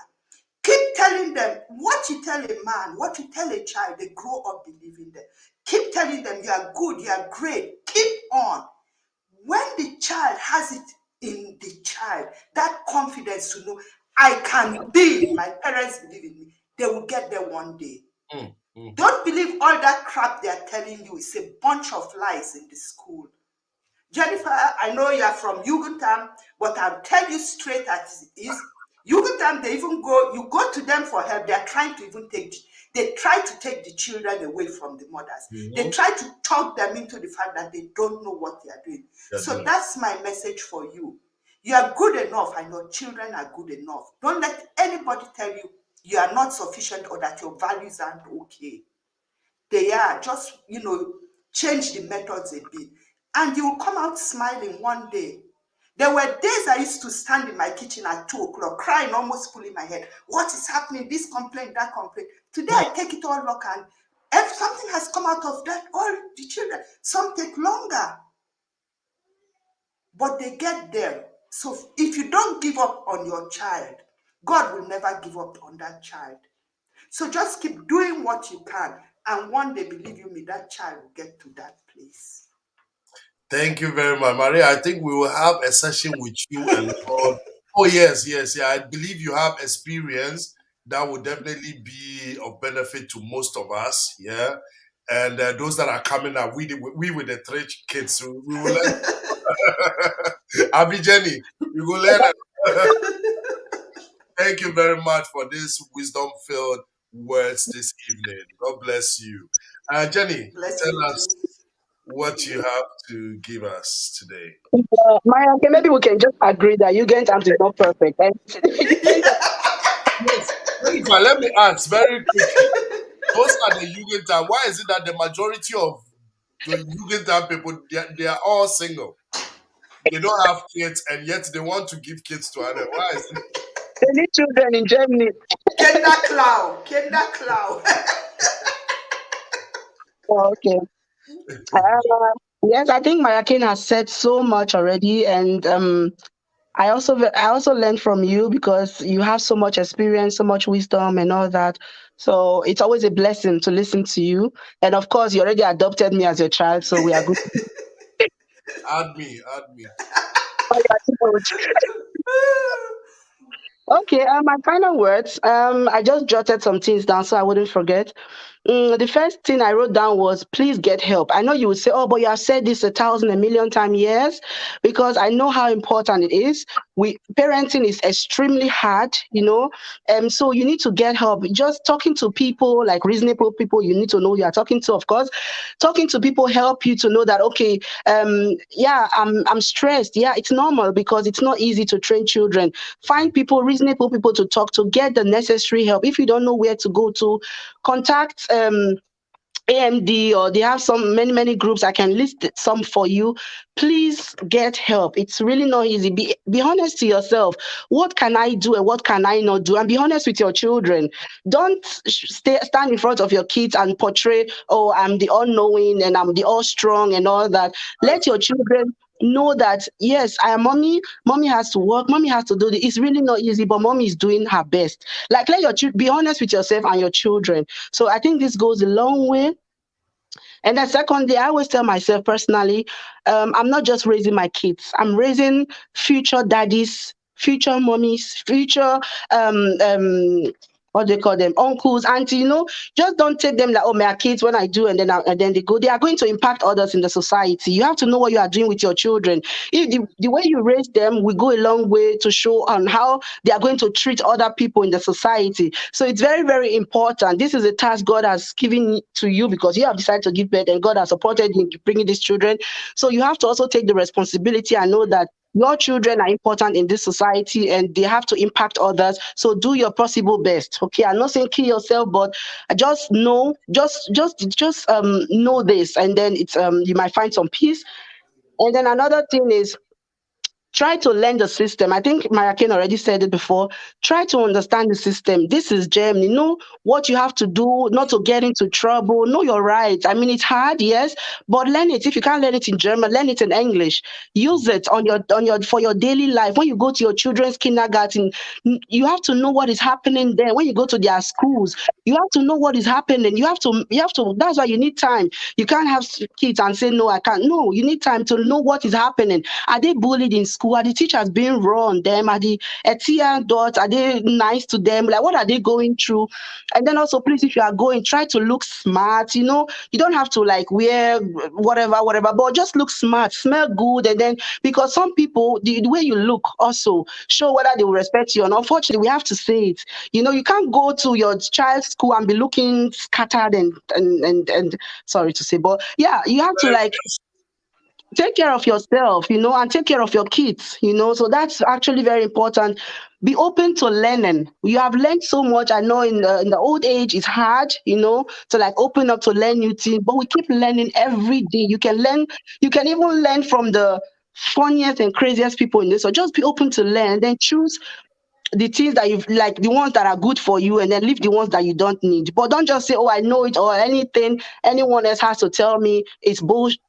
[SPEAKER 3] Keep telling them what you tell a man, what you tell a child, they grow up believing them. Keep telling them you are good, you are great. Keep on. When the child has it in the child, that confidence to know, I can be, my parents believe in me, they will get there one day. Don't believe all that crap they are telling you. It's a bunch of lies in the school. Jennifer, I know you are from Jugendam, but I'll tell you straight as it is. Jugendam, you go to them for help. They are trying to they try to take the children away from the mothers. They try to talk them into the fact that they don't know what they are doing. So that's my message for you. You are good enough, and your children are good enough. Don't let anybody tell you you are not sufficient or that your values aren't okay. They are. Just, change the methods a bit. And you will come out smiling one day. There were days I used to stand in my kitchen at 2 o'clock, crying, almost pulling my head. What is happening? This complaint, that complaint. Today I take it all look, and if something has come out of that, all the children, some take longer, but they get there. So if you don't give up on your child, God will never give up on that child. So just keep doing what you can, and one day, believe you me, that child will get to that place.
[SPEAKER 1] Thank you very much, Maria. I think we will have a session with you and God. Oh, yes, yes, yeah. I believe you have experience that will definitely be of benefit to most of us. Yeah. And those that are coming up, we with the three kids, we will learn. Abby Jenny, we will learn. Thank you very much for this wisdom filled words this evening. God bless you. Jenny,
[SPEAKER 3] Bless you
[SPEAKER 1] tell
[SPEAKER 3] too.
[SPEAKER 1] us what you have to give us today.
[SPEAKER 2] Maya, okay, maybe we can just agree that Eugen Times is not perfect. And
[SPEAKER 1] Yes, Jennifer, let me ask very quickly. Those are the Jugendamt. Why is it that the majority of the Jugendamt people, they are all single? They don't have kids, and yet they want to give kids to others. Why is it?
[SPEAKER 2] they need children in Germany.
[SPEAKER 3] Kinderklau, Kinderklau.
[SPEAKER 2] Oh, okay. Uh, yes, I think Mayakin has said so much already, and I also learned from you because you have so much experience, so much wisdom, and all that. So it's always a blessing to listen to you. And of course, you already adopted me as your child, so we are good.
[SPEAKER 1] Add me, add me.
[SPEAKER 2] Okay, my final words. I just jotted some things down so I wouldn't forget. The first thing I wrote down was please get help. I know you would say, oh, but you have said this 1,000, a million times. Yes, because I know how important it is. Parenting is extremely hard, so you need to get help. Just talking to people, like reasonable people, you need to know you are talking to, of course. Talking to people help you to know that, okay, yeah, I'm stressed. Yeah, it's normal because it's not easy to train children. Find people, reasonable people to talk to, get the necessary help. If you don't know where to go to, contact AMD, or they have some many groups. I can list some for you. Please get help. It's really not easy. Be honest to yourself. What can I do and what can I not do? And be honest with your children. Don't stand in front of your kids and portray, oh, I'm the unknowing and I'm the all strong and all that. Let your children know that yes, I am mommy. Mommy has to work. Mommy has to do this. It's really not easy, but mommy is doing her best. Like let your be honest with yourself and your children. So I think this goes a long way. And then secondly, I always tell myself personally, I'm not just raising my kids. I'm raising future daddies, future mommies, future what do they call them, uncles, auntie. Just don't take them like, oh, my kids when I do, and then they go. They are going to impact others in the society. You have to know what you are doing with your children. If the way you raise them will go a long way to show on how they are going to treat other people in the society. So it's very, very important. This is a task God has given to you because you have decided to give birth and God has supported you in bringing these children. So you have to also take the responsibility and know that your children are important in this society and they have to impact others. So do your possible best. Okay. I'm not saying kill yourself, but just know, just know this, and then it's you might find some peace. And then another thing is try to learn the system. I think Mariakin already said it before. Try to understand the system. This is Germany. Know what you have to do not to get into trouble. Know your rights. I mean, it's hard, yes, but learn it. If you can't learn it in German, learn it in English. Use it on your for your daily life. When you go to your children's kindergarten, you have to know what is happening there. When you go to their schools, you have to know what is happening. You have to. That's why you need time. You can't have kids and say no, I can't. No, you need time to know what is happening. Are they bullied in school? Are the teachers being raw on them? Are the Etia dots? Are they nice to them? Like, what are they going through? And then also, please, if you are going, try to look smart. You don't have to like wear whatever, but just look smart, smell good, and then because some people, the way you look also show whether they will respect you. And unfortunately, we have to say it. You can't go to your child's school and be looking scattered and sorry to say, but yeah, you have to like take care of yourself, and take care of your kids, so that's actually very important. Be open to learning. You have learned so much. I know in the old age it's hard, to like open up to learn new things, but we keep learning every day. You can even learn from the funniest and craziest people in this. So just be open to learn, then choose the things that you like, the ones that are good for you, and then leave the ones that you don't need. But don't just say, oh, I know it, or anything anyone else has to tell me is bullshit.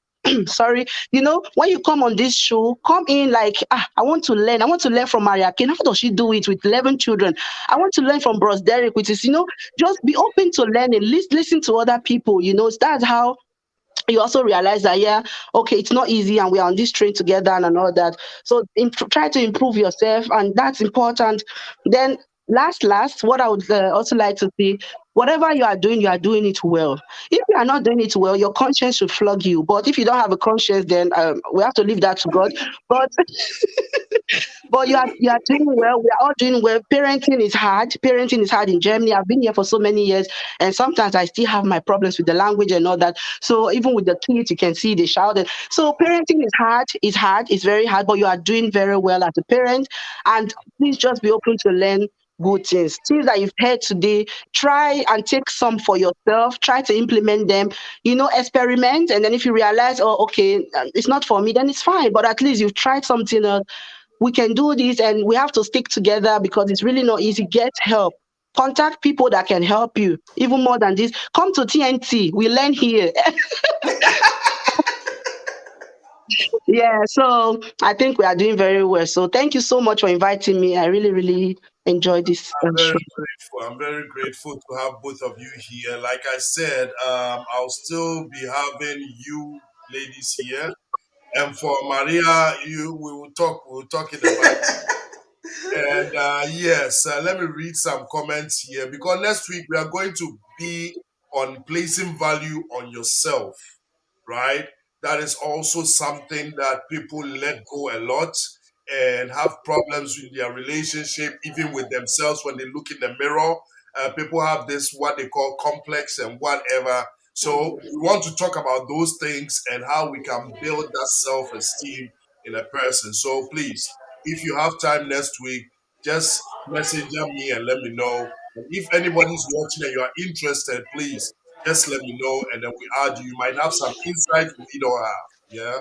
[SPEAKER 2] Sorry. When you come on this show, come in like, I want to learn from Maria Ken. How does she do it with 11 children? I want to learn from Bros Derek, which is, just be open to learning. Listen to other people. That's how you also realize that, yeah, okay, it's not easy, and we are on this train together, and all that. So try to improve yourself, and that's important. Then last, what I would also like to see, whatever you are doing it well. If you are not doing it well, your conscience should flog you. But if you don't have a conscience, then we have to leave that to God. But you are doing well. We are all doing well. Parenting is hard. Parenting is hard in Germany. I've been here for so many years, and sometimes I still have my problems with the language and all that. So even with the kids, you can see they shouted. So parenting is hard. It's hard. It's very hard. But you are doing very well as a parent. And please just be open to learn good things. Things that you've heard today, try and take some for yourself. Try to implement them. Experiment. And then if you realize, oh, okay, it's not for me, then it's fine. But at least you've tried something else. We can do this, and we have to stick together because it's really not easy. Get help. Contact people that can help you. Even more than this, come to TNT. We learn here. Yeah, so I think we are doing very well. So thank you so much for inviting me. I really, really enjoyed this
[SPEAKER 1] I'm very
[SPEAKER 2] show.
[SPEAKER 1] grateful. I'm very grateful to have both of you here. Like I said, I'll still be having you ladies here. And for Maria, we will talk. We'll talk in the back. And yes, let me read some comments here because next week we are going to be on placing value on yourself, right? That is also something that people let go a lot and have problems with their relationship, even with themselves when they look in the mirror. People have this, what they call complex and whatever. So we want to talk about those things and how we can build that self esteem in a person. So please, if you have time next week, just message me and let me know. And if anybody's watching and you are interested, please just let me know and then we add you. You might have some insight we don't have. Yeah.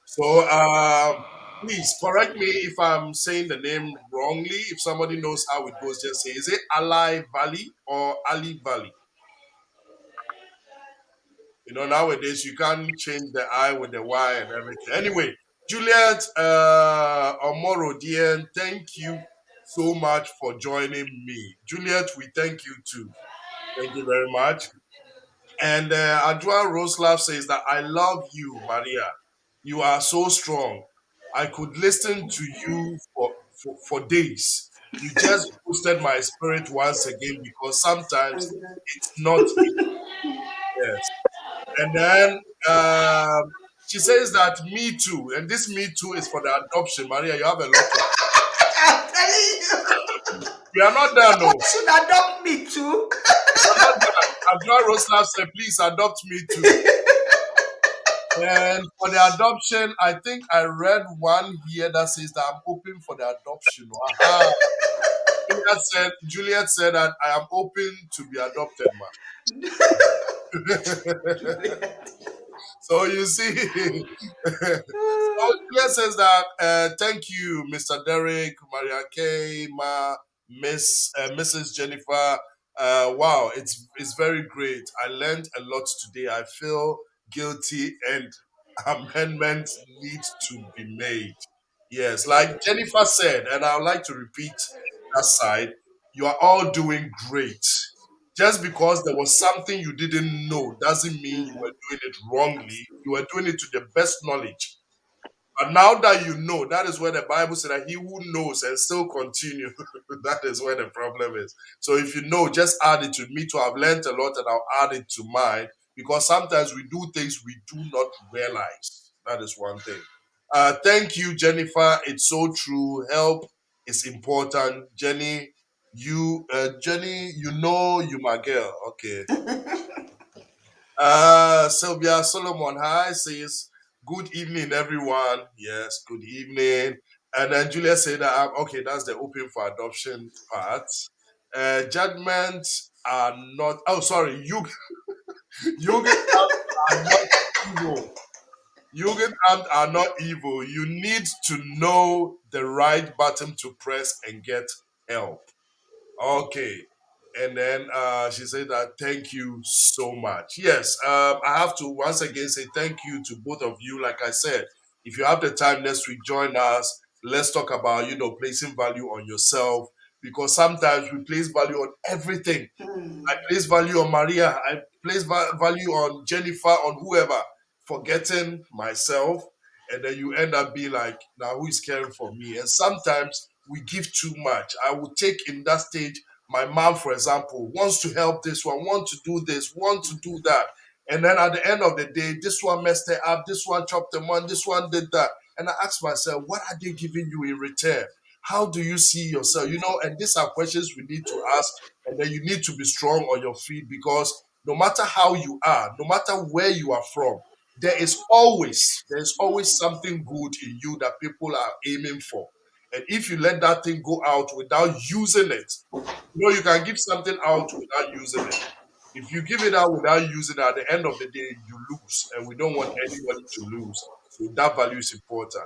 [SPEAKER 1] So please correct me if I'm saying the name wrongly. If somebody knows how it goes, just say, is it Ali Valley or Ali Valley? Nowadays you can't change the I with the Y and everything. Anyway, Juliet Omoro, dear, thank you so much for joining me. Juliet, we thank you too. Thank you very much. And Adwa Roslav says that I love you, Maria. You are so strong. I could listen to you for days. You just boosted my spirit once again because sometimes it's not easy. And then she says that me too, and this me too is for the adoption. Maria, you have a lot to.
[SPEAKER 3] I'm telling you,
[SPEAKER 1] We are not there,
[SPEAKER 3] you
[SPEAKER 1] no.
[SPEAKER 3] should adopt me too.
[SPEAKER 1] We are not there. Adjoa Roslav said, please adopt me too. And for the adoption, I think I read one here that says that I'm open for the adoption. Aha. Juliet said that I am open to be adopted, man. So you see, so Julia says that thank you, Mr. Derek, Maria K, Mrs. Jennifer. Wow, it's very great. I learned a lot today. I feel guilty and amendments need to be made. Yes, like Jennifer said, and I would like to repeat that side. You are all doing great. Just because there was something you didn't know doesn't mean you were doing it wrongly. You were doing it to the best knowledge. But now that you know, that is where the Bible said that he who knows and still continue, that is where the problem is. So if you know, just add it to me too. I've learned a lot and I'll add it to mine because sometimes we do things we do not realize. That is one thing. Thank you, Jennifer. It's so true. Help is important. Jenny, you my girl. Okay. Sylvia Solomon, hi, says Good evening, everyone. Yes, good evening. And then Julia said that, okay, that's the open for adoption part. Judgments are not, oh, sorry, Jugendamt are not evil. Jugendamt are not evil. You need to know the right button to press and get help. Okay. And then she said that thank you so much. Yes, I have to once again say thank you to both of you. Like I said, if you have the time next week, join us. Let's talk about, placing value on yourself because sometimes we place value on everything. I place value on Maria. I place value on Jennifer, on whoever, forgetting myself. And then you end up being like, now who is caring for me? And sometimes we give too much. I would take in that stage, my mom, for example, wants to help this one, want to do this, want to do that. And then at the end of the day, this one messed it up, this one chopped them on, this one did that. And I ask myself, what are they giving you in return? How do you see yourself? And these are questions we need to ask, and then you need to be strong on your feet because no matter how you are, no matter where you are from, there's always something good in you that people are aiming for. And if you let that thing go out without using it, you can give something out without using it. If you give it out without using it, at the end of the day, you lose. And we don't want anybody to lose. So that value is important.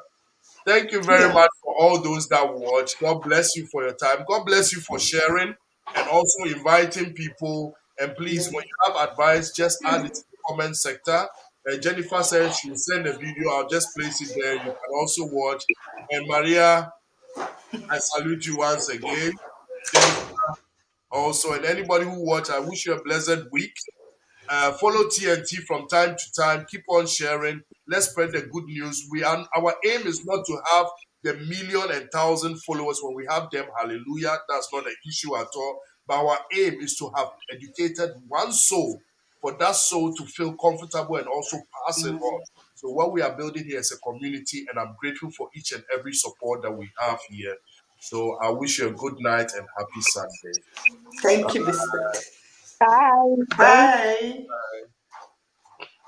[SPEAKER 1] Thank you very
[SPEAKER 3] Yeah.
[SPEAKER 1] much for all those that watch. God bless you for your time. God bless you for sharing and also inviting people. And please, when you have advice, just add it to the comment sector. Jennifer said she will send a video. I'll just place it there. You can also watch. And Maria, I salute you once again. Jennifer also, and anybody who watch, I wish you a blessed week. Follow TNT from time to time. Keep on sharing. Let's spread the good news. Our aim is not to have the million and thousand followers. When we have them, hallelujah, that's not an issue at all. But our aim is to have educated one soul, for that soul to feel comfortable and also pass it on. So what we are building here is a community, and I'm grateful for each and every support that we have here. So I wish you a good night and happy Sunday.
[SPEAKER 3] Thank you, Mr.
[SPEAKER 2] Bye. Thank
[SPEAKER 3] Bye.